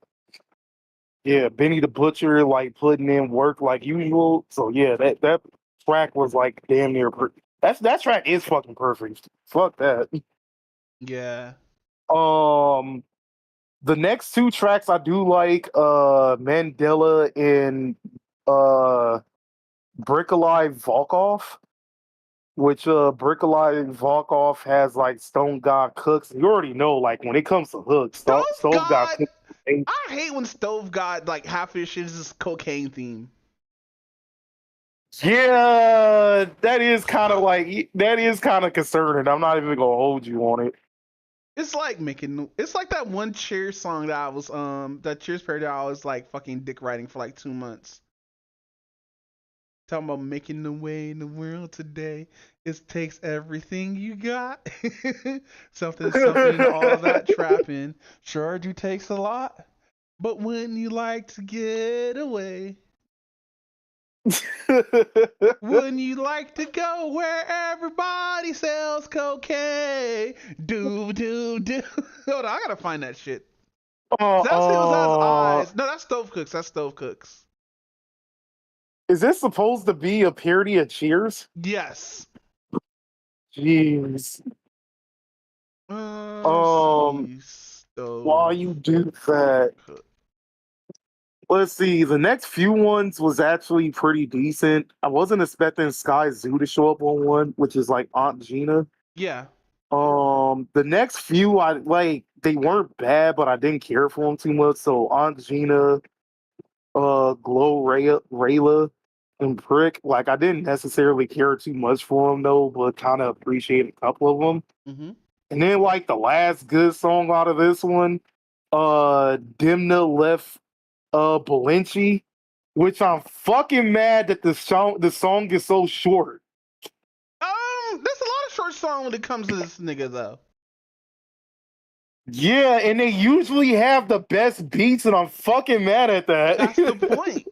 yeah, Benny the Butcher like putting in work like usual. So yeah, that track was like damn near. That track is fucking perfect. Fuck that. Yeah. The next two tracks I do like, Mandela and uh Bricolai Volkov, which Bricolai Volkov has like Stone God Cooks. You already know, like when it comes to hooks, Stove Stone God God. Cooks. I hate when Stove God like half his shit is just cocaine theme. Yeah, that is kind of concerning. I'm not even gonna hold you on it. It's like it's like that one Cheers song that I was that Cheers parody I was like fucking dick writing for like 2 months. Talking about making the way in the world today. It takes everything you got. something, all that trapping. Sure do takes a lot. But when you like to get away, wouldn't you like to go where everybody sells cocaine? Do. Hold on, I gotta find that shit. uh, That's Hills Has uh, Eyes. No, that's Stove Cooks. That's Stove Cooks. is this supposed to be a parody of Cheers? Yes. Jeez. Let's see. While Stove you do that, Cooks. let's see. The next few ones was actually pretty decent. I wasn't expecting Sky Zoo to show up on one, which is like Aunt Gina. Yeah. The next few I like they weren't bad, but I didn't care for them too much. So Aunt Gina, Rayla, and Prick. Like I didn't necessarily care too much for them though, but kind of appreciate a couple of them. Mm-hmm. And then like the last good song out of this one, Dimna left Balenci, which I'm fucking mad that the song is so short. There's a lot of short song when it comes to this nigga though. Yeah, and they usually have the best beats, and I'm fucking mad at that. That's the point.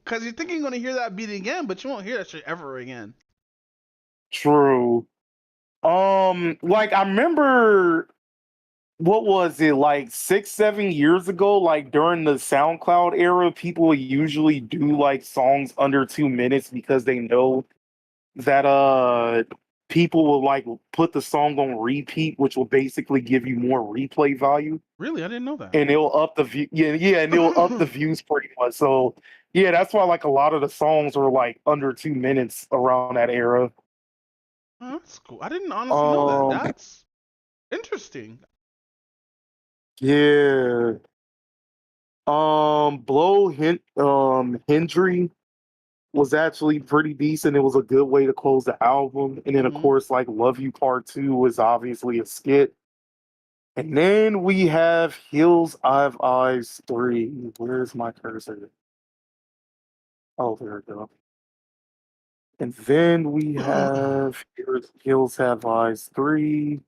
Cause you think you're gonna hear that beat again, but you won't hear that shit ever again. True. Like I remember what was it, like 6, 7 years ago, like during the SoundCloud era, people would usually do like songs under 2 minutes because they know that people will like put the song on repeat, which will basically give you more replay value. Really, I didn't know that. And it'll up the view. Yeah, and it'll up the views pretty much. So yeah, that's why like a lot of the songs were like under 2 minutes around that era. Oh, that's cool. I didn't honestly know that. Um, That's interesting. yeah. Hendry was actually pretty decent. It was a good way to close the album. And then of Mm-hmm. course, like Love You Part 2 was obviously a skit. And then we have Hills I've Eyes 3. Where's my cursor? Oh, there we go. And then we have Hills Have Eyes 3.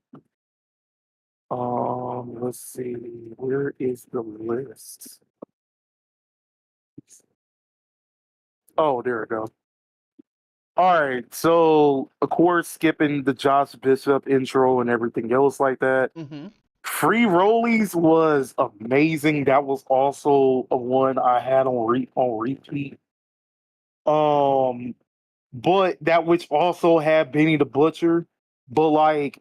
Let's see. Where is the list? Oh, there we go. All right. So, of course, skipping the Josh Bishop intro and everything else like that. Mm-hmm. Free Rollies was amazing. That was also a one I had on repeat. But that which also had Benny the Butcher. But like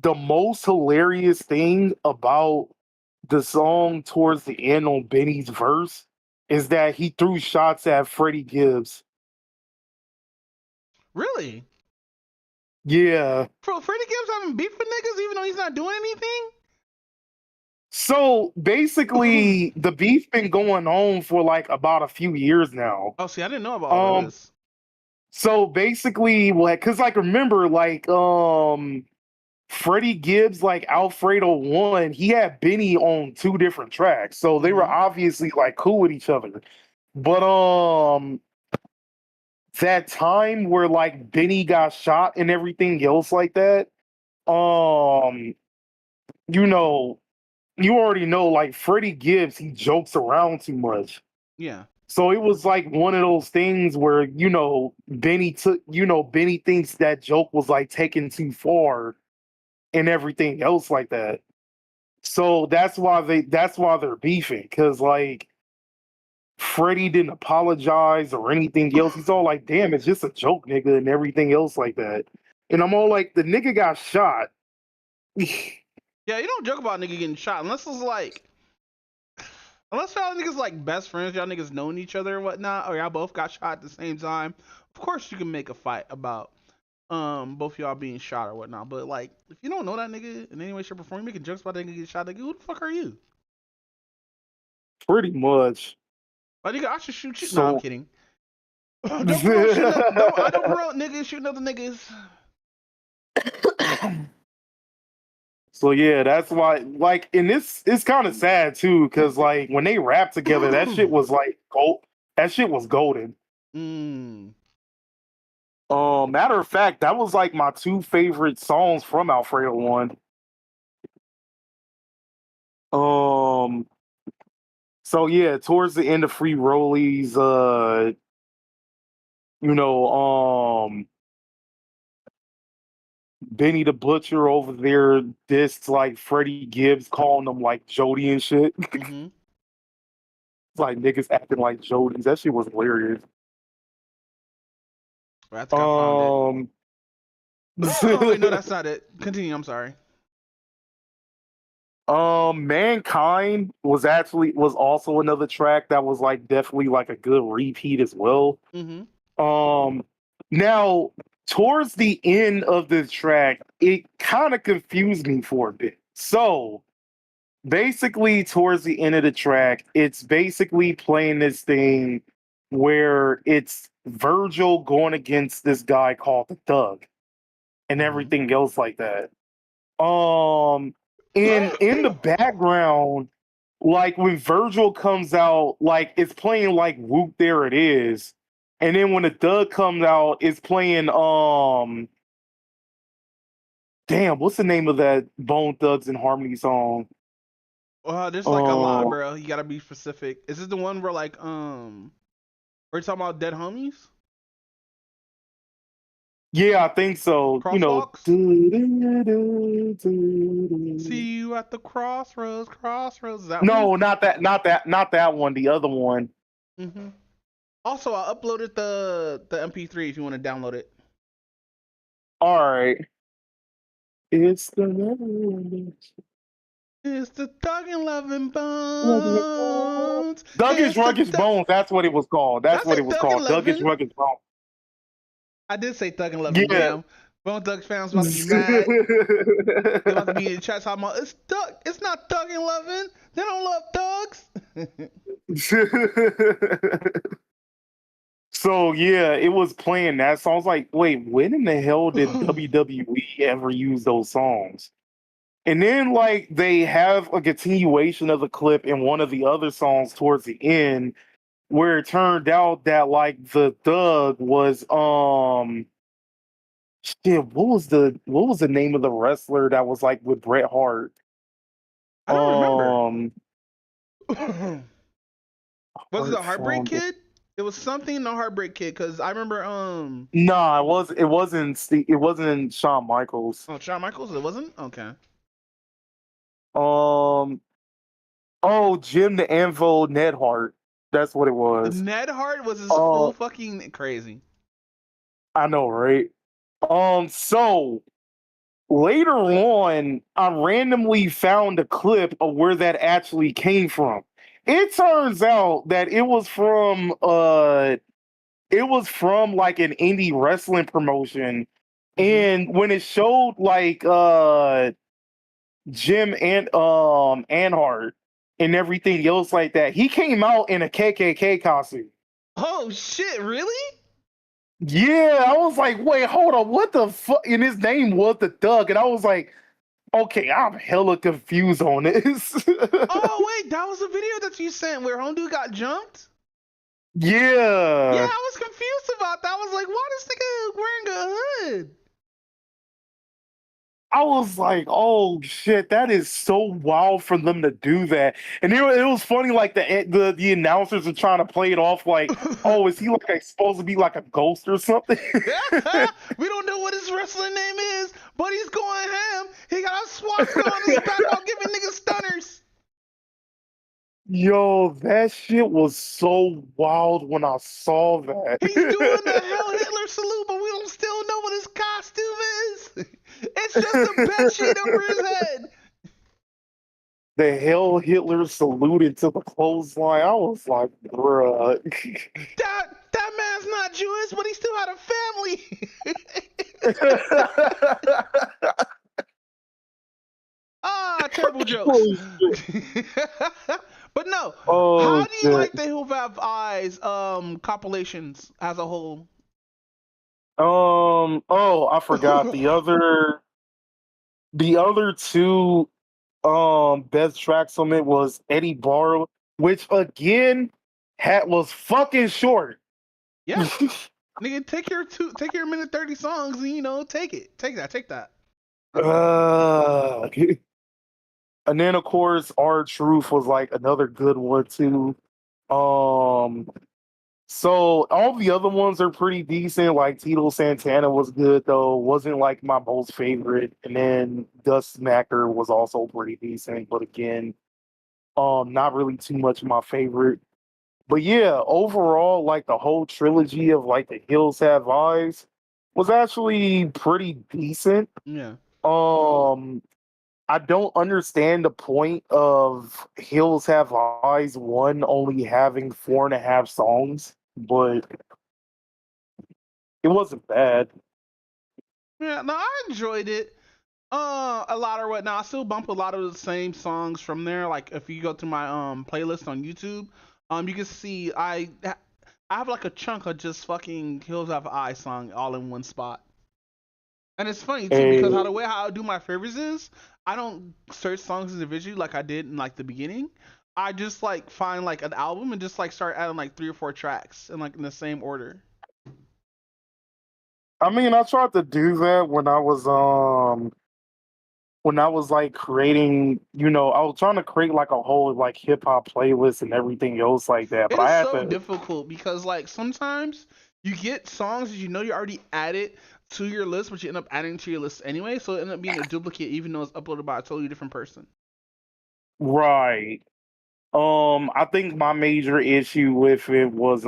the most hilarious thing about the song towards the end on Benny's verse is that he threw shots at Freddie Gibbs. Really? Yeah. Bro, Freddie Gibbs having beef with niggas even though he's not doing anything? So basically, the beef been going on for like about a few years now. Oh, see, I didn't know about all this. So basically, like, cause like remember, like, Freddie Gibbs, like Alfredo One, he had Benny on two different tracks, so they were obviously like cool with each other. But that time where like Benny got shot and everything else like that, you know, you already know, like Freddie Gibbs, he jokes around too much. Yeah. So it was like one of those things where, Benny thinks that joke was like taken too far. and everything else like that. So that's why they're beefing, because like Freddie didn't apologize or anything else. He's all like, damn, it's just a joke, nigga, and everything else like that. And I'm all like, the nigga got shot. Yeah, you don't joke about a nigga getting shot unless it's like, unless y'all niggas like best friends, y'all niggas knowing each other and whatnot, or y'all both got shot at the same time. Of course, you can make a fight about both y'all being shot or whatnot. But like, if you don't know that nigga in any way, shape, or form, you making jokes about that nigga getting shot. Like, who the fuck are you? Pretty much. Like, nigga, I should shoot you. So, No, I'm kidding. Don't promote shooting I don't promote niggas shooting other niggas. So yeah, that's why. Like, and it's kind of sad too, because like when they rapped together, that shit was like gold. That shit was golden. Matter of fact, that was like my 2 favorite songs from Alfredo 1. So yeah, towards the end of Free Rollies, Benny the Butcher over there dissed like Freddie Gibbs, calling them like Jody and shit. Mm-hmm. It's like niggas acting like Jodies. That shit was hilarious. I think I found it. Oh wait, no, that's not it. Continue. I'm sorry. Mankind was also another track that was like definitely like a good repeat as well. Mm-hmm. Now towards the end of the track, it kind of confused me for a bit. So basically, towards the end of the track, it's basically playing this thing where it's Virgil going against this guy called the Thug and everything else like that. In the background, like when Virgil comes out, like it's playing like Whoop There It Is. And then when the Thug comes out, it's playing damn, what's the name of that Bone Thugs and Harmony song? There's like a lot, bro. You gotta be specific. Is this the one where like we're talking about Dead Homies? Yeah, I think so. Crosswalks? See you at the crossroads. Is that no, one? not that one. The other one. Mm-hmm. Also, I uploaded the MP3 if you want to download it. All right. It's the Thuggin' Lovin' Bones. Thuggish Ruggish Bones. That's what it was called. That's what it was called. Thuggish Ruggish Bones. I did say Thuggin' Lovin'. Yeah. Damn. Bone Thug fans about to be mad. They're about to be in the chat talking about it's not Thuggin' Lovin'. They don't love thugs. So yeah, it was playing that song. I was like, wait, when in the hell did WWE ever use those songs? And then like they have a continuation of the clip in one of the other songs towards the end, where it turned out that like the Thug was shit, what was the name of the wrestler that was like with Bret Hart? I don't remember. Was it the Heartbreak Kid? It was something in the Heartbreak Kid, because I remember No, it wasn't Shawn Michaels. Oh, Shawn Michaels? It wasn't? Okay. Jim the Anvil Neidhart. That's what it was. Neidhart was his full fucking crazy. I know, right? So later on, I randomly found a clip of where that actually came from. It turns out that it was from like an indie wrestling promotion, and when it showed like Jim and Anhart and everything else like that, he came out in a KKK costume. Oh shit, really? Yeah, I was like, wait, hold on, what the fuck? And his name was the Thug, and I was like, okay, I'm hella confused on this. Oh wait, that was a video that you sent where Hondu got jumped? Yeah. Yeah, I was confused about that. I was like, why this nigga wearing a hood? I was like, oh shit, that is so wild for them to do that. And it was funny, like the announcers are trying to play it off like, oh, is he like supposed to be like a ghost or something? We don't know what his wrestling name is, but he's going ham. He got a swastika on his back while giving niggas stunners. Yo, that shit was so wild when I saw that. He's doing the Hell Hitler salute, but we don't still know what his costume is. It's just a bed sheet over his head. The Hell Hitler saluted to the clothesline. I was like, bruh. That man's not Jewish, but he still had a family. Terrible jokes. But no, Oh how do you like the Who Have Eyes compilations as a whole? Oh, I forgot the other two best tracks on it was Eddie Barrow, which again was fucking short. Yeah. Nigga, take your minute 30 songs and take it. Take that. And then of course Our Truth was like another good one too. So all the other ones are pretty decent. Like Tito Santana was good though, wasn't like my most favorite. And then Dust Smacker was also pretty decent, but again, not really too much my favorite. But yeah, overall, like the whole trilogy of like The Hills Have Eyes was actually pretty decent. Yeah. I don't understand the point of Hills Have Eyes 1 only having 4.5 songs, but it wasn't bad. Yeah, no, I enjoyed it. A lot of whatnot. I still bump a lot of the same songs from there. Like if you go to my playlist on YouTube, you can see I have like a chunk of just fucking Hills Have Eyes song all in one spot. And it's funny too because how I do my favorites is I don't search songs individually like I did in like the beginning. I just like find like an album and just like start adding like 3 or 4 tracks and like in the same order. I mean, I tried to do that when I was like creating, I was trying to create like a whole like hip hop playlist and everything else like that. It But I is had so to difficult because like sometimes you get songs that you already added to your list, but you end up adding to your list anyway, so it ends up being a duplicate even though it's uploaded by a totally different person. right. I think my major issue with it was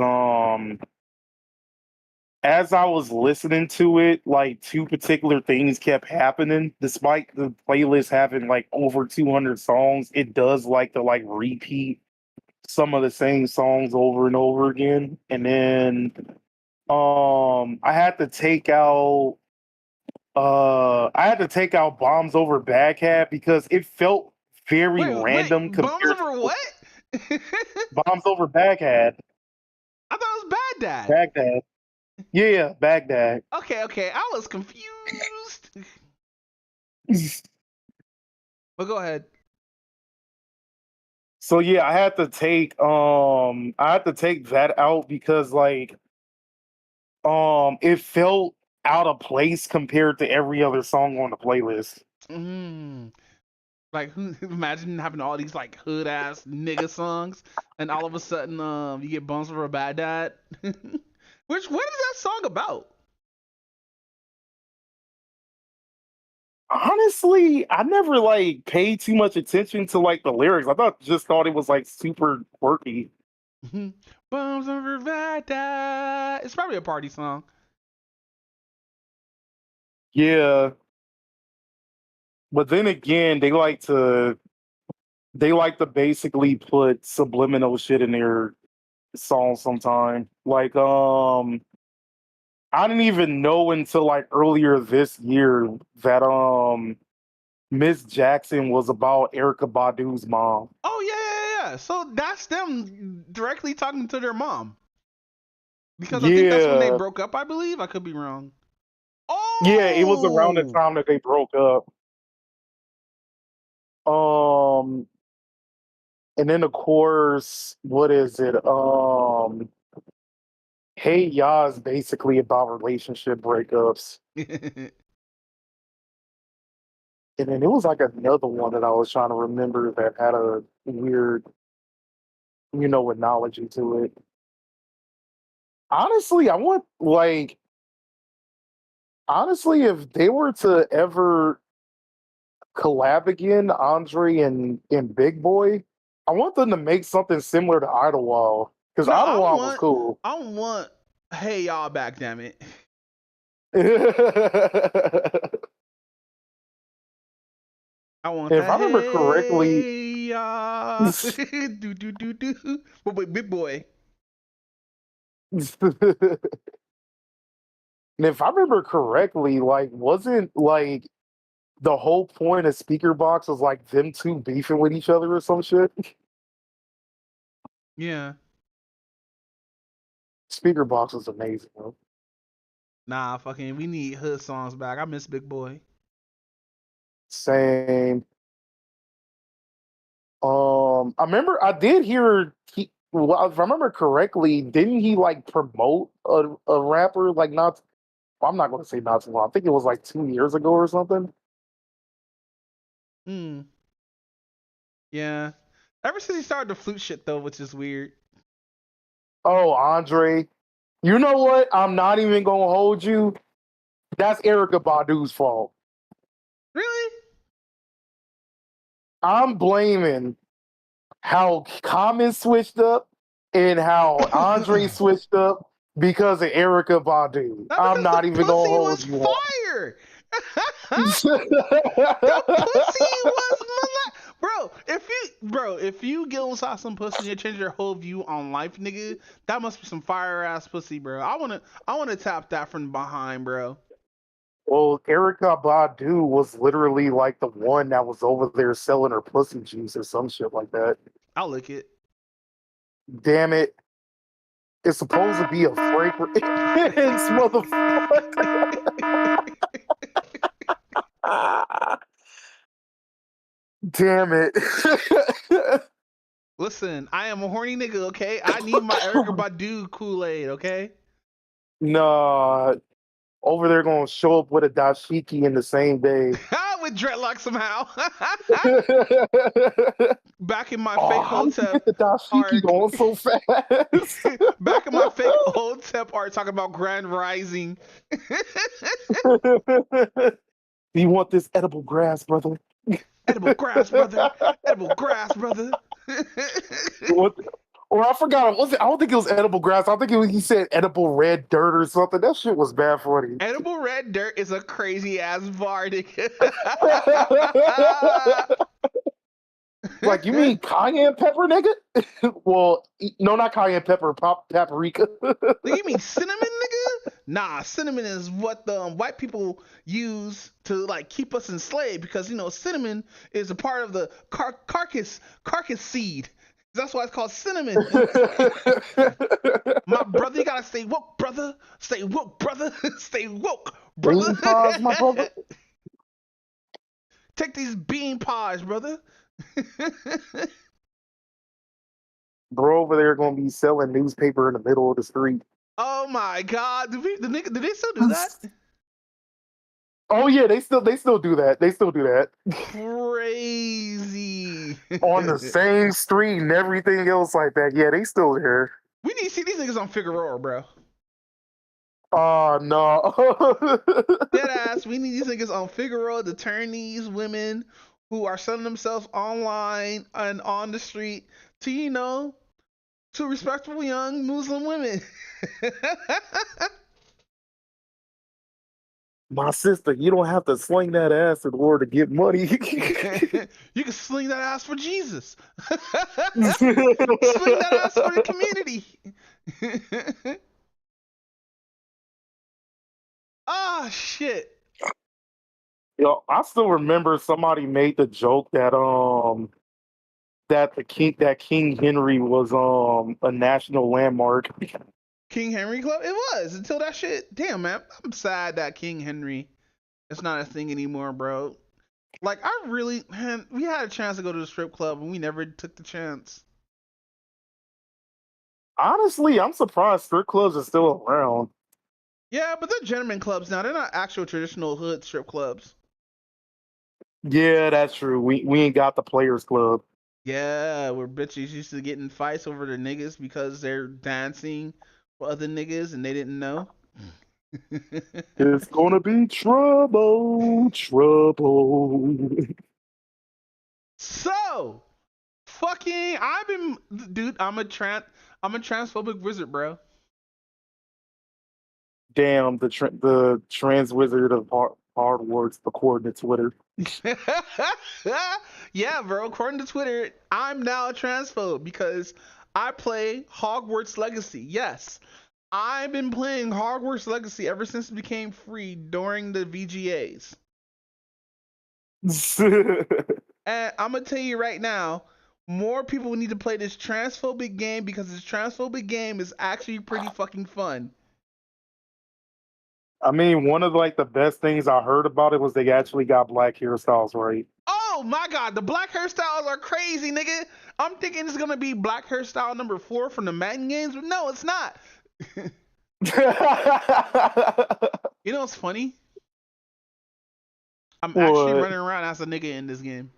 as I was listening to it, like two particular things kept happening. Despite the playlist having like over 200 songs, it does like to like repeat some of the same songs over and over again. And then I had to take out Bombs Over Baghdad because it felt very Wait, random Bums compared over to what? I Bombs Over Baghdad. thought it was Bad Dad. Baghdad. Yeah, Baghdad. Okay, I was confused. But go ahead. So yeah, I had to take that out because like it felt out of place compared to every other song on the playlist. Mm. Like imagine having all these like hood ass nigga songs, and all of a sudden you get Bums over a Bad Dad. What is that song about? Honestly, I never like paid too much attention to like the lyrics. Just thought it was like super quirky. Bums over Bad Dad. It's probably a party song. Yeah. But then again, they like to basically put subliminal shit in their songs sometime. Like I didn't even know until like earlier this year that Miss Jackson was about Erica Badu's mom. Oh yeah. So that's them directly talking to their mom. Because I think that's when they Yeah. broke up, I believe. I could be wrong. Yeah, it was around the Oh, time that they broke up. Um and then of course, what is it? Hey Ya is basically about relationship breakups. And then it was like another one that I was trying to remember that had a weird, analogy to it. Honestly, honestly, if they were to ever collab again, Andre and Big Boy. I want them to make something similar to Idlewild because No, Idlewild was cool. I want Hey Y'all back, damn it. I want If that. I remember correctly, Hey Y'all. do. But Big Boy. and if I remember correctly, like wasn't like the whole point of Speaker Box was like them two beefing with each other or some shit? Yeah. Speaker Box was amazing, bro. Nah, fucking, we need hood songs back. I miss Big Boy. Same. I remember I did hear well, if I remember correctly, didn't he like promote a rapper like not? I'm not going to say not too long. I think it was like 2 years ago or something. Hmm. Yeah. Ever since he started the flute shit though, which is weird. Oh, Andre, you know what? I'm not even going to hold you. That's Erica Badu's fault. Really? I'm blaming how Common switched up and how Andre switched up because of Erica Badu. Not I'm because not the even going to pussy hold was you fire. The on. pussy was bro. If you get inside some pussy and it change your whole view on life, nigga, that must be some fire ass pussy, bro. I wanna tap that from behind, bro. Well, Erica Badu was literally like the one that was over there selling her pussy juice or some shit like that. I'll lick it. Damn it. It's supposed to be a fragrance, motherfucker. Damn it. Listen, I am a horny nigga, okay? I need my Erica Badu Kool-Aid, okay? Nah, over there gonna show up with a dashiki in the same day. With dreadlocks somehow. Back in my fake Oh, how did you Hotep get the dashiki art. going so fast? Back in my fake Hotep art talking about Grand Rising. Do you want this edible grass, brother? Edible grass, brother. Edible grass, brother. What? Or I forgot. Was it? I don't think it was edible grass. I think he said edible red dirt or something. That shit was bad funny. Edible red dirt is a crazy ass bar, nigga. Like, you mean cayenne pepper, nigga? Well, no, not cayenne pepper, paprika. You mean cinnamon, nigga? Nah, cinnamon is what the white people use to like keep us enslaved because cinnamon is a part of the carcass seed. That's why it's called cinnamon. My brother, you gotta stay woke, brother. Stay woke, brother. Stay woke, brother. Pause, my brother. Take these bean pies, brother. Bro over there gonna be selling newspaper in the middle of the street. Oh my god, do they still do that? Oh yeah, they still do that. They still do that. Crazy. On the same street and everything else like that. Yeah, they still there. We need to see these niggas on Figueroa, bro. Oh no. Dead ass. We need these niggas on Figueroa to turn these women who are selling themselves online and on the street to to respectable young Muslim women. My sister, you don't have to sling that ass in order to get money. You can sling that ass for Jesus. Sling that ass for the community. Ah, shit. Yo, I still remember somebody made the joke that that King Henry was a national landmark. King Henry Club? It was until that shit. Damn, man. I'm sad that King Henry is not a thing anymore, bro. Like, man, we had a chance to go to the strip club and we never took the chance. Honestly, I'm surprised strip clubs are still around. Yeah, but they're gentlemen clubs now. They're not actual traditional hood strip clubs. Yeah, that's true. We ain't got the players club. Yeah, where bitches used to get in fights over the niggas because they're dancing with other niggas and they didn't know. It's gonna be trouble, trouble. So fucking, dude. I'm a transphobic wizard, bro. Damn, the trans wizard of Hogwarts, according to Twitter. Yeah, bro. According to Twitter, I'm now a transphobe because I play Hogwarts Legacy. Yes, I've been playing Hogwarts Legacy ever since it became free during the VGAs. And I'm gonna tell you right now, more people need to play this transphobic game because this transphobic game is actually pretty fucking fun. I mean, one of like the best things I heard about it was they actually got black hairstyles right. Oh my god, the black hairstyles are crazy, nigga. I'm thinking it's gonna be black hairstyle number 4 from the Madden games, but no, it's not. You know what's funny? I'm actually What? running around as a nigga in this game.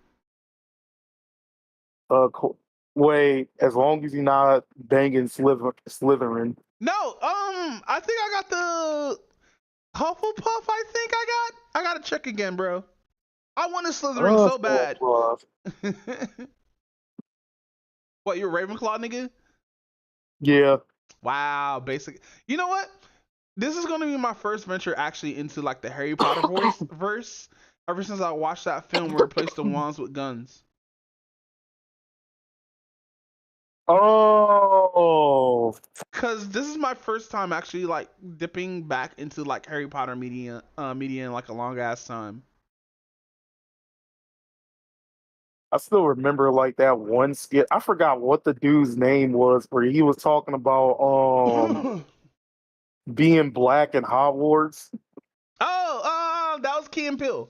Wait, as long as you're not banging Slytherin. No, I think I got the Hufflepuff. I think I gotta check again, bro. I want a Slytherin so bad. What, you're a Ravenclaw, nigga? Yeah. Wow, basic. You know what? This is gonna be my first venture actually into like the Harry Potter verse. Ever since I watched that film where it replaced the wands with guns. Oh. Cause this is my first time actually like dipping back into like Harry Potter media in like a long ass time. I still remember like that one skit. I forgot what the dude's name was, where he was talking about being black in Hogwarts. That was Key and Peele.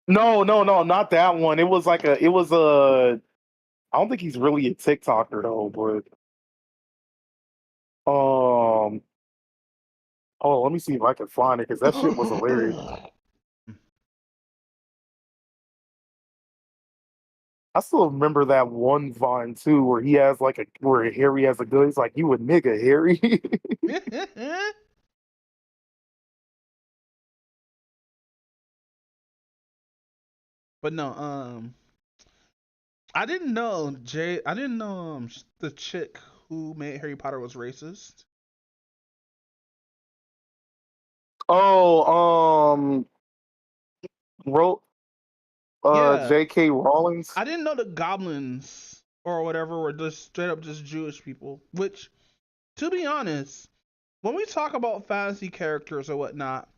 No, not that one. It was I don't think he's really a TikToker though, but oh, let me see if I can find it because that shit was hilarious. I still remember that one Vine too, where he has like where Harry has a gun. He's like, "You a nigga, Harry." But no, I didn't know I didn't know the chick who made Harry Potter was racist. Oh, wrote Yeah, J.K. Rowling's. I didn't know the goblins or whatever were just straight up just Jewish people. Which, to be honest, when we talk about fantasy characters or whatnot,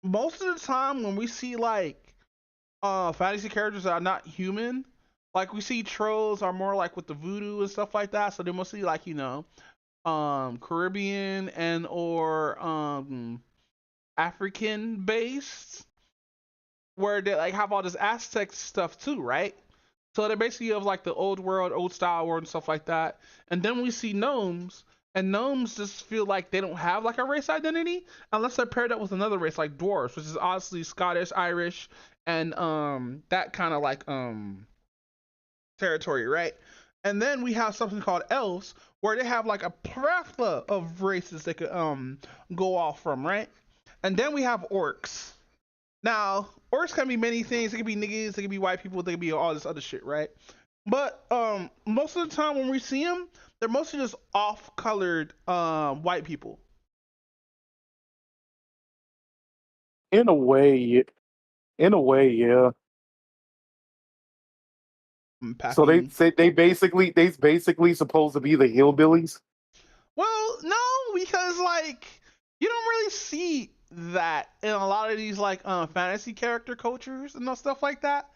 most of the time when we see like fantasy characters that are not human, like we see trolls are more like with the voodoo and stuff like that. So they're mostly like, Caribbean and or African based, where they like have all this Aztec stuff too, right? So they're basically of like the old world, old style world and stuff like that. And then we see gnomes, and gnomes just feel like they don't have like a race identity unless they're paired up with another race like dwarves, which is obviously Scottish, Irish, and that kind of like territory, right? And then we have something called elves, where they have like a plethora of races they could go off from, right? And then we have orcs. Now, orcs can be many things. They can be niggas, they can be white people, they can be all this other shit, right? But most of the time when we see them, they're mostly just off-colored white people. In a way, yeah. So Packing. they basically supposed to be the hillbillies. Well, no, because like you don't really see that in a lot of these like fantasy character cultures and stuff like that.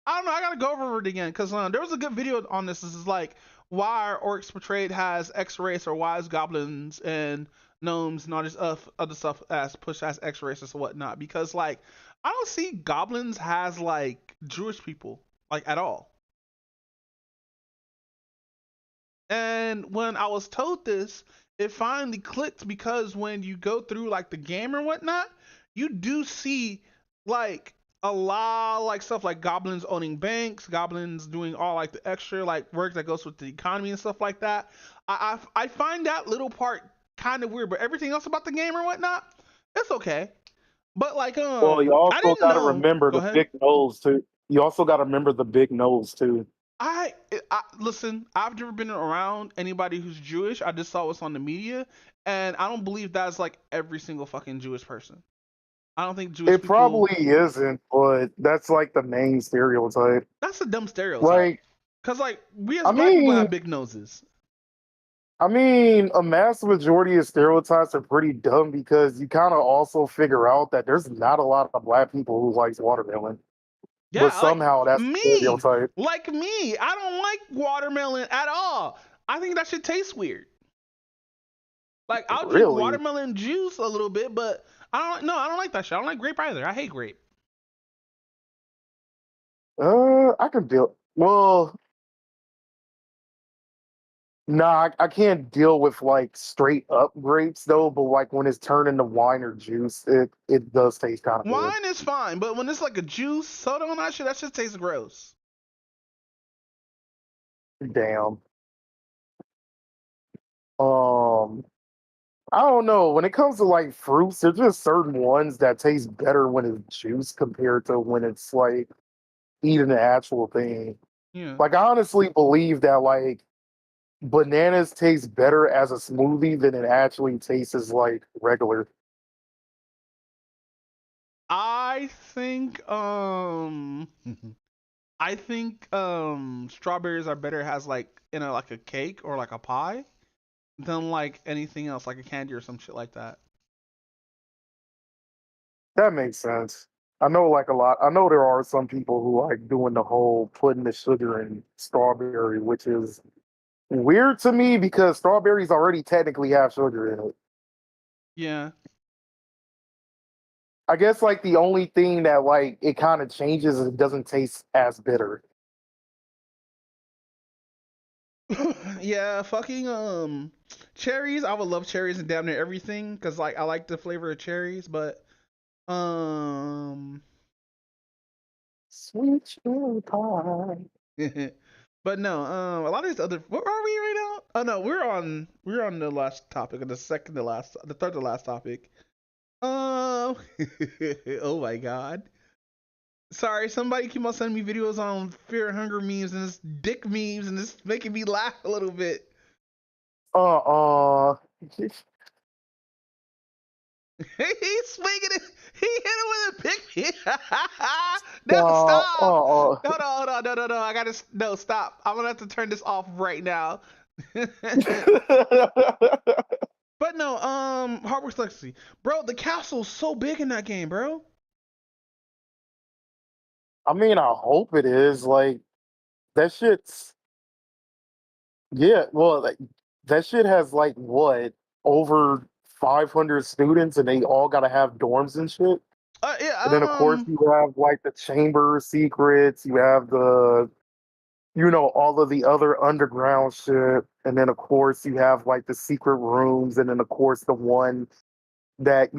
I don't know. I gotta go over it again because there was a good video on this. This is like why are orcs portrayed as X race or why is goblins and gnomes and all this other stuff as pushed as X races or whatnot. Because like I don't see goblins as like Jewish people like at all. And when I was told this, it finally clicked because when you go through like the game or whatnot, you do see like a lot like stuff like goblins owning banks, goblins doing all like the extra like work that goes with the economy and stuff like that. I find that little part kind of weird, but everything else about the game or whatnot, it's okay. But like Well, you I also didn't got to know. remember Go the ahead. big nose too. You also got to remember the big nose too. I listen. I've never been around anybody who's Jewish. I just saw what's on the media, and I don't believe that's like every single fucking Jewish person. I don't think Jewish It people. probably isn't, but that's like the main stereotype. That's a dumb stereotype. Like, Cause like we as I black people mean, have big noses. a mass majority of stereotypes are pretty dumb because you kind of also figure out that there's not a lot of black people who likes watermelon, but Yeah, like somehow that's a me, stereotype. like me. I don't like watermelon at all. I think that shit tastes weird. Like I'll drink Really? watermelon juice a little bit, but I don't. No, I don't like that shit. I don't like grape either. I hate grape. I can deal. Well, nah, I can't deal with like straight up grapes though. But like when it's turned into wine or juice, it does taste kind of good. Wine is fine, but when it's like a juice, soda on that shit tastes gross. Damn. Um, I don't know. When it comes to like fruits, there's just certain ones that taste better when it's juice compared to when it's like eating the actual thing. Yeah. Like I honestly believe that like bananas taste better as a smoothie than it actually tastes as like regular. I think I think strawberries are better as like in a like a cake or like a pie than like anything else, like a candy or some shit like that. That makes sense. I know like a lot. I know there are some people who like doing the whole putting the sugar in strawberry, which is weird to me because strawberries already technically have sugar in it. Yeah. I guess like the only thing that like it kind of changes is it doesn't taste as bitter. Yeah, fucking cherries. I would love cherries and damn near everything because like I like the flavor of cherries, but um Sweet cherry pie. but no, a lot of these other where are we right now? Oh no, we're on the last topic, or the second to last, the third to last topic. Um, oh my god. Sorry, somebody keep on sending me videos on fear and hunger memes and this dick memes, and this making me laugh a little bit. Uh uh. He's swinging it. He hit him with a pick me. No, stop. No. I gotta no stop. I'm gonna have to turn this off right now. But no, Hogwarts Legacy, bro. The castle's so big in that game, bro. I mean, I hope it is. Like that shit's yeah. Well, like that shit has like what over 500 students, and they all gotta have dorms and shit. Yeah. And then of course you have like the chamber secrets. You have the all of the other underground shit, and then of course you have like the secret rooms, and then of course the one that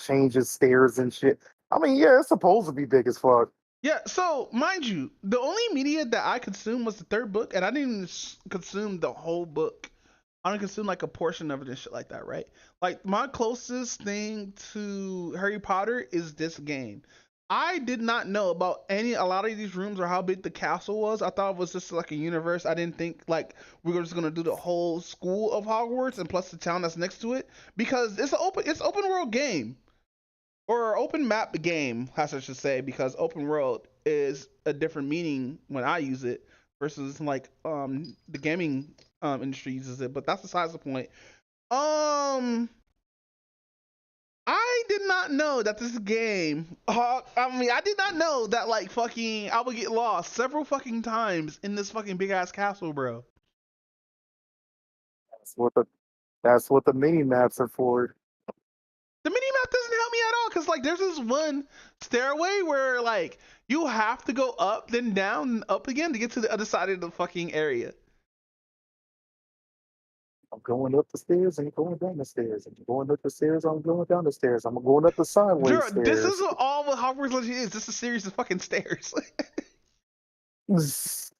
changes stairs and shit. I mean, yeah, it's supposed to be big as fuck. Yeah, so mind you, the only media that I consumed was the third book, and I didn't consume the whole book. I only consumed like a portion of it and shit like that, right? Like my closest thing to Harry Potter is this game. I did not know about a lot of these rooms or how big the castle was. I thought it was just like a universe. I didn't think like we were just gonna do the whole school of Hogwarts and plus the town that's next to it because it's open world game or open map game, as I should say, because open world is a different meaning when I use it versus like the gaming industry uses it. But that's besides the point. Um, I did not know that this game. I did not know that like fucking I would get lost several fucking times in this fucking big ass castle, bro. That's what the mini maps are for. The mini map doesn't help me at all because like there's this one stairway where like you have to go up, then down, and up again to get to the other side of the fucking area. I'm going up the stairs and going down the stairs. And going up the stairs, I'm going down the stairs. I'm going up the sideways Girl, this stairs. is all what Hogwarts Legacy is. This is a series of fucking stairs.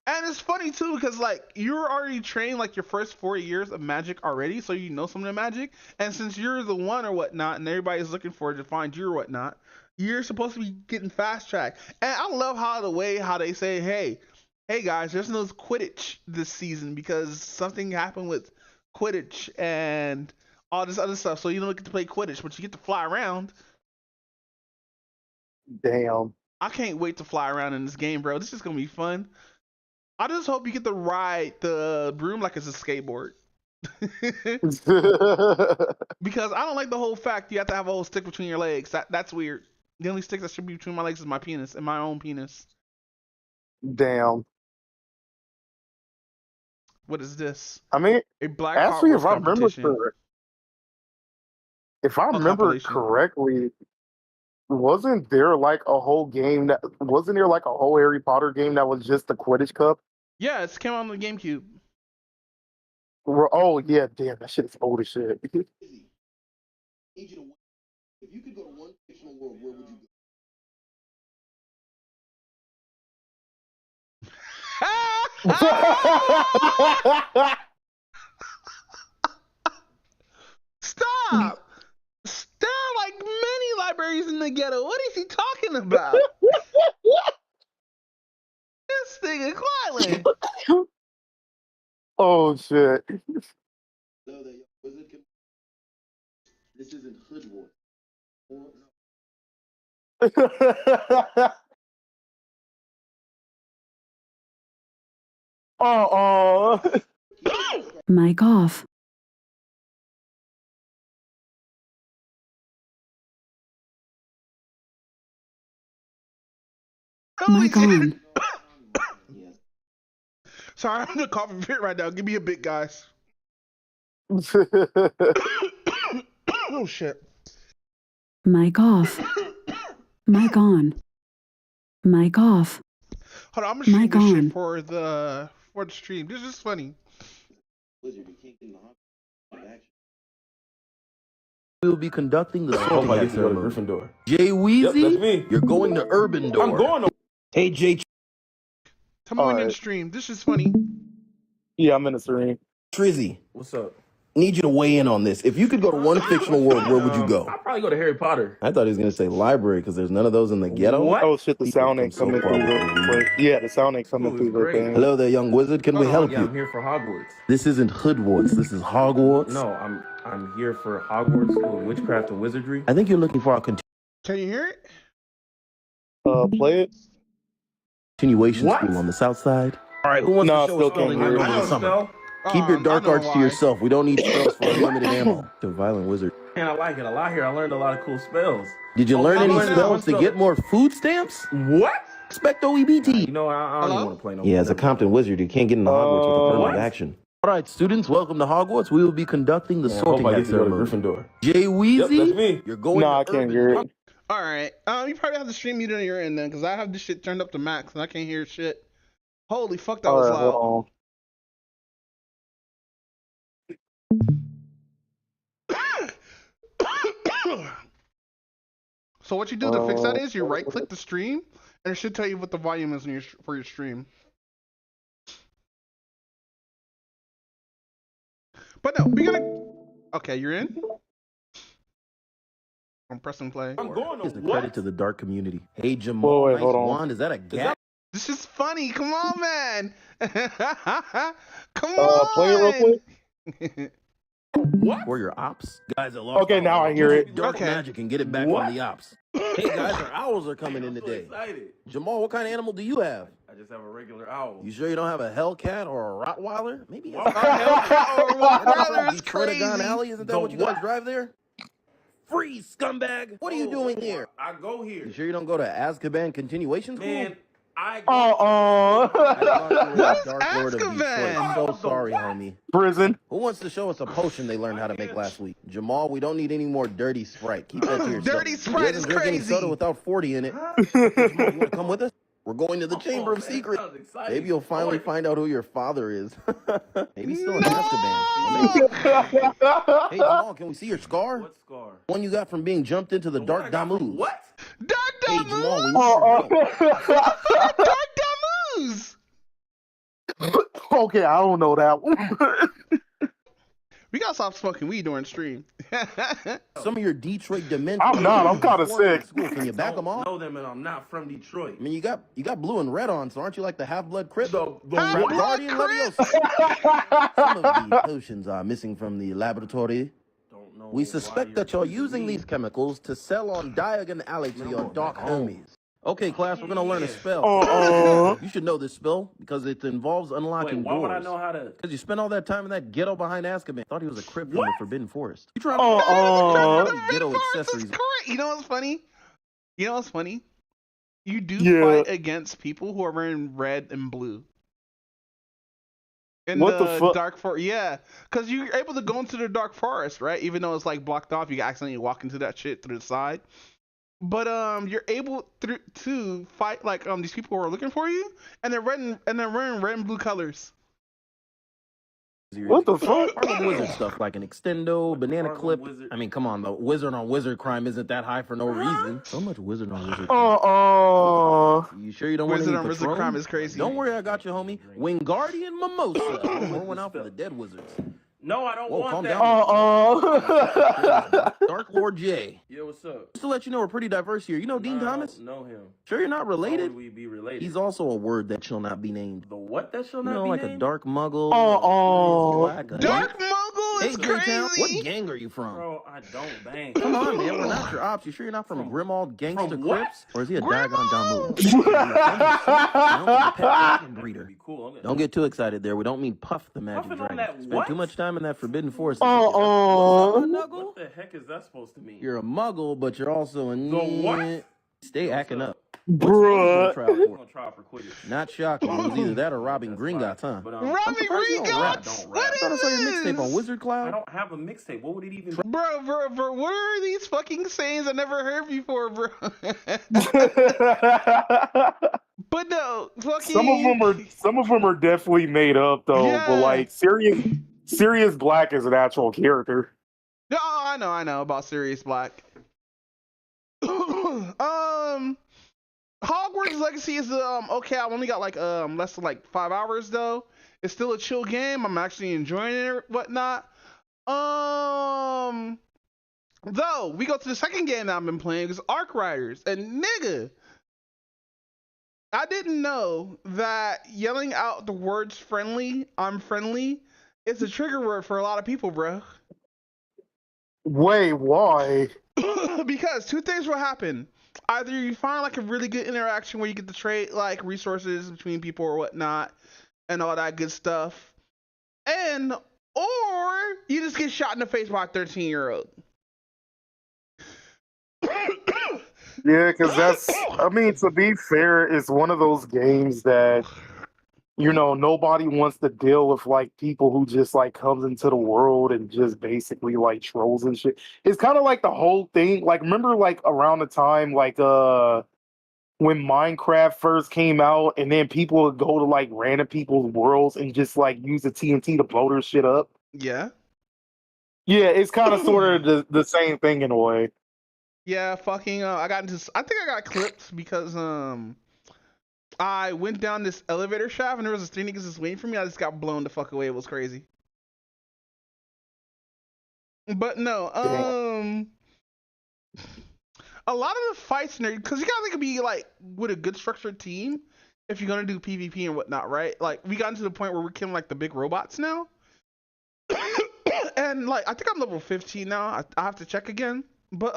And it's funny too because like you're already trained like your first 4 years of magic already, so you know some of the magic. And since you're the one or whatnot, and everybody's looking for it to find you or whatnot, You're supposed to be getting fast track. And I love how they say, hey guys, there's no Quidditch this season because something happened with Quidditch and all this other stuff. So you don't get to play Quidditch, but you get to fly around. Damn. I can't wait to fly around in this game, bro. This is gonna be fun. I just hope you get to ride the broom like it's a skateboard. Because I don't like the whole fact you have to have a whole stick between your legs. That's weird. The only stick that should be between my legs is my penis and my own penis. Damn. What is this? I mean, A black actually, Hogwarts competition. if I remember correctly, wasn't there like a whole Harry Potter game that was just the Quidditch Cup? Yeah, it came out on the GameCube. Oh yeah, damn, that shit is old as shit. If you could go to one fictional world, where would you go? Stop! There are like many libraries in the ghetto. What is he talking about? This thing is Quitland. Oh shit. No, that young wizard can. This isn't Hoodward. Oh. Mic off. Mic on. Sorry, I'm in a coughing fit right now. Give me a bit, guys. Oh shit. Mic off. Mic on. Mic off. Hold on, I'm gonna shoot Mic this shit on. for the stream. This is funny. Wizard, you can't get in the hot action. We will be conducting the sorting I hat get to go to ceremony. Gryffindor. Jay Weezy, Yep, that's me. you're going to Urban Door. I'm going to. Hey, Jay Tell me when you're in Alright. stream. This is funny. Yeah, I'm in the stream. Trizzy, What's up? need you to weigh in on this. If you could go to one fictional world, where would you go? I'd probably go to Harry Potter. I thought he was going to say library because there's none of those in the ghetto. What? Oh shit, the People sound come ain't so coming far through with the their yeah, the sound ain't coming Ooh, through the great. thing. Hello there, young wizard. Can we help Yeah, you? I'm here for Hogwarts. This isn't Hoodwarts. This is Hogwarts. No, I'm here for Hogwarts School of Witchcraft and Wizardry. I think you're looking for a Can you hear it? Play it. continuation What? school on the south side. All right, who wants No, to show still us spelling can't hear over it. the know summer? spell. Keep your dark I know arts to why. yourself. We don't need spells for unlimited ammo. The violent wizard. And I like it a lot here. I learned a lot of cool spells. Did you Oh, learn I any learned this one spells to spell. get more food stamps? What? Expecto EBT. You know, I don't Hello? even want to play no Yeah, as a Compton wizard, you can't get into Hogwarts with affirmative What? action. All right, students, welcome to Hogwarts. We will be conducting the Man, I sorting hope I hat get to go to ceremony. Gryffindor. Jay Weezy, Yep, that's me. you're going No, I to can't Urban hear Door. it. All right. You probably have the stream muted on your end then, because I have this shit turned up to max and I can't hear shit. Holy fuck, that was Alright, loud. hold So what you do to fix that is you right click the stream and it should tell you what the volume is for your stream. But no, we're gonna. Okay, you're in. I'm pressing play. I'm going to Is the what? credit to the dark community. Hey, Jamal, Wait, nice hold on. wand. Is that a gap? This is funny. Come on, man. Come on. Play it real quick. What? Or your ops? Guys, at Okay, now I hear it. Dark Okay. magic and get it back What? on the ops. Hey, guys, our owls are coming in I'm so today. excited. Jamal, what kind of animal do you have? I just have a regular owl. You sure you don't have a Hellcat or a Rottweiler? Maybe a Brother, it's Detroit crazy. Gun Alley? Isn't that The what you guys what? drive there? Freeze, scumbag! What are you doing here? I go here. You sure you don't go to Azkaban Continuation School? Man, I go Oh, I thought you were What a is Dark Lord of Detroit. Azkaban? I'm so sorry, homie. prison. Who wants to show us a potion they learned how to make last week? Jamal, we don't need any more dirty Sprite. Keep that to yourself. Dirty Sprite He is doesn't drink any crazy. soda without 40 in it. Jamal, you want to come with us? We're going to the Chamber of Secrets. Sounds exciting. Maybe you'll finally find out who your father is. Maybe he's still in No! Azkaban. Hey, Jamal, can we see your scar? What scar? One you got from being jumped into the The one I Dark got from Damu. What? Dark Hey, Damu. Jamal, we need your help. Dark Damus. Okay, I don't know that one. We gotta stop smoking weed during stream. Some of your Detroit dementia. I'm not. I'm kind of sick. School. Can you back them off? Know them, and I'm not from Detroit. I mean, you got blue and red on, so aren't you like the half-blood Crip? The Trap what? Guardian Leviosa. Some of the potions are missing from the laboratory. Don't know. We suspect that you're using these chemicals to sell on Diagon Alley to your dark homies. Okay, class, we're gonna learn a spell. You should know this spell because it involves unlocking Wait, why doors. would I know how to? Because you spent all that time in that ghetto behind Azkaban. Thought he was a Crip from the Forbidden Forest. You trying to ghetto accessories? You know what's funny? You know what's funny? You do fight against people who are wearing red and blue. In what the fuck? Dark Forest, yeah, because you're able to go into the Dark Forest, right? Even though it's like blocked off, you can accidentally walk into that shit through the side. But you're able to fight like these people who are looking for you, and they're wearing red and blue colors. What the fuck? Harlem Wizard stuff like an extendo, banana clip. I mean, come on, the wizard on wizard crime isn't that high for no reason. So much wizard on wizard crime. You sure you don't want any Wizard on wizard Patron? crime is crazy. Don't worry, I got you, homie. Wingardium Mimosa. Pour one out for the dead wizards. No, I don't want calm that. down. Dark Lord J. Yeah, what's up? Just to let you know, we're pretty diverse here. You know Dean Thomas? I don't know him. Sure you're not How related? would we be related? He's also a word that shall not be named. The what that shall not You know, be like named? a dark muggle. Dark Muggle is crazy. What gang are you from? Bro, I don't bang. Come on, man. We're not your ops. You sure you're not from Grimald Gangsta From what? Crips? Or is he a Dagon Damu? Breeder. Be cool. Don't get too excited there. We don't mean Puff the Magic Puffing on Dragon. that Spend what? too much time in that Forbidden Forest. What the heck is that supposed to mean? You're a muggle, but you're also a... The what? Stay acting up. Bruh. I'm gonna try for Quidditch. Not shocking. It was either that or robbing Gringotts, huh? But, Robbie Gringotts? I thought I saw your mixtape on Wizard I Cloud. don't have a mixtape. What would it even be? Bro, what are these fucking sayings I never heard before, bro? But no, fucking... Some of them are definitely made up though. Yeah. But like Sirius Black is an actual character. No, I know about Sirius Black. Hogwarts Legacy is okay. I only got like less than like 5 hours though. It's still a chill game. I'm actually enjoying it or whatnot. Though we go to the second game that I've been playing is Arc Riders, and nigga, I didn't know that yelling out the words "friendly," "I'm friendly," is a trigger word for a lot of people, bro. Wait, why? Because two things will happen. Either you find like a really good interaction where you get to trade like resources between people or whatnot and all that good stuff, or you just get shot in the face by a 13-year-old. Yeah, because I mean, to be fair, it's one of those games that, you know, nobody wants to deal with like people who just like comes into the world and just basically like trolls and shit. It's kind of like the whole thing. Like, remember like around the time like when Minecraft first came out, and then people would go to like random people's worlds and just like use the TNT to blow their shit up. Yeah. Yeah, it's kind of sort of the same thing in a way. Yeah, fucking I think I got clipped because I went down this elevator shaft and there was this 3 niggas just waiting for me. I just got blown the fuck away. It was crazy. But no, a lot of the fights, because you gotta be like with a good structured team if you're gonna do PvP and whatnot, right? Like we got to the point where we're killing like the big robots now, and like I think I'm level 15 now. I have to check again, but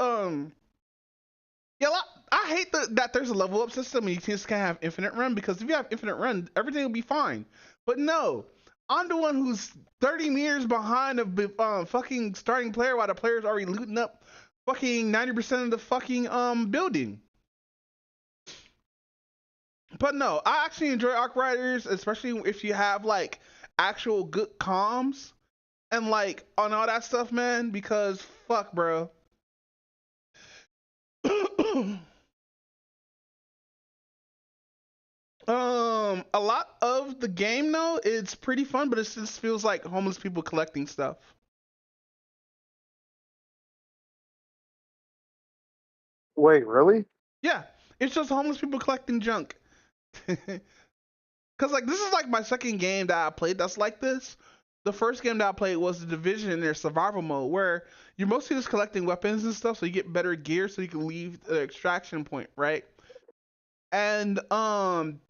yeah, I hate that there's a level up system and you just can't have infinite run, because if you have infinite run, everything will be fine. But no, I'm the one who's 30 meters behind the fucking starting player while the player's already looting up fucking 90% of the fucking building. But no, I actually enjoy Arc Riders, especially if you have like actual good comms and like on all that stuff, man, because fuck, bro. A lot of the game though, it's pretty fun, but it just feels like homeless people collecting stuff. Wait, really? Yeah, it's just homeless people collecting junk. Cause like this is like my second game that I played that's like this. the first game that I played was the Division in their survival mode, where you're mostly just collecting weapons and stuff, so you get better gear, so you can leave the extraction point, right? And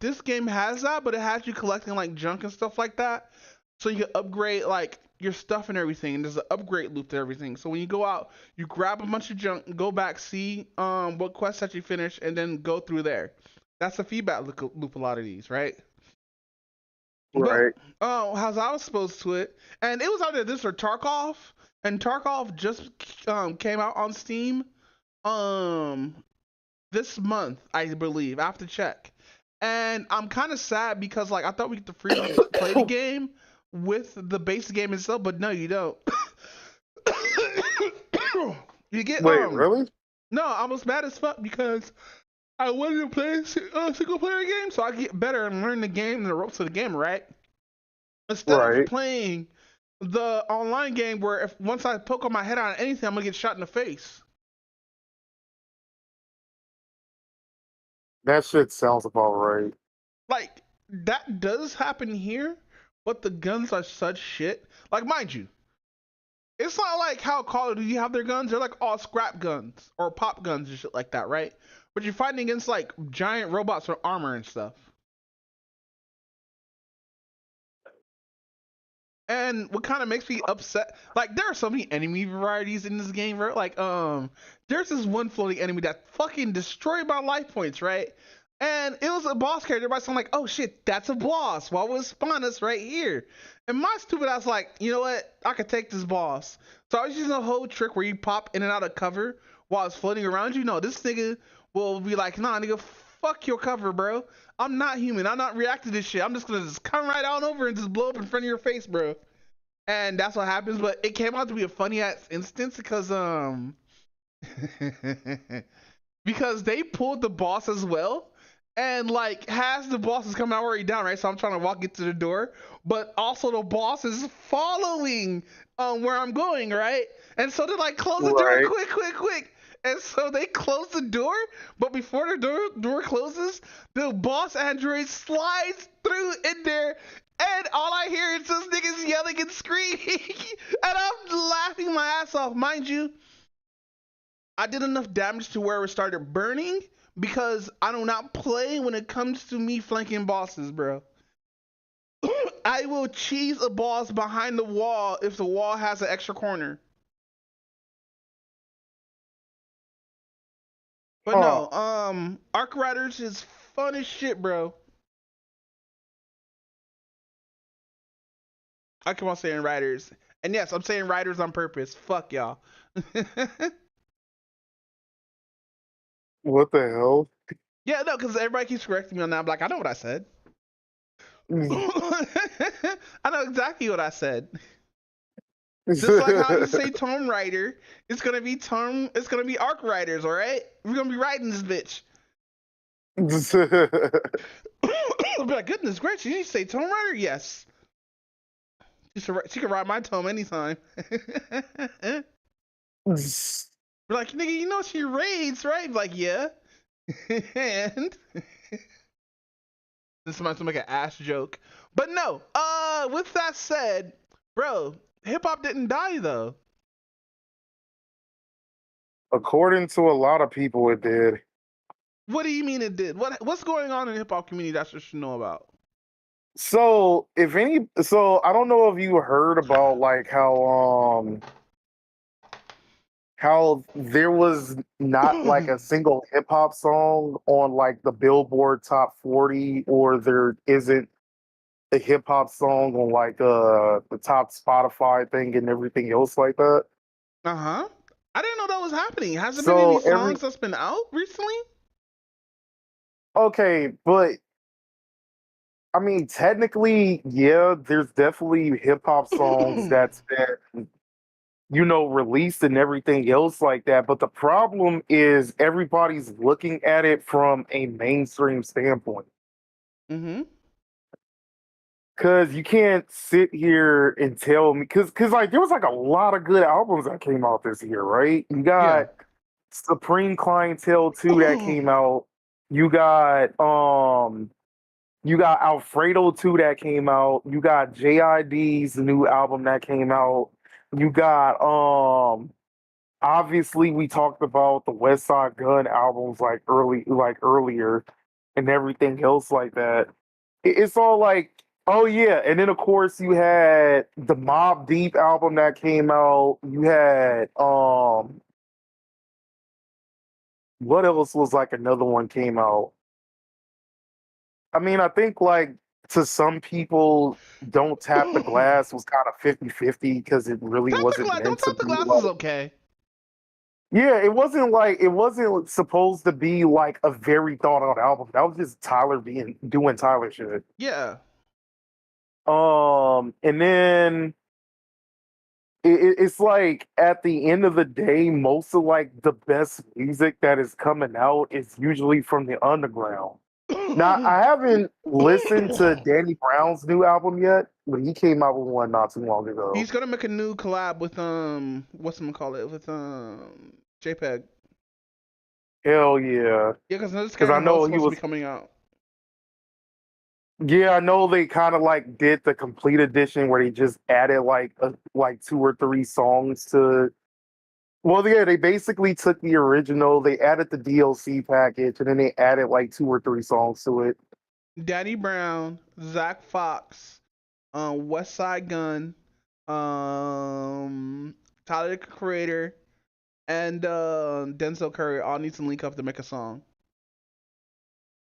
this game has that, but it has you collecting like junk and stuff like that, so you can upgrade like your stuff and everything. And there's an upgrade loop to everything. So when you go out, you grab a bunch of junk, go back, see what quests that you finished, and then go through there. That's the feedback loop. A lot of these, right? Right. But how's I was supposed to it, and it was either this or Tarkov, and Tarkov just came out on Steam um this month, I believe. I have to check, and I'm kind of sad because like I thought we get to freely play the game with the base game itself, but no, you don't. You get Wait, really? No, I was mad as fuck because I wanted to play a single player game so I could get better and learn the game and the ropes of the game, right? Instead of Right. playing the online game where if once I poke on my head on anything, I'm gonna get shot in the face. That shit sounds about right. Like that does happen here, but the guns are such shit. Like mind you, it's not like how Call of Duty have their guns. They're like all scrap guns or pop guns and shit like that, right? But you're fighting against like giant robots with armor and stuff. And what kind of makes me upset, like there are so many enemy varieties in this game, right? Like there's this one floating enemy that fucking destroyed my life points, right? And it was a boss character, but I'm like, oh shit, that's a boss. Why would it spawn us right here? And my stupid ass like, you know what? I could take this boss. So I was using a whole trick where you pop in and out of cover while it's floating around you. No, this nigga will be like, nah, nigga, fuck your cover, bro. I'm not human. I'm not reacting to this shit. I'm just gonna just come right on over and just blow up in front of your face, bro. And that's what happens. But it came out to be a funny ass instance because because they pulled the boss as well. And like has the boss is coming already down, right? So I'm trying to walk into the door, but also the boss is following where I'm going, right? And so they're like, close the door, Right. quick. And so they close the door, but before the door closes, the boss android slides through in there, and all I hear is this niggas yelling and screaming, and I'm laughing my ass off. Mind you, I did enough damage to where it started burning because I do not play when it comes to me flanking bosses, bro. I will cheese a boss behind the wall if the wall has an extra corner. But no, Oh, Arc Riders is fun as shit, bro. I keep on saying Riders. And yes, I'm saying Riders on purpose. Fuck y'all. what the hell? Yeah, no, because everybody keeps correcting me on that. I'm like, I know what I said. I know exactly what I said. Just like how you say Tomb Raider, it's gonna be Arc Riders, alright? We're gonna be riding this bitch. I'll be like, goodness gracious, you say Tomb Raider? Yes. She can ride my tome anytime. We're like, nigga, you know she raids, right? Like, yeah. And this might make an ass joke. But no, with that said, bro, hip hop didn't die though. According to a lot of people, it did. What do you mean it did? What's going on in the hip hop community that you should know about? So I don't know if you heard about like how there was not like a single hip hop song on like the Billboard Top 40, or there isn't a hip hop song on like the top Spotify thing and everything else like that. Uh-huh. I didn't know that was happening. Has there been So any songs that's been out recently? okay, but I mean technically, yeah, there's definitely hip hop songs that's been released and everything else like that. But the problem is everybody's looking at it from a mainstream standpoint. Mm-hmm. Cause you can't sit here and tell me, cause like there was like a lot of good albums that came out this year, right? You got Supreme Clientele 2 that came out. You got You got Alfredo 2 that came out. You got JID's new album that came out. You got obviously we talked about the West Side Gun albums earlier and everything else like that. It's all like, oh yeah, and then of course you had the Mobb Deep album that came out. You had what else was like another one came out? I mean, I think like to some people, Don't Tap the Glass was kind of 50-50 because it really wasn't meant Don't to Tap the be Glass like, is okay. yeah, it wasn't supposed to be like a very thought out album. That was just Tyler doing Tyler shit. Yeah. And then it's like at the end of the day, most of like the best music that is coming out is usually from the underground. Now, I haven't listened to Danny Brown's new album yet, but he came out with one not too long ago. He's gonna make a new collab with with JPEG. Hell yeah. Yeah, because this Because I guy was know he supposed to be was, coming out. yeah, I know they kind of like did the complete edition where they just added like 2 or 3 songs to. Well, yeah, they basically took the original, they added the DLC package, and then they added like 2 or 3 songs to it. Danny Brown, Zach Fox, West Side Gun, Tyler the Creator, and Denzel Curry all need to link up to make a song.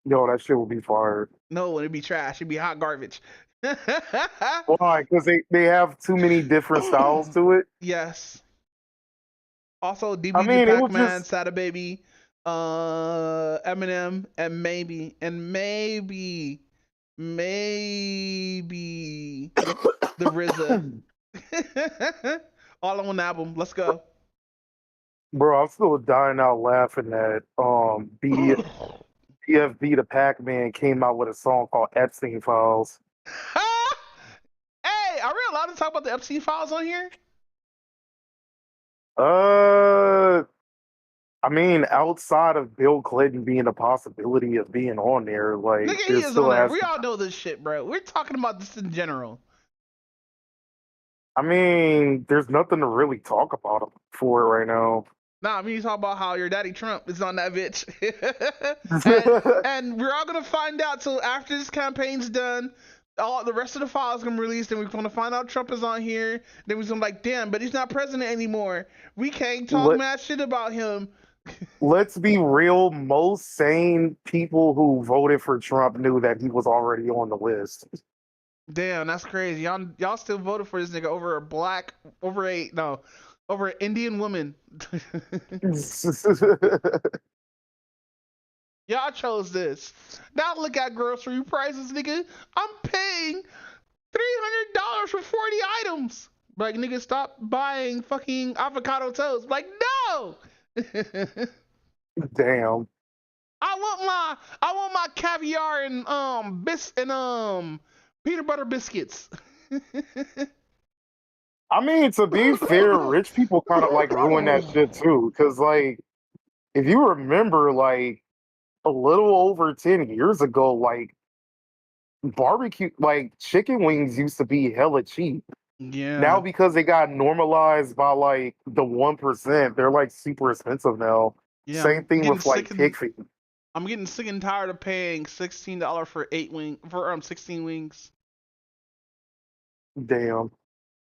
Yo, that shit would be fire. No, it'd be trash. It'd be hot garbage. Why? Because they have too many different styles to it. Yes. Also, I DB the mean, it was Pac-Man, just Sada Baby, Eminem, and maybe the RZA. All on one album. Let's go. bro. I'm still dying out laughing at BFB the Pac-Man came out with a song called Epstein Files. Hey, are we allowed to talk about the Epstein files on here? I mean, outside of Bill Clinton being a possibility of being on there, like Nigga, he there's is still on there. has. We all know this shit, bro. We're talking about this in general. I mean, there's nothing to really talk about him for right now. Nah, I mean, you talk about how your daddy Trump is on that bitch. and we're all going to find out till after this campaign's done. All the rest of the files gonna be released, and we're gonna find out Trump is on here. Then we're gonna be like, damn, but he's not president anymore. We can't talk mad shit about him. Let's be real. Most sane people who voted for Trump knew that he was already on the list. Damn, that's crazy. Y'all still voted for this nigga over an Indian woman. Y'all chose this. Now look at grocery prices, nigga. I'm paying $300 for 40 items. Like, nigga, stop buying fucking avocado toast. Like, no. Damn. I want my caviar and peanut butter biscuits. I mean, to be fair, rich people kind of like ruin that shit too. Because, like, if you remember, like, a little over 10 years ago, like, barbecue, like, chicken wings used to be hella cheap. Yeah. Now, because they got normalized by, like, the 1%, they're, like, super expensive now. Yeah, Same thing with, like, pig feet. I'm getting sick and tired of paying $16 for 16 wings. Damn.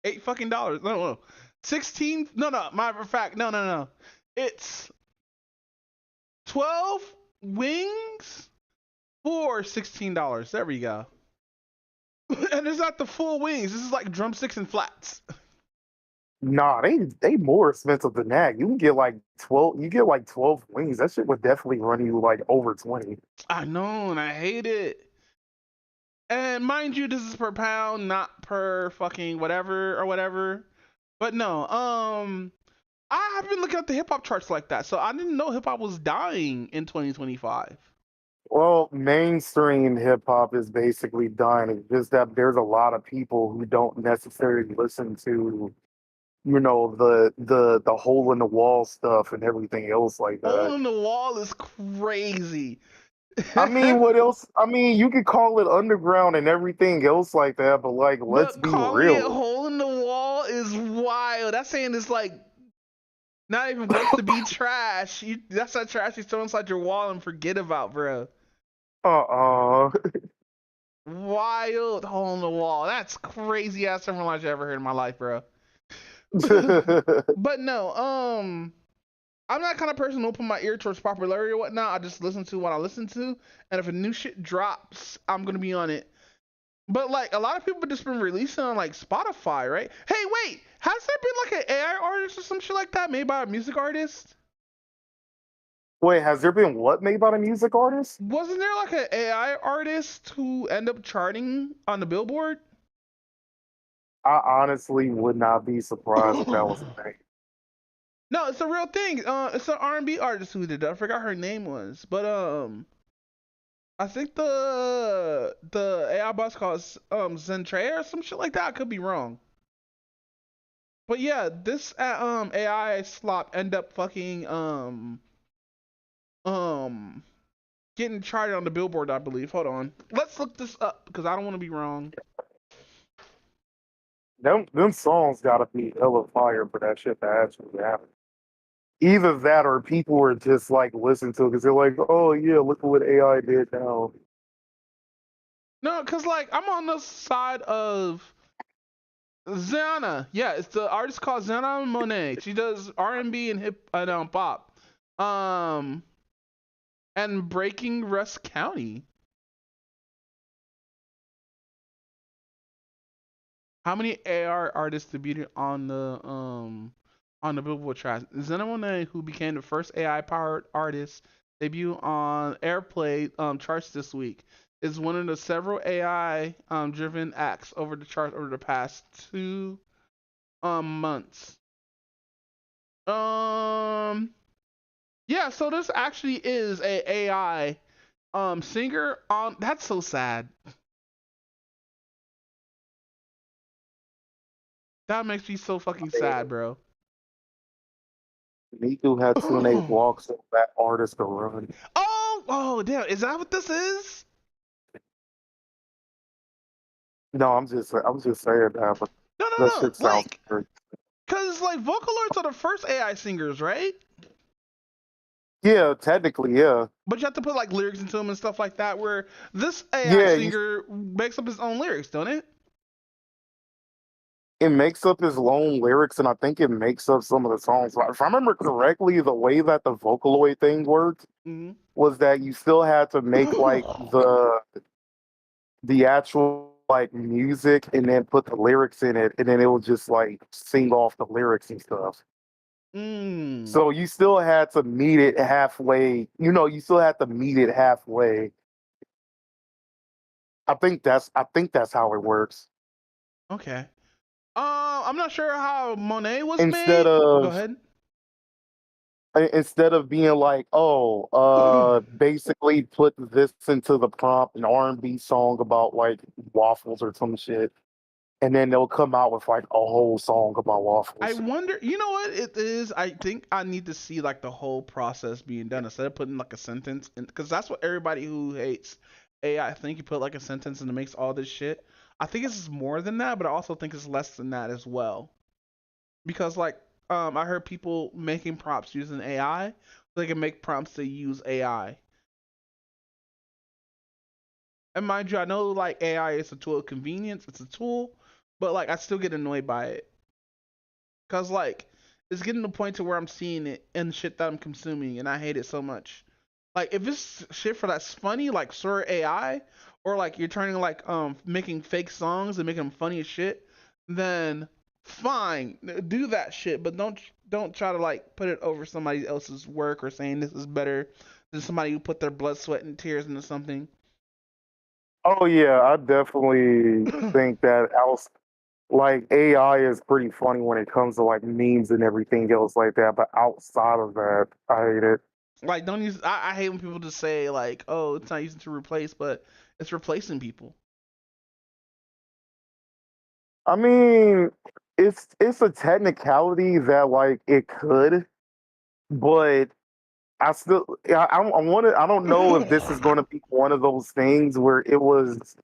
$8 fucking dollars. No. 16. No. Matter of fact, no. It's 12 wings for $16. There we go. And it's not the full wings. This is like drumsticks and flats. Nah, they more expensive than that. You can get like 12. You get like 12 wings. That shit would definitely run you like over 20. I know, and I hate it. And mind you, this is per pound, not per fucking whatever. But no, I have been looking at the hip hop charts like that, so I didn't know hip hop was dying in 2025. Well, mainstream hip hop is basically dying. It's just that there's a lot of people who don't necessarily listen to, you know, the hole in the wall stuff and everything else like that. Hole in the wall is crazy. I mean, what else? I mean, you could call it underground and everything else like that, but like, let's But be calling it real. hole in the wall is wild. That's saying it's like not even worth to be trash. That's that trash you throw inside your wall and forget about, bro. Uh-uh. Wild hole in the wall. That's crazy ass terminology I ever heard in my life, bro. But no, I'm not kind of person to open my ear towards popularity or whatnot. I just listen to what I listen to, and if a new shit drops, I'm gonna be on it. But like a lot of people just been releasing on like Spotify, right? Hey, wait, has there been like an AI artist or some shit like that made by a music artist? Wait, has there been what made by the music artist? Wasn't there like an AI artist who ended up charting on the Billboard? I honestly would not be surprised if that was a thing. No, it's a real thing. It's an R&B artist who did it. I forgot her name was, but I think the AI boss calls Zentrea or some shit like that. I could be wrong. But yeah, this AI slop end up fucking um getting charted on the Billboard, I believe. Hold on. Let's look this up because I don't want to be wrong. Them songs gotta be hella fire for that shit to actually happen. Either that or people are just like listening to it because they're like, oh yeah, look at what AI did now. No, cause like I'm on the side of Zana. Yeah, it's the artist called Zana Monet. She does R&B and hip and pop. Um and Breaking Russ County. How many AR artists debuted on the Billboard charts? Zena Monet, who became the first AI powered artist debut on Airplay charts this week, is one of the several AI driven acts over the charts over the past 2 months. Um yeah, so this actually is a AI singer on that's so sad. That makes me so fucking sad, bro. Niku had 2 and 8 walks of that artist to run. Oh, damn! Is that what this is? No, I'm just saying that, but No, no, that no. shit sounds Like, great. cause like Vocaloids are the first AI singers, right? Yeah, technically, yeah. But you have to put like lyrics into them and stuff like that. Where this AI Yeah, singer makes up his own lyrics, don't it? it makes up his own lyrics, and I think it makes up some of the songs. If I remember correctly, the way that the Vocaloid thing worked Mm-hmm. was that you still had to make like the actual like music and then put the lyrics in it, and then it would just like sing off the lyrics and stuff. Mm. So you still had to meet it halfway. You still had to meet it halfway. I think that's how it works. Okay. I'm not sure how Monet was Instead made. Go of ahead. instead of being like, oh, basically put this into the prompt, an R&B song about like waffles or some shit, and then they'll come out with like a whole song about I waffles. wonder. You know what it is? I think I need to see like the whole process being done instead of putting like a sentence, because that's what everybody who hates AI think. You put like a sentence and it makes all this shit. I think it's more than that, but I also think it's less than that as well. Because like I heard people making prompts using AI, so they can make prompts to use AI. And mind you, I know like AI is a tool of convenience. It's a tool, but like I still get annoyed by it. Cause like it's getting to the point to where I'm seeing it in shit that I'm consuming, and I hate it so much. Like if it's shit for that's funny, like Sir AI, or like you're turning like making fake songs and making them funny as shit, then fine, do that shit. But don't try to like put it over somebody else's work or saying this is better than somebody who put their blood, sweat, and tears into something. Oh yeah, I definitely think that else like AI is pretty funny when it comes to like memes and everything else like that. But outside of that, I hate it. Like don't use. I hate when people just say like, oh, it's not using to replace, but it's replacing people. I mean, it's a technicality that like it could, but I still, I want to. I don't know if this is going to be one of those things where it was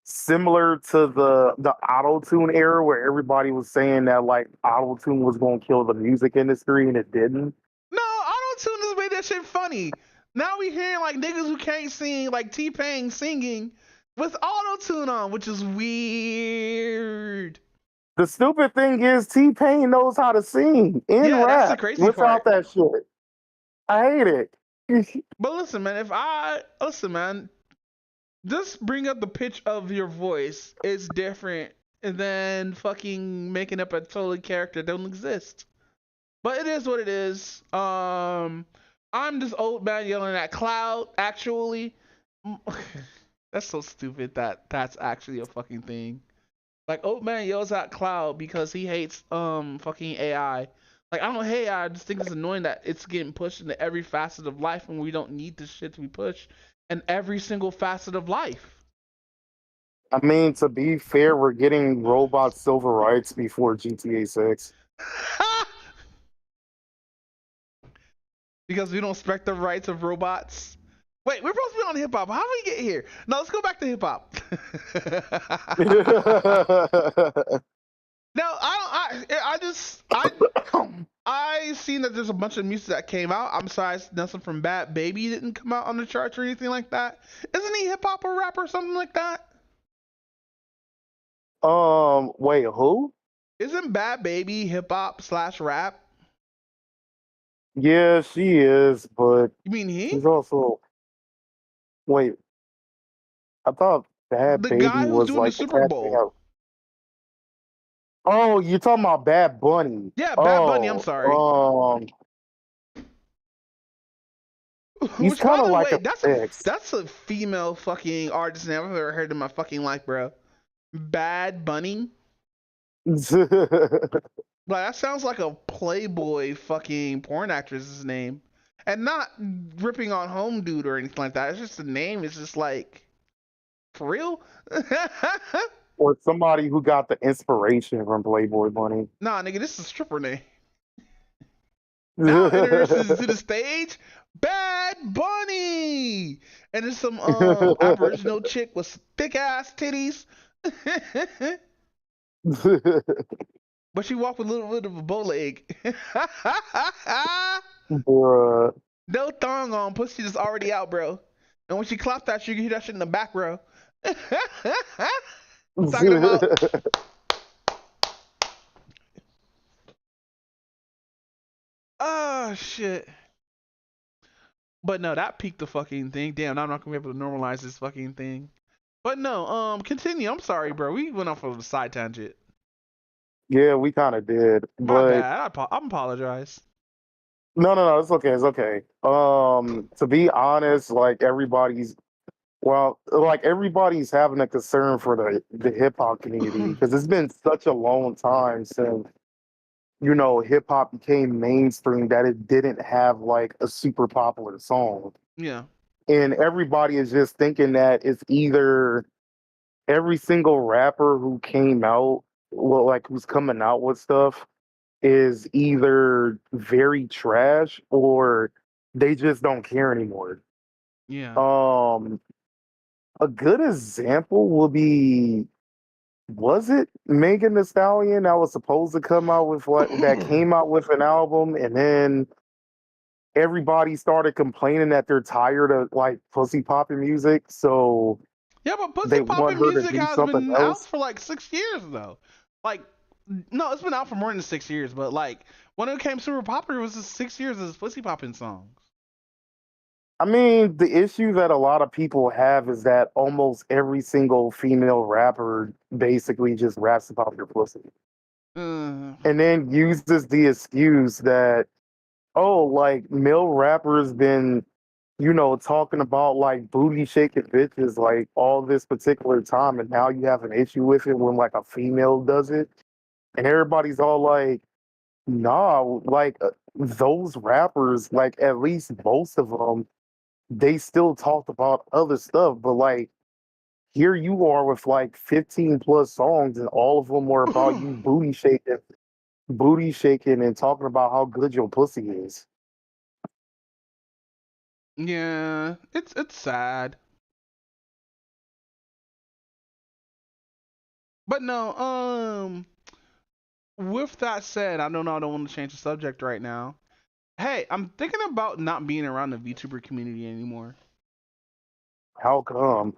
similar to the auto tune era, where everybody was saying that like auto tune was going to kill the music industry, and it didn't. No, auto tune just made that shit funny. Now we hearing like niggas who can't sing, like T-Pain singing with auto tune on, which is weird. The stupid thing is T Pain knows how to sing in Yeah, that's the rap crazy without part. that shit. I hate it. But listen, man, just bring up the pitch of your voice is different than fucking making up a totally character that don't exist. But it is what it is. I'm just old man yelling at cloud. Actually, that's so stupid that that's actually a fucking thing. Like old man yells at cloud because he hates fucking AI. Like I don't hate AI. I just think it's annoying that it's getting pushed into every facet of life when we don't need this shit to be pushed in every single facet of life. I mean, to be fair, we're getting robot silver rights before GTA 6. Because we don't respect the rights of robots. Wait, we're supposed to be on hip hop. How did we get here? No, let's go back to hip hop. No, I seen that there's a bunch of music that came out. I'm sorry, nothing from Bad Baby didn't come out on the charts or anything like that. Isn't he hip hop or rap or something like that? Wait, who? Isn't Bad Baby hip hop slash rap? Yeah, she is, but You mean he? she's also. Wait, I thought Bad The Baby guy who's was doing the like the Super cat thing. Bowl. Oh, you're talking about Bad Bunny. Yeah, Bad Bunny. I'm Oh, sorry. he's Which, by kind of the like way, a mix. that's a female fucking artist name I've ever heard in my fucking life, bro. Bad Bunny. Like that sounds like a Playboy fucking porn actress's name, and not ripping on Home Dude or anything like that. It's just the name. It's just like for real. Or somebody who got the inspiration from Playboy Bunny. Nah, nigga, this is a stripper name. Now introduces to the stage Bad Bunny, and it's some Aboriginal chick with thick ass titties. But she walked with a little bit of a bow leg. Bruh. No thong on, pussy just already out, bro. And when she clapped that, you can hear that shit in the back, bro. Talking about. Oh shit. But no, that peaked the fucking thing. Damn, now I'm not gonna be able to normalize this fucking thing. But no, continue. I'm sorry, bro. We went off of a side tangent. Yeah, we kind of did, My but bad. I apologize. no, it's okay, it's okay. To be honest, like everybody's having a concern for the hip hop community because it's been such a long time since hip hop became mainstream that it didn't have like a super popular song, Yeah. and everybody is just thinking that it's either every single rapper who came out, well, like who's coming out with stuff is either very trash or they just don't care anymore. Yeah. Um, a good example will be, was it Megan Thee Stallion that was supposed to come out with that came out with an album, and then everybody started complaining that they're tired of like pussy popping music, so Yeah, but pussy they want popping her to music do has something been out else. for like 6 years though. Like, no, it's been out for more than 6 years. But like, when it became super popular, it was just 6 years of pussy popping songs. I mean, the issue that a lot of people have is that almost every single female rapper basically just raps about their pussy. Uh, And then uses the excuse that, oh, like male rappers been, talking about like booty shaking bitches like all this particular time, and now you have an issue with it when like a female does it. And everybody's all like, nah, like those rappers, like at least most of them, they still talked about other stuff, but like here you are with like 15 plus songs and all of them were about you booty shaking and talking about how good your pussy is. Yeah, it's sad. But no, with that said, I don't know. I don't want to change the subject right now. Hey, I'm thinking about not being around the VTuber community anymore. How come?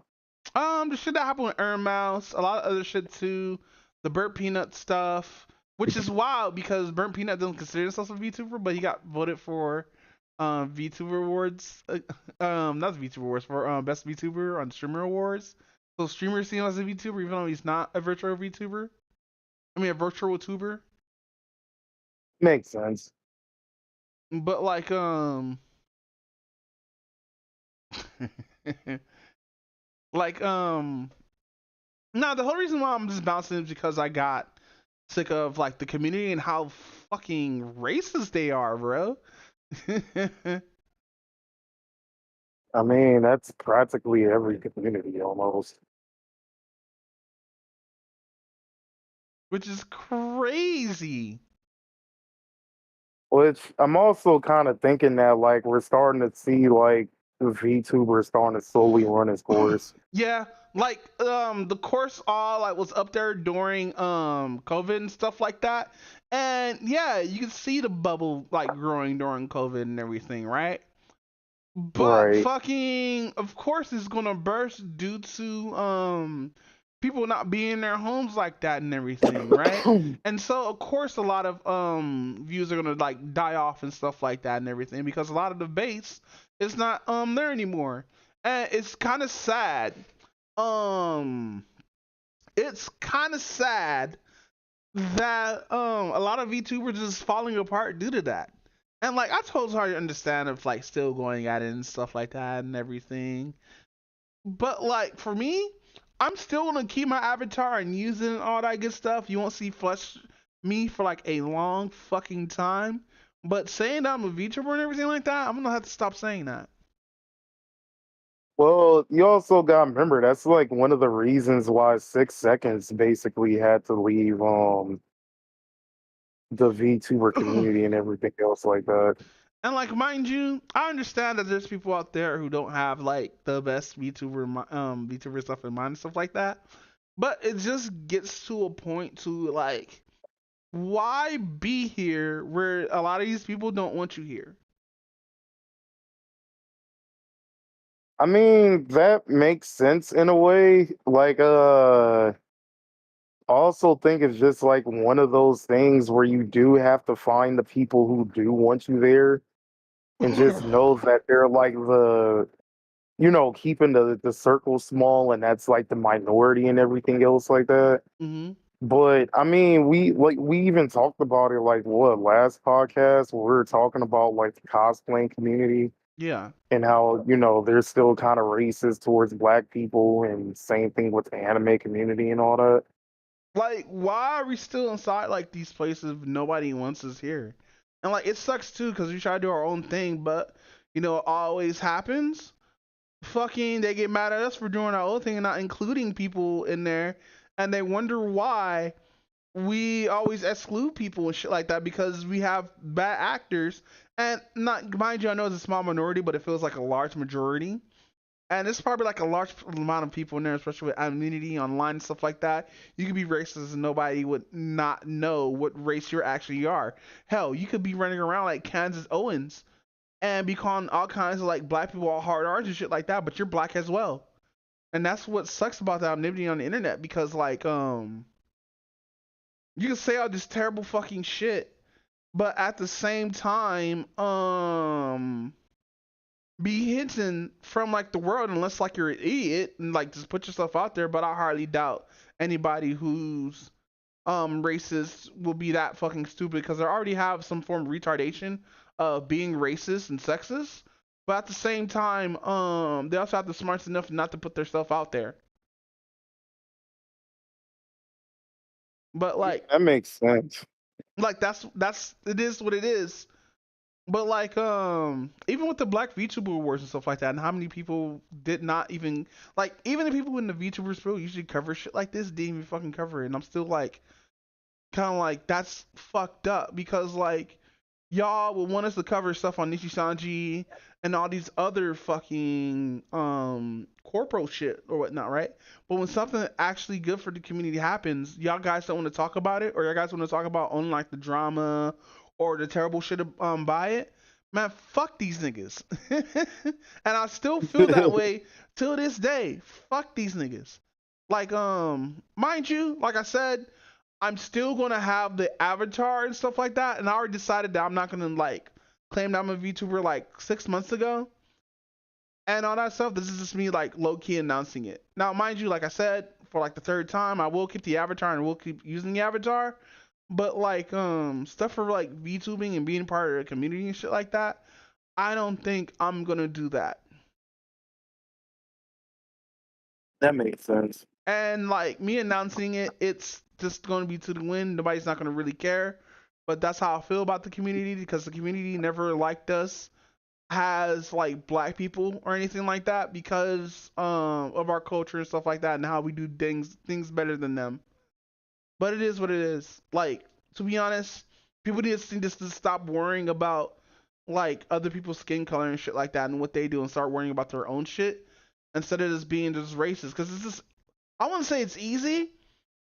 The shit that happened with Earn Mouse, a lot of other shit too. The Burnt Peanut stuff, which is wild because Burnt Peanut doesn't consider himself a VTuber, but he got voted for VTuber awards. Not VTuber awards for best VTuber on Streamer Awards. So streamers see him as a VTuber, even though he's not a virtual VTuber. I mean, a virtual tuber. Makes sense. But like, like, no, the whole reason why I'm just bouncing is because I got sick of like the community and how fucking racist they are, bro. I mean, that's practically every community almost. Which is crazy. Which I'm also kind of thinking that like we're starting to see like the VTubers starting to slowly run its course. Yeah, like the course all like was up there during COVID and stuff like that. And yeah, you can see the bubble like growing during COVID and everything, right? But Right. fucking of course it's gonna burst due to people not being in their homes like that and everything, right? And so of course a lot of views are gonna like die off and stuff like that and everything because a lot of the base is not there anymore. And it's kinda sad. Um it's kinda sad that a lot of VTubers is falling apart due to that. And like I totally understand if like still going at it and stuff like that and everything. But like for me, I'm still gonna keep my avatar and using all that good stuff. You won't see flush me for like a long fucking time. But saying that I'm a VTuber and everything like that, I'm gonna have to stop saying that. Well, you also got to remember that's like one of the reasons why 6 seconds basically had to leave the VTuber community and everything else like that. And like, mind you, I understand that there's people out there who don't have like the best VTuber stuff in mind and stuff like that. But it just gets to a point to like, why be here where a lot of these people don't want you here? I mean, that makes sense in a way. Like, I also think it's just like one of those things where you do have to find the people who do want you there and just know that they're like keeping the circle small and that's like the minority and everything else like that. Hmm. But I mean, we even talked about it like what last podcast where we were talking about like the cosplaying community Yeah. and how they're still kind of racist towards black people and same thing with the anime community and all that. Like, why are we still inside like these places if nobody wants us here? And like, it sucks too because we try to do our own thing, but it always happens. Fucking, they get mad at us for doing our own thing and not including people in there, and they wonder why we always exclude people and shit like that because we have bad actors. And not mind you, I know it's a small minority, but it feels like a large majority. And it's probably like a large amount of people in there, especially with immunity online and stuff like that. You could be racist and nobody would not know what race you actually are. Hell, you could be running around like Kansas Owens and be calling all kinds of like black people all hard R's and shit like that, but you're black as well. And that's what sucks about the anonymity on the internet because like you can say all this terrible fucking shit, but at the same time be hidden from like the world unless like you're an idiot and like just put yourself out there. But I hardly doubt anybody who's racist will be that fucking stupid because they already have some form of retardation of being racist and sexist. But at the same time, they also have the smarts enough not to put their stuff out there. But Yeah, that makes sense. like that's it is what it is. But like even with the Black VTuber Awards and stuff like that, and how many people did not even like even the people in the VTubers field usually cover shit like this didn't even fucking cover it, and I'm still like kind of like that's fucked up because like y'all would want us to cover stuff on Nishisanji and all these other fucking corporal shit or whatnot, right? But when something actually good for the community happens, y'all guys don't want to talk about it, or y'all guys want to talk about only like the drama or the terrible shit by it. Man, fuck these niggas. And I still feel that way till this day. Fuck these niggas. Like, mind you, like I said, I'm still gonna have the avatar and stuff like that, and I already decided that I'm not gonna like claim that I'm a VTuber like 6 months ago and all that stuff. This is just me like low key announcing it. Now, mind you, like I said, for like the third time, I will keep the avatar and will keep using the avatar. But like stuff for like VTubing and being part of the community and shit like that, I don't think I'm gonna do that. That makes sense. And like me announcing it, it's just going to be to the wind. Nobody's not going to really care. But that's how I feel about the community because the community never liked us as like black people or anything like that because of our culture and stuff like that and how we do things better than them. But it is what it is. Like, to be honest, people need to just to stop worrying about like other people's skin color and shit like that and what they do and start worrying about their own shit instead of just being just racist. Because it's just, I wouldn't say it's easy.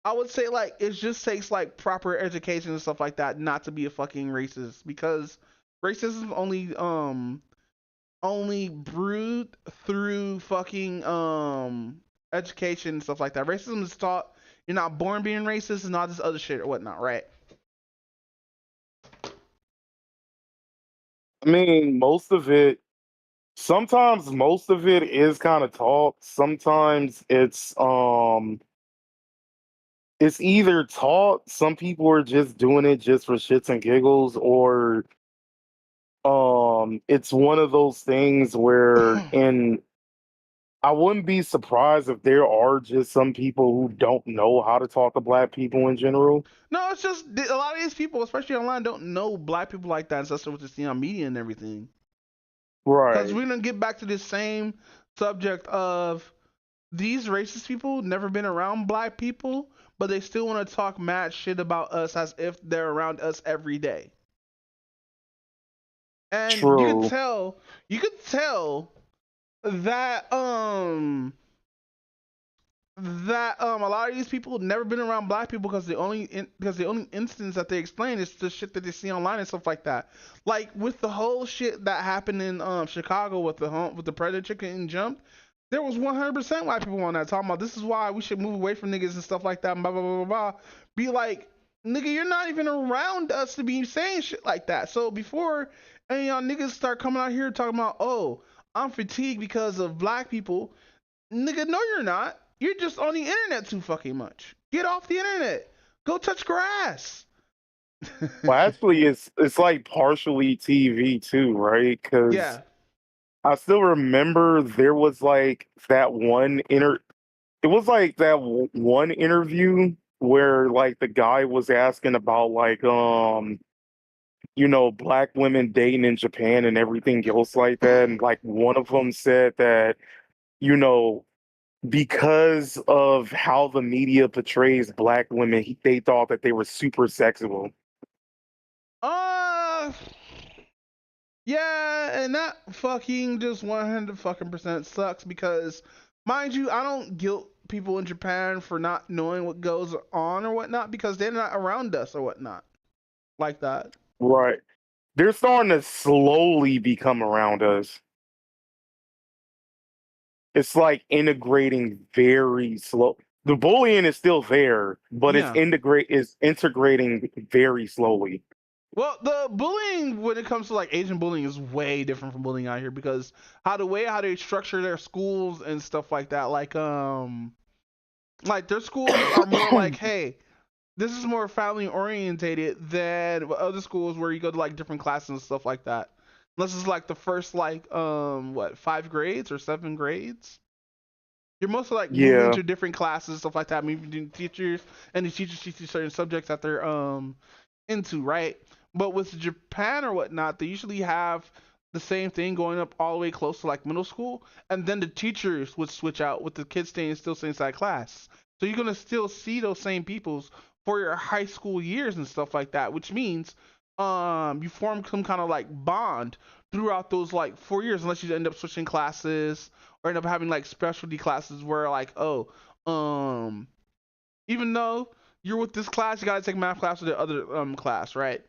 I would say like it just takes like proper education and stuff like that not to be a fucking racist because racism only brewed through fucking education and stuff like that. Racism is taught. You're not born being racist and all this other shit or whatnot, right? I mean, sometimes most of it is kind of taught. Sometimes it's either taught, some people are just doing it just for shits and giggles, or it's one of those things where I wouldn't be surprised if there are just some people who don't know how to talk to black people in general. No, it's just a lot of these people, especially online, don't know black people like that, especially what they see on media and everything. Because Right. we're gonna get back to this same subject of these racist people never been around black people, but they still want to talk mad shit about us as if they're around us every day. And True. you could tell that a lot of these people have never been around black people because the only instance that they explain is the shit that they see online and stuff like that. Like with the whole shit that happened in Chicago with the predator chick getting jumped, there was 100% white people on that talking about this is why we should move away from niggas and stuff like that. And blah blah blah blah blah. Be like, nigga, you're not even around us to be saying shit like that. So before any y'all niggas start coming out here talking about, oh, I'm fatigued because of black people. Nigga, no, you're not. You're just on the internet too fucking much. Get off the internet. Go touch grass. Well, actually, it's like partially TV too, right? Because Yeah. I still remember there was like that one It was like that one interview where like the guy was asking about like black women dating in Japan and everything else like that, and like one of them said that you know because of how the media portrays black women, they thought that they were super sexual. Uh, yeah, and that fucking just 100 fucking percent sucks because, mind you, I don't guilt people in Japan for not knowing what goes on or whatnot because they're not around us or whatnot like that. Right. They're starting to slowly become around us. It's like integrating very slow. The bullying is still there, but Yeah. it's integrating very slowly. Well, the bullying when it comes to like Asian bullying is way different from bullying out here because how they structure their schools and stuff like that, like their schools are more like, hey, this is more family orientated than other schools where you go to like different classes and stuff like that. Unless it's like the first like 5 grades or 7 grades. You're mostly like moving Yeah. into different classes, stuff like that, moving teachers, and the teachers teach you certain subjects that they're into, right? But with Japan or whatnot, they usually have the same thing going up all the way close to like middle school, and then the teachers would switch out with the kids staying inside class. So you're gonna still see those same peoples for your high school years and stuff like that, which means you form some kind of like bond throughout those like 4 years, unless you end up switching classes or end up having like specialty classes where like, oh, um, even though you're with this class, you gotta take math class or the other class, right?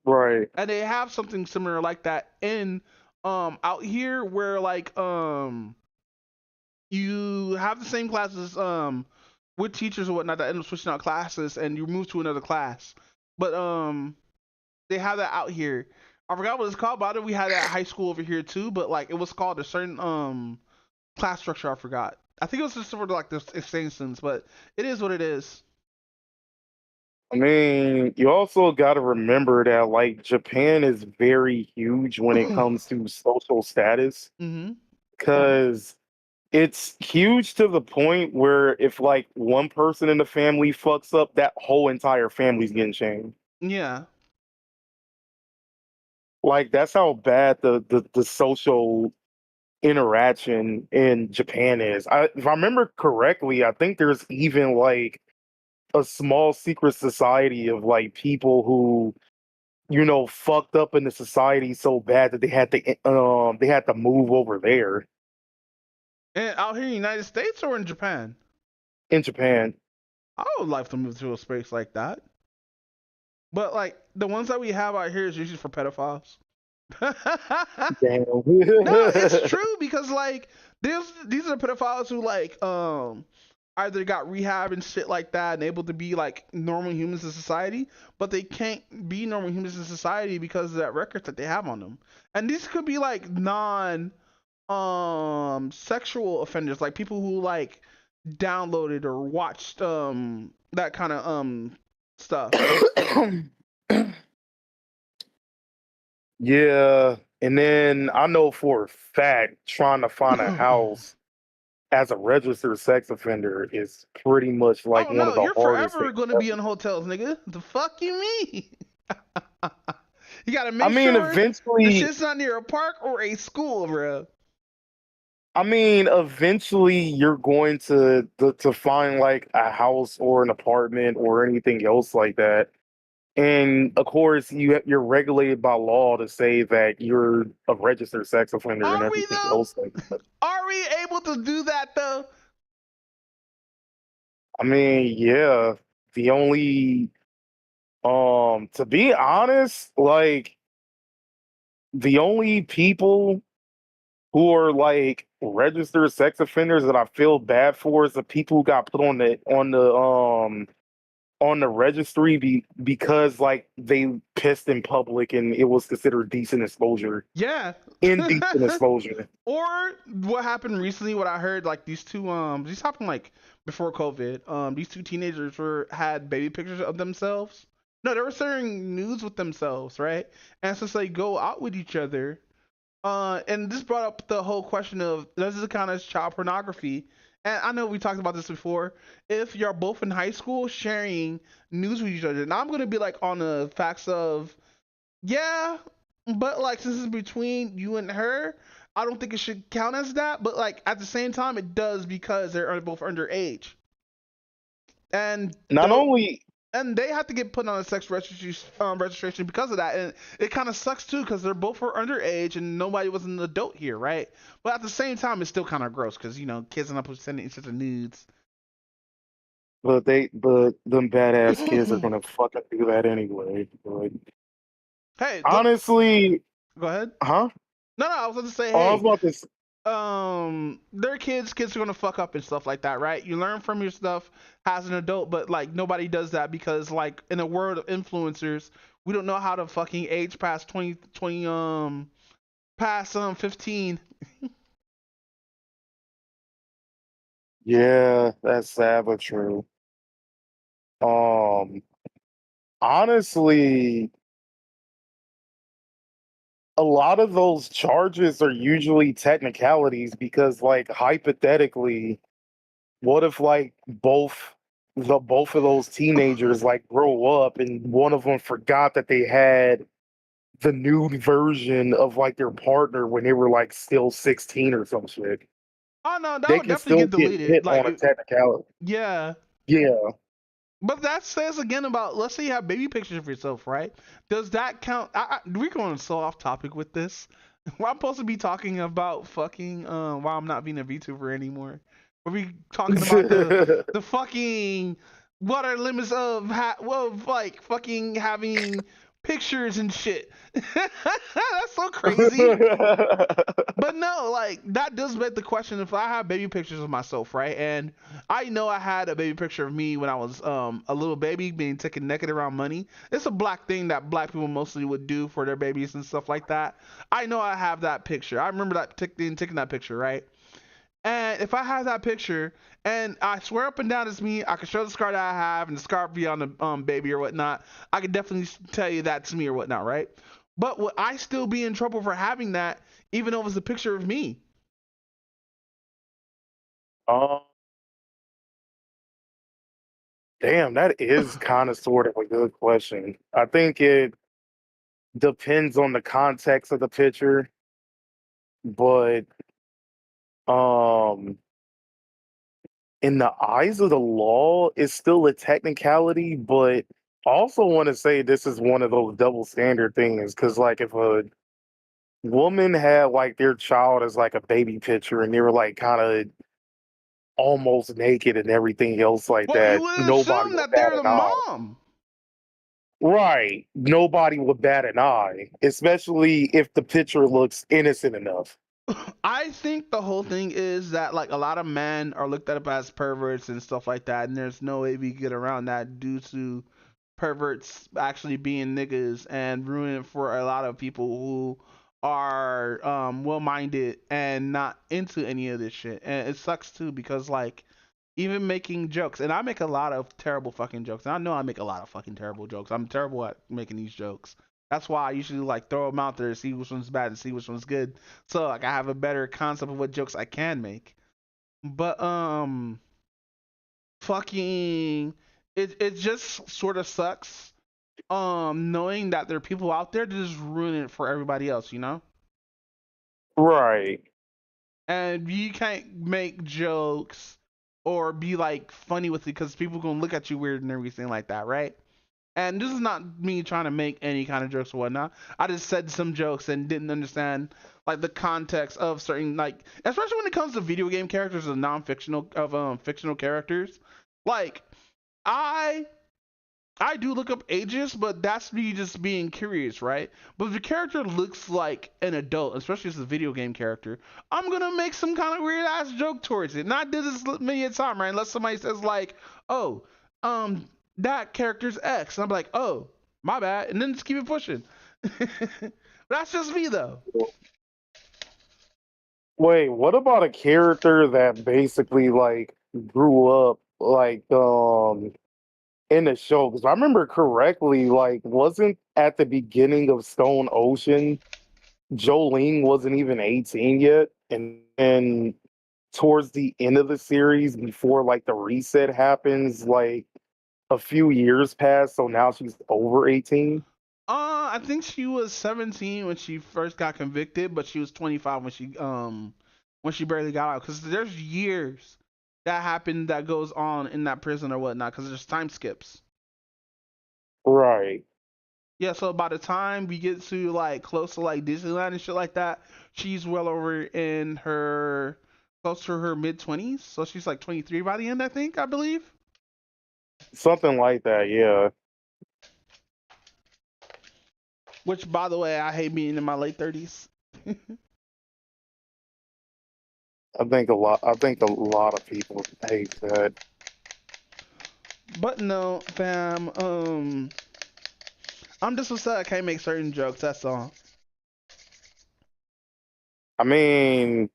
Right. And they have something similar like that in out here where like you have the same classes with teachers or whatnot that end up switching out classes and you move to another class. But they have that out here. I forgot what it's called, but I know we had that at high school over here too, but like it was called a certain class structure. I forgot. I think it was just sort of like the extensions, but it is what it is. I mean, you also got to remember that like Japan is very huge when it comes to social status Mm-hmm. because it's huge to the point where if like one person in the family fucks up, that whole entire family's getting shamed. Yeah. Like that's how bad the social interaction in Japan is. If I remember correctly, I think there's even like a small secret society of like people who fucked up in the society so bad that they had to move over there And out here in the United States or in Japan? in Japan. I would like to move to a space like that. But like the ones that we have out here is usually for pedophiles. Damn. No, it's true because like these are the pedophiles who like either got rehab and shit like that and able to be like normal humans in society, but they can't be normal humans in society because of that record that they have on them. And these could be like non sexual offenders, like people who like downloaded or watched that kind of stuff. Yeah, and then I know for a fact trying to find a house as a registered sex offender is pretty much like Oh one of no, the you're hardest forever things gonna ever. be in hotels, nigga. The fuck you mean? You gotta I make mean, sure the eventually, shit's not near a park or a school, bro. eventually you're going to find like a house or an apartment or anything else like that. And of course, you're regulated by law to say that you're a registered sex offender and Are we everything though? else like that. Are we able to do that though? I mean, yeah, the only to be honest, like the only people who are like registered sex offenders that I feel bad for is the people who got put on the registry because like they pissed in public and it was considered decent exposure. Yeah. Indecent exposure. Or what happened recently, what I heard, like these happened like before COVID. These two teenagers had baby pictures of themselves. No, they were sharing news with themselves, right? And since they go out with each other, and this brought up the whole question of does this count as child pornography? And I know we talked about this before. If you're both in high school sharing news with each other, now I'm gonna be like on the facts of yeah, but like since it's between you and her, I don't think it should count as that. But like at the same time, it does because they're both underage, and Not though only and they have to get put on a sex registration because of that. And it kind of sucks too because they're both were underage and nobody was an adult here, right? But at the same time, it's still kind of gross because kids end up sending each other nudes. but them badass kids are gonna fucking do that anyway. But Hey, honestly, go ahead. huh? No, I was going to say, Oh, I was hey, about to. they're kids are gonna fuck up and stuff like that, right? You learn from your stuff as an adult, but like nobody does that because like in a world of influencers, we don't know how to fucking age past 20 past 15. Yeah, that's sad but true. Um, honestly, a lot of those charges are usually technicalities because, like, hypothetically, what if like both of those teenagers like grow up and one of them forgot that they had the nude version of like their partner when they were like still 16 or some shit. Oh no, that They would can definitely still get get deleted. hit on a technicality. Yeah, Yeah. But that says again about, let's say you have baby pictures of yourself, right? Does that count? We're going so off topic with this. Well, I'm supposed to be talking about fucking why I'm not being a VTuber anymore. Are we talking about the fucking what are limits of like fucking having pictures and shit? That's so crazy. But no, like that does beg the question. If I have baby pictures of myself, right, and I know I had a baby picture of me when I was a little baby being taken naked around money. It's a black thing that black people mostly would do for their babies and stuff like that. I know I have that picture. I remember that taking that picture, right? And if I have that picture, and I swear up and down it's me, I can show the scar that I have and the scar be on the baby or whatnot. I can definitely tell you that's me or whatnot, right? But would I still be in trouble for having that, even though it was a picture of me? Um, damn, that is kind of sort of a good question. I think it depends on the context of the picture, but um, in the eyes of the law, it's still a technicality. But I also want to say this is one of those double standard things because, like, if a woman had like their child as like a baby picture and they were like kind of almost naked and everything else like Well, you that, would nobody assume would that bat they're the an eye. mom. Right. Nobody would bat an eye, especially if the picture looks innocent enough. I think the whole thing is that like a lot of men are looked at as perverts and stuff like that, and there's no way we get around that due to perverts actually being niggas and ruining it for a lot of people who are well-minded and not into any of this shit. And it sucks too because like even making jokes, and I make a lot of terrible fucking jokes, and I know I make a lot of fucking terrible jokes. I'm terrible at making these jokes. That's why I usually like throw them out there to see which one's bad and see which one's good, so like I have a better concept of what jokes I can make. But fucking, it just sort of sucks. Knowing that there are people out there that just ruin it for everybody else, you know. Right. And you can't make jokes or be like funny with it because people gonna look at you weird and everything like that, right? And this is not me trying to make any kind of jokes or whatnot. I just said some jokes and didn't understand like the context of certain like, especially when it comes to video game characters and non-fictional of fictional characters. Like I I do look up ages, but that's me just being curious, right? But if the character looks like an adult, especially as a video game character, I'm gonna make some kind of weird ass joke towards it. And I did this many a time, right? Unless somebody says like, "Oh, that character's X," and I'm like, "Oh, my bad," and then just keep it pushing. That's just me though. Wait, what about a character that basically like grew up like in the show? Because I remember correctly, like wasn't at the beginning of Stone Ocean, Jolene wasn't even 18 yet, and then towards the end of the series, before like the reset happens, like a few years pass, so now she's over 18. I think she was 17 when she first got convicted, but she was 25 when she barely got out. Because there's years that happen that goes on in that prison or whatnot. Because there's time skips. Right. Yeah, so by the time we get to like close to like Disneyland and shit like that, she's well over in her close to her mid 20s. So she's like 23 by the end, I think, I believe. Something like that, yeah. Which, by the way, I hate being in my late 30s. I think a lot of people hate that. But no, fam. I'm just upset I can't make certain jokes. That's all. I mean,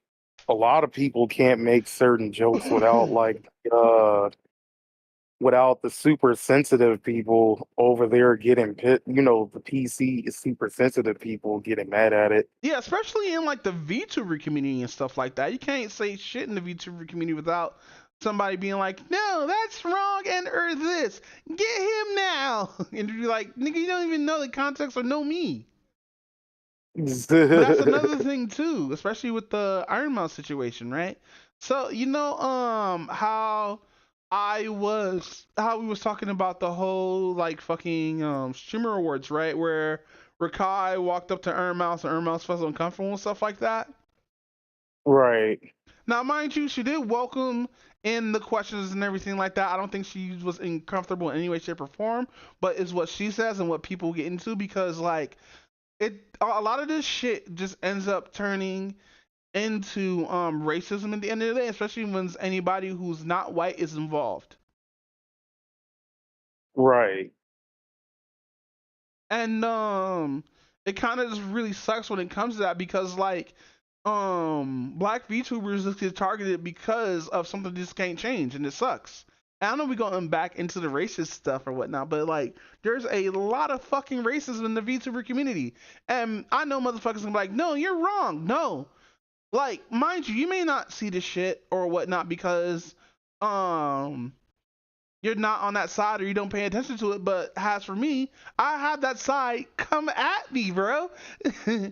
a lot of people can't make certain jokes without like without the super sensitive people over there getting the PC is super sensitive people getting mad at it. Yeah, especially in like the VTuber community and stuff like that. You can't say shit in the VTuber community without somebody being like, "No, that's wrong," and or this, get him now, and you'd be like, "Nigga, you don't even know the context or know me." But that's another thing too, especially with the Iron Mouse situation, right? So you know, how how we was talking about the whole like fucking streamer awards, right? Where Rakai walked up to Mouse and Mouse felt uncomfortable and stuff like that. Right. Now, mind you, she did welcome in the questions and everything like that. I don't think she was uncomfortable in any way, shape, or form, but it's what she says and what people get into because like a lot of this shit just ends up turning into racism at the end of the day, especially when anybody who's not white is involved. Right. And it kind of just really sucks when it comes to that because like black VTubers just get targeted because of something just can't change and it sucks. And I know we're going back into the racist stuff or whatnot, but like there's a lot of fucking racism in the VTuber community. And I know motherfuckers gonna be like, no, you're wrong. No. Like, mind you, you may not see the shit or whatnot because you're not on that side or you don't pay attention to it, but as for me, I have that side come at me, bro. I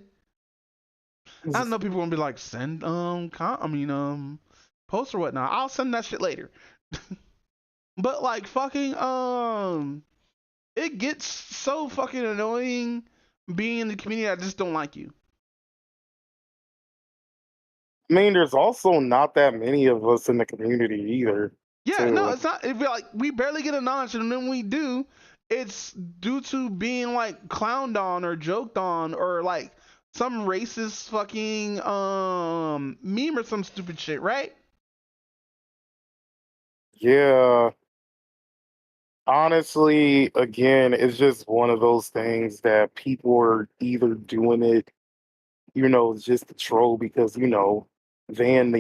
know people gonna be like, send post or whatnot. I'll send that shit later. But like fucking it gets so fucking annoying being in the community. I just don't like you. I mean, there's also not that many of us in the community either. Yeah, no, Too. it's not. If like we barely get acknowledged, and then we do, it's due to being like clowned on or joked on or like some racist fucking meme or some stupid shit, right? Yeah. Honestly, again, it's just one of those things that people are either doing it, just to troll because, then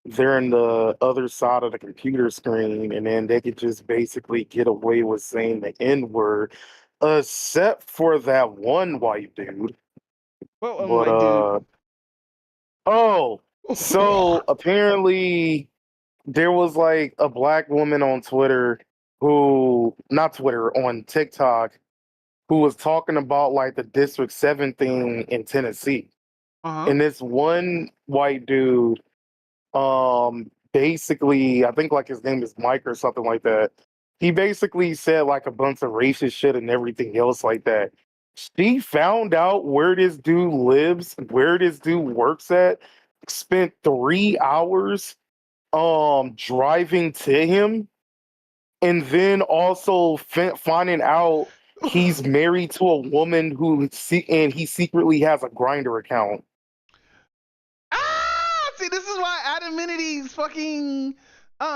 they're in the other side of the computer screen and then they could just basically get away with saying the N word, except for that one white dude. Well, But white dude. oh, so apparently there was like a black woman on Twitter who, not Twitter, on TikTok, who was talking about like the District 7 thing in Tennessee. Uh-huh. And this one white dude, basically, I think like his name is Mike or something like that. He basically said like a bunch of racist shit and everything else like that. She found out where this dude lives, where this dude works at, spent 3 hours driving to him, and then also finding out he's married to a woman and he secretly has a Grinder account. Ah, see, this is why anonymity's fucking.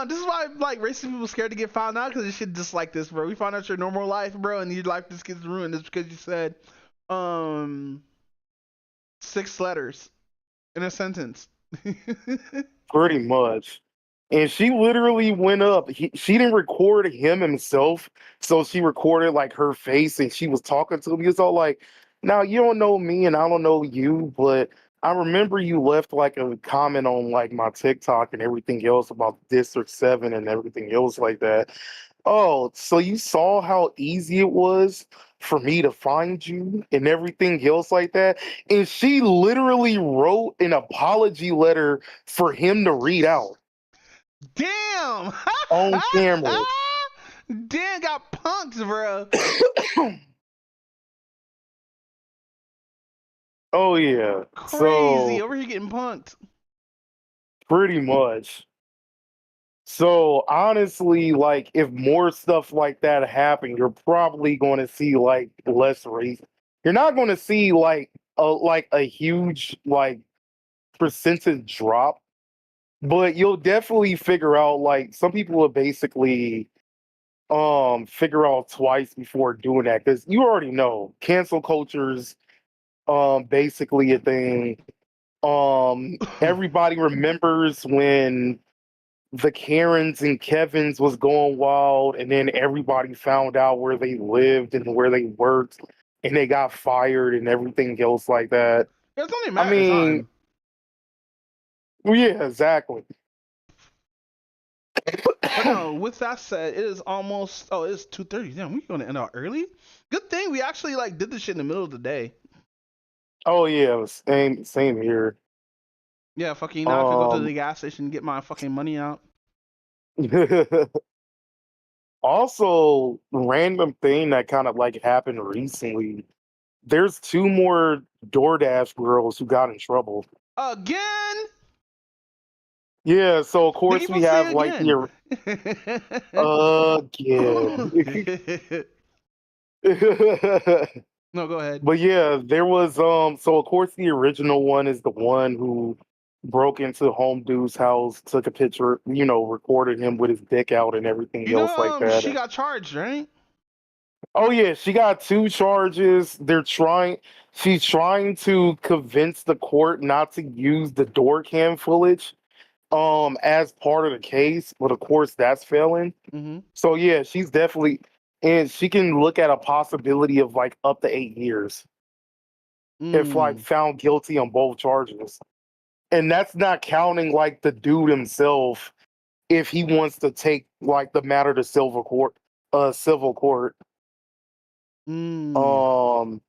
This is why like racist people scared to get found out because it shit just like this, bro. We find out your normal life, bro, and your life just gets ruined just because you said, um, 6 letters in a sentence. Pretty much. And she literally went up. She didn't record him himself, so she recorded like her face, and she was talking to him. He was all like, "Now you don't know me, and I don't know you, but I remember you left like a comment on like my TikTok and everything else about District 7 and everything else like that. Oh, so you saw how easy it was for me to find you and everything else like that?" And she literally wrote an apology letter for him to read out Damn! on camera. Damn, got punked, bro. Oh yeah. Crazy. So Over here getting punked. pretty much. So honestly, like if more stuff like that happen, you're probably going to see like less race. You're not going to see like a huge like percentage drop, but you'll definitely figure out like some people will basically figure out twice before doing that because you already know cancel culture's basically a thing. Everybody remembers when the Karens and Kevins was going wild, and then everybody found out where they lived and where they worked, and they got fired and everything else like that. It's only a I matter of mean, time. well, yeah, exactly. But no, with that said, it is almost it's 2:30. Damn, we're gonna end out early. Good thing we actually like did this shit in the middle of the day. Oh yeah, same here. Yeah, fucking now I could go to Um, the gas station and get my fucking money out. Also, random thing that kind of like happened recently. There's two more DoorDash girls who got in trouble. Again? Yeah, so of They course keep we on have saying like again. the again. No, go ahead. But yeah, there was so of course the original one is the one who broke into Home Dude's house, took a picture, recorded him with his dick out and everything You else like know, that. she got charged, right? Oh yeah, she got two charges. She's trying to convince the court not to use the door cam footage as part of the case, but of course that's failing. Mm-hmm. So yeah, she's definitely, and she can look at a possibility of like up to 8 years if like Mm. found guilty on both charges. And that's not counting like the dude himself if he wants to take like the matter to civil court. Mm. Um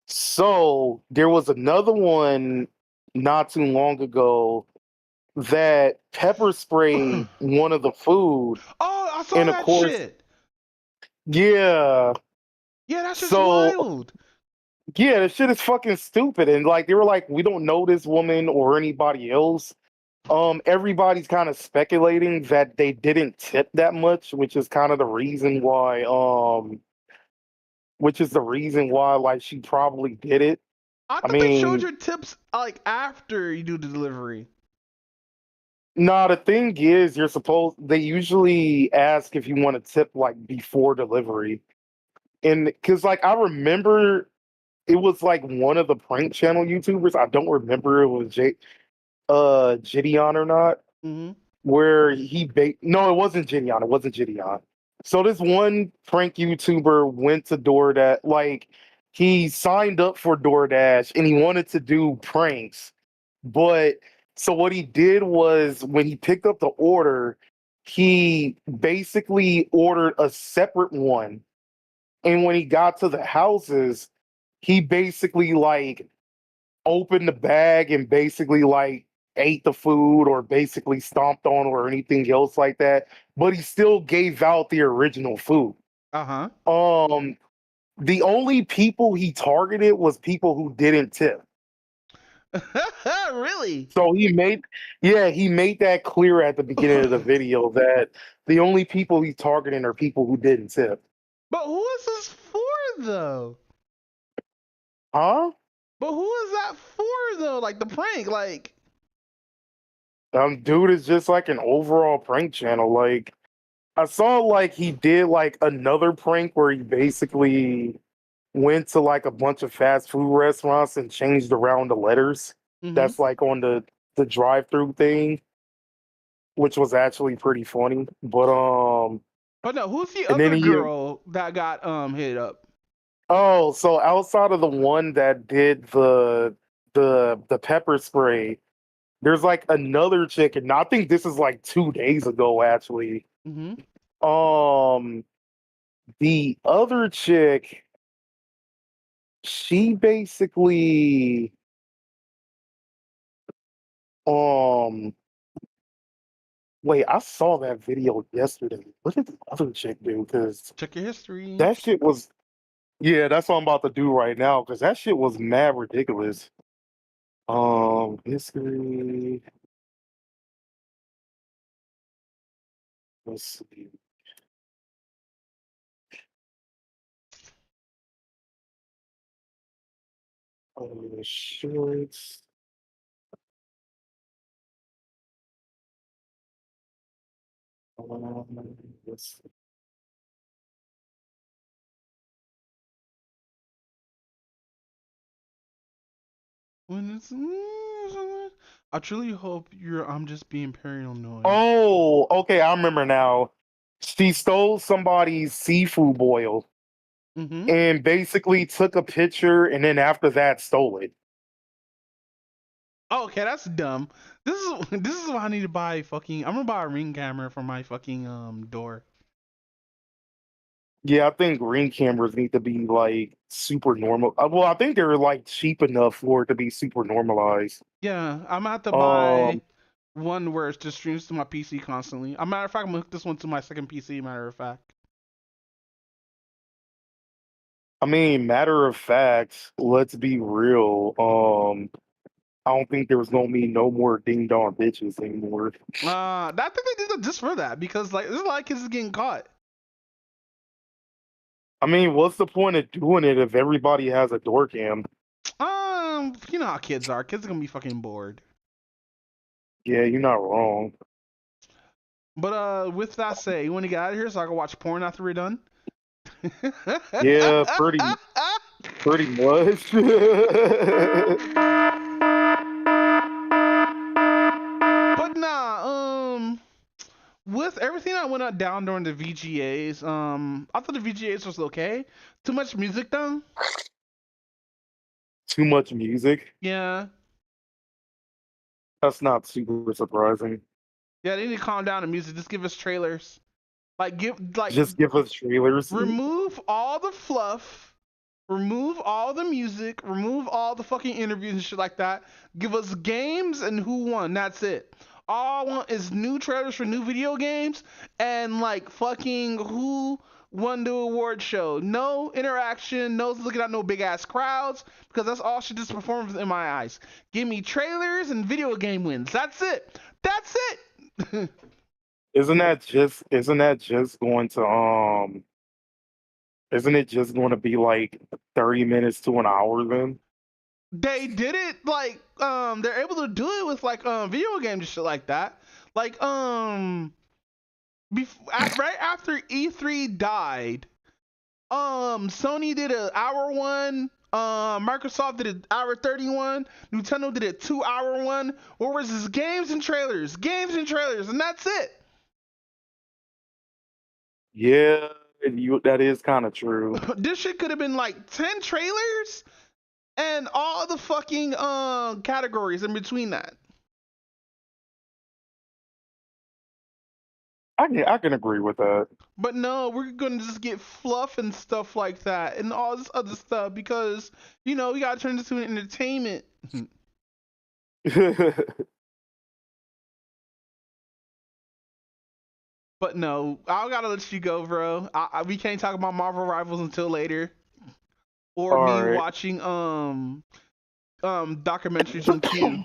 so there was another one not too long ago that pepper sprayed one of the food. Oh, I saw And of that course, shit. yeah. Yeah, that's just So wild. yeah, this shit is fucking stupid. And like they were like, we don't know this woman or anybody else. Everybody's kind of speculating that they didn't tip that much, which is the reason why like she probably did it. I I thought they showed mean, your tips like after you do the delivery. nah, the thing is they usually ask if you want to tip like before delivery. And because like I remember it was like one of the prank channel YouTubers. I don't remember it was Gideon or not, Mm-hmm. where no, it wasn't Gideon. It wasn't Gideon. So this one prank YouTuber went to DoorDash, like he signed up for DoorDash and he wanted to do pranks. But so what he did was when he picked up the order, he basically ordered a separate one. And when he got to the houses, he basically like opened the bag and basically like ate the food or basically stomped on or anything else like that, but he still gave out the original food. Uh-huh. Um the only people he targeted was people who didn't tip. Really? So he made that clear at the beginning of the video that the only people he's targeting are people who didn't tip. But who is this for though? Huh? But who is that for though? Like the prank, like Dude is just like an overall prank channel. Like I saw like he did like another prank where he basically went to like a bunch of fast food restaurants and changed around the letters. mm-hmm. That's like on the drive-through thing, which was actually pretty funny. But But no, who's the and then other he girl that got hit up? oh, so outside of the one that did the pepper spray, there's like another chick, and I think this is like 2 days ago actually. Mm-hmm. Um the other chick, she basically um wait, I saw that video yesterday. What did the other chick do? Because Check your history. that shit was, yeah, that's what I'm about to do right now. Because that shit was mad ridiculous. History. Let's see. Shorts. Let's see. When it's I truly hope I'm just being paranoid. Oh, okay, I remember now. She stole somebody's seafood boil Mm-hmm. and basically took a picture and then after that stole it. Oh, okay, that's dumb. This is why I need to buy fucking. I'm gonna buy a Ring camera for my fucking door. Yeah, I think Ring cameras need to be like super normal. Well, I think they're like cheap enough for it to be super normalized. Yeah, I'm gonna have to Um, buy. one where it just streams to my PC constantly. A matter of fact, I'm gonna hook this one to my second PC. Matter of fact. I mean, matter of fact, let's be real. I don't think there was gonna be no more ding dong bitches anymore. I think they did it just for that because like there's a lot of kids getting caught. I mean, what's the point of doing it if everybody has a door cam? You know how kids are. Kids are gonna be fucking bored. Yeah, you're not wrong. But with that said, you want to get out of here so I can watch porn after we're done? Yeah, pretty much. But nah, with everything that went down during the VGAs, I thought the VGAs was okay. Too much music though. Too much music. Yeah. That's not super surprising. Yeah, they need to calm down the music. Just give us trailers. Just give us trailers. Remove all the fluff, remove all the music, remove all the fucking interviews and shit like that. Give us games and who won. That's it. All I want is new trailers for new video games and like fucking who won the award show. No interaction, no looking at no big ass crowds because that's all she just performs in my eyes. Give me trailers and video game wins. That's it. That's it. Isn't that just going to isn't it just going to be like 30 minutes to an hour then? They did it like they're able to do it with like video games and shit like that. Like right after E3 died, Sony did an hour one, Microsoft did an hour 31, Nintendo did a 2 hour one. What was this? Games and trailers, and that's it. Yeah, that is kind of true. This shit could have been like 10 trailers and all the fucking categories in between that. I can agree with that. But no, we're gonna just get fluff and stuff like that and all this other stuff because we gotta turn this into an entertainment. But no, I gotta let you go, bro. We can't talk about Marvel Rivals until later, or All me right. watching documentaries on Q.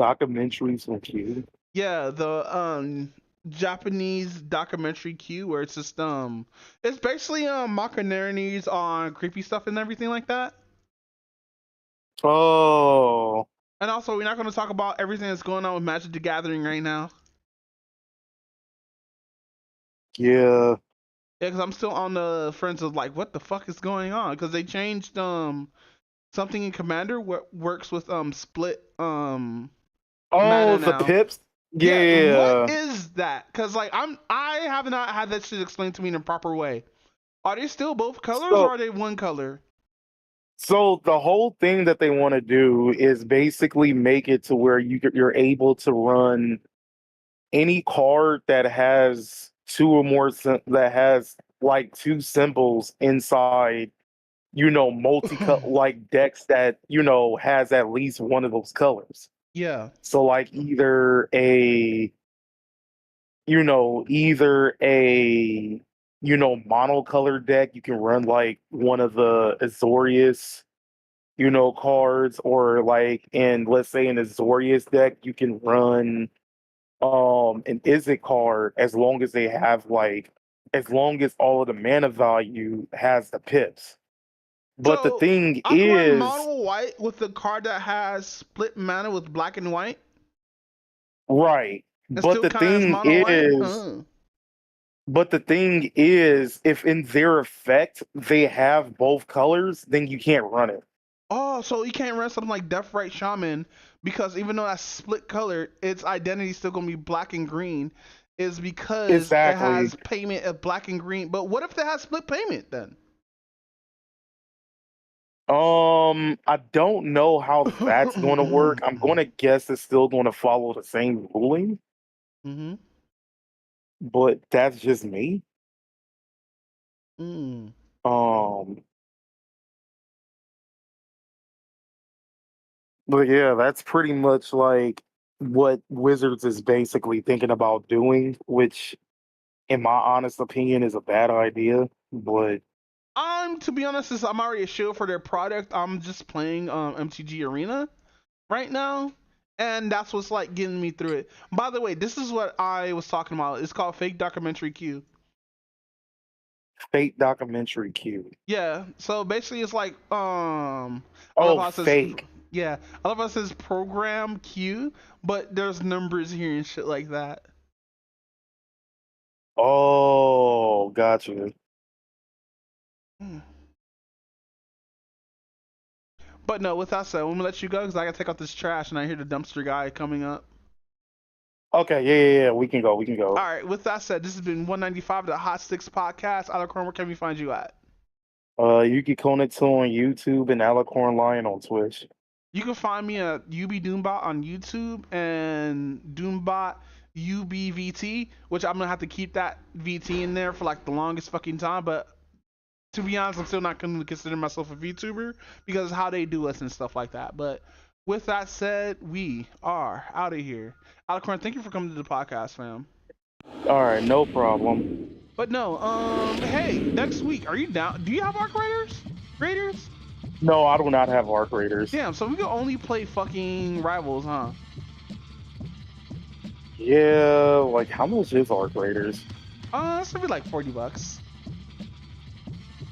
Documentaries from Q. Yeah, the Japanese documentary Q, where it's just it's basically mockumentaries on creepy stuff and everything like that. Oh. And also, we're not going to talk about everything that's going on with Magic the Gathering right now. Yeah. Yeah, because I'm still on the fence of like, what the fuck is going on? Because they changed something in Commander works with split mana Oh, the now. pips. Yeah, what Yeah. is that? Because like I have not had that shit explained to me in a proper way. Are they still both colors or are they one color? So the whole thing that they want to do is basically make it to where you're able to run any card that has two or more that has like two symbols inside, like decks that has at least one of those colors. Yeah. So like either a monocolored deck, you can run like one of the Azorius cards, or like let's say in Azorius deck you can run an Izzet card, as long as all of the mana value has the pips. But the So thing I can run mono white with the card that has split mana with black and white. Right. And But still the count as thing mono is, white? if in their effect they have both colors, then you can't run it. Oh, so you can't run something like Death Right Shaman because even though that's split color, its identity is still gonna be black and green, is because Exactly. it has payment of black and green. But what if it has split payment then? I don't know how that's going to work. I'm going to guess it's still going to follow the same ruling. Mm-hmm. But that's just me. Mm. But yeah, that's pretty much like what Wizards is basically thinking about doing, which, in my honest opinion, is a bad idea. But To be honest, since I'm already a shield for their product, I'm just playing MTG Arena right now, and that's what's like getting me through it. By the way, this is what I was talking about. It's called Fake Documentary Q. fake documentary Q. Yeah, so basically it's like I love Oh, how it says fake. yeah, I love how it says program Q, but there's numbers here and shit like that. Oh, gotcha. Hmm. But no, with that said, I'm gonna let you go because I gotta take out this trash, and I hear the dumpster guy coming up. Okay, yeah. We can go. We can All go. right, with that said, this has been 195, the Hot Sticks podcast. Alacorn, where can we find you at? You can connect to on YouTube and Alicorn Lion on Twitch. You can find me at UB Doombot on YouTube and Doombot UBVT, which I'm gonna have to keep that VT in there for like the longest fucking time. But to be honest, I'm still not gonna consider myself a VTuber because of how they do us and stuff like that. But with that said, we are out of here. Alacorn, thank you for coming to the podcast, fam. All right, no problem. But no, hey, next week, are you down? Do you have Arc Raiders? Raiders? No, I do not have Arc Raiders. Damn, so we can only play fucking Rivals, huh? Yeah, like how much is Arc Raiders? It's gonna be like $40.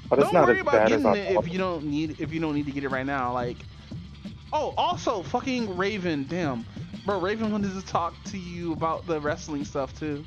But it's Don't not worry as about bad as getting I it thought. if you don't need to get it right now. Like, oh, also fucking Raven, damn, bro, Raven wanted to talk to you about the wrestling stuff too.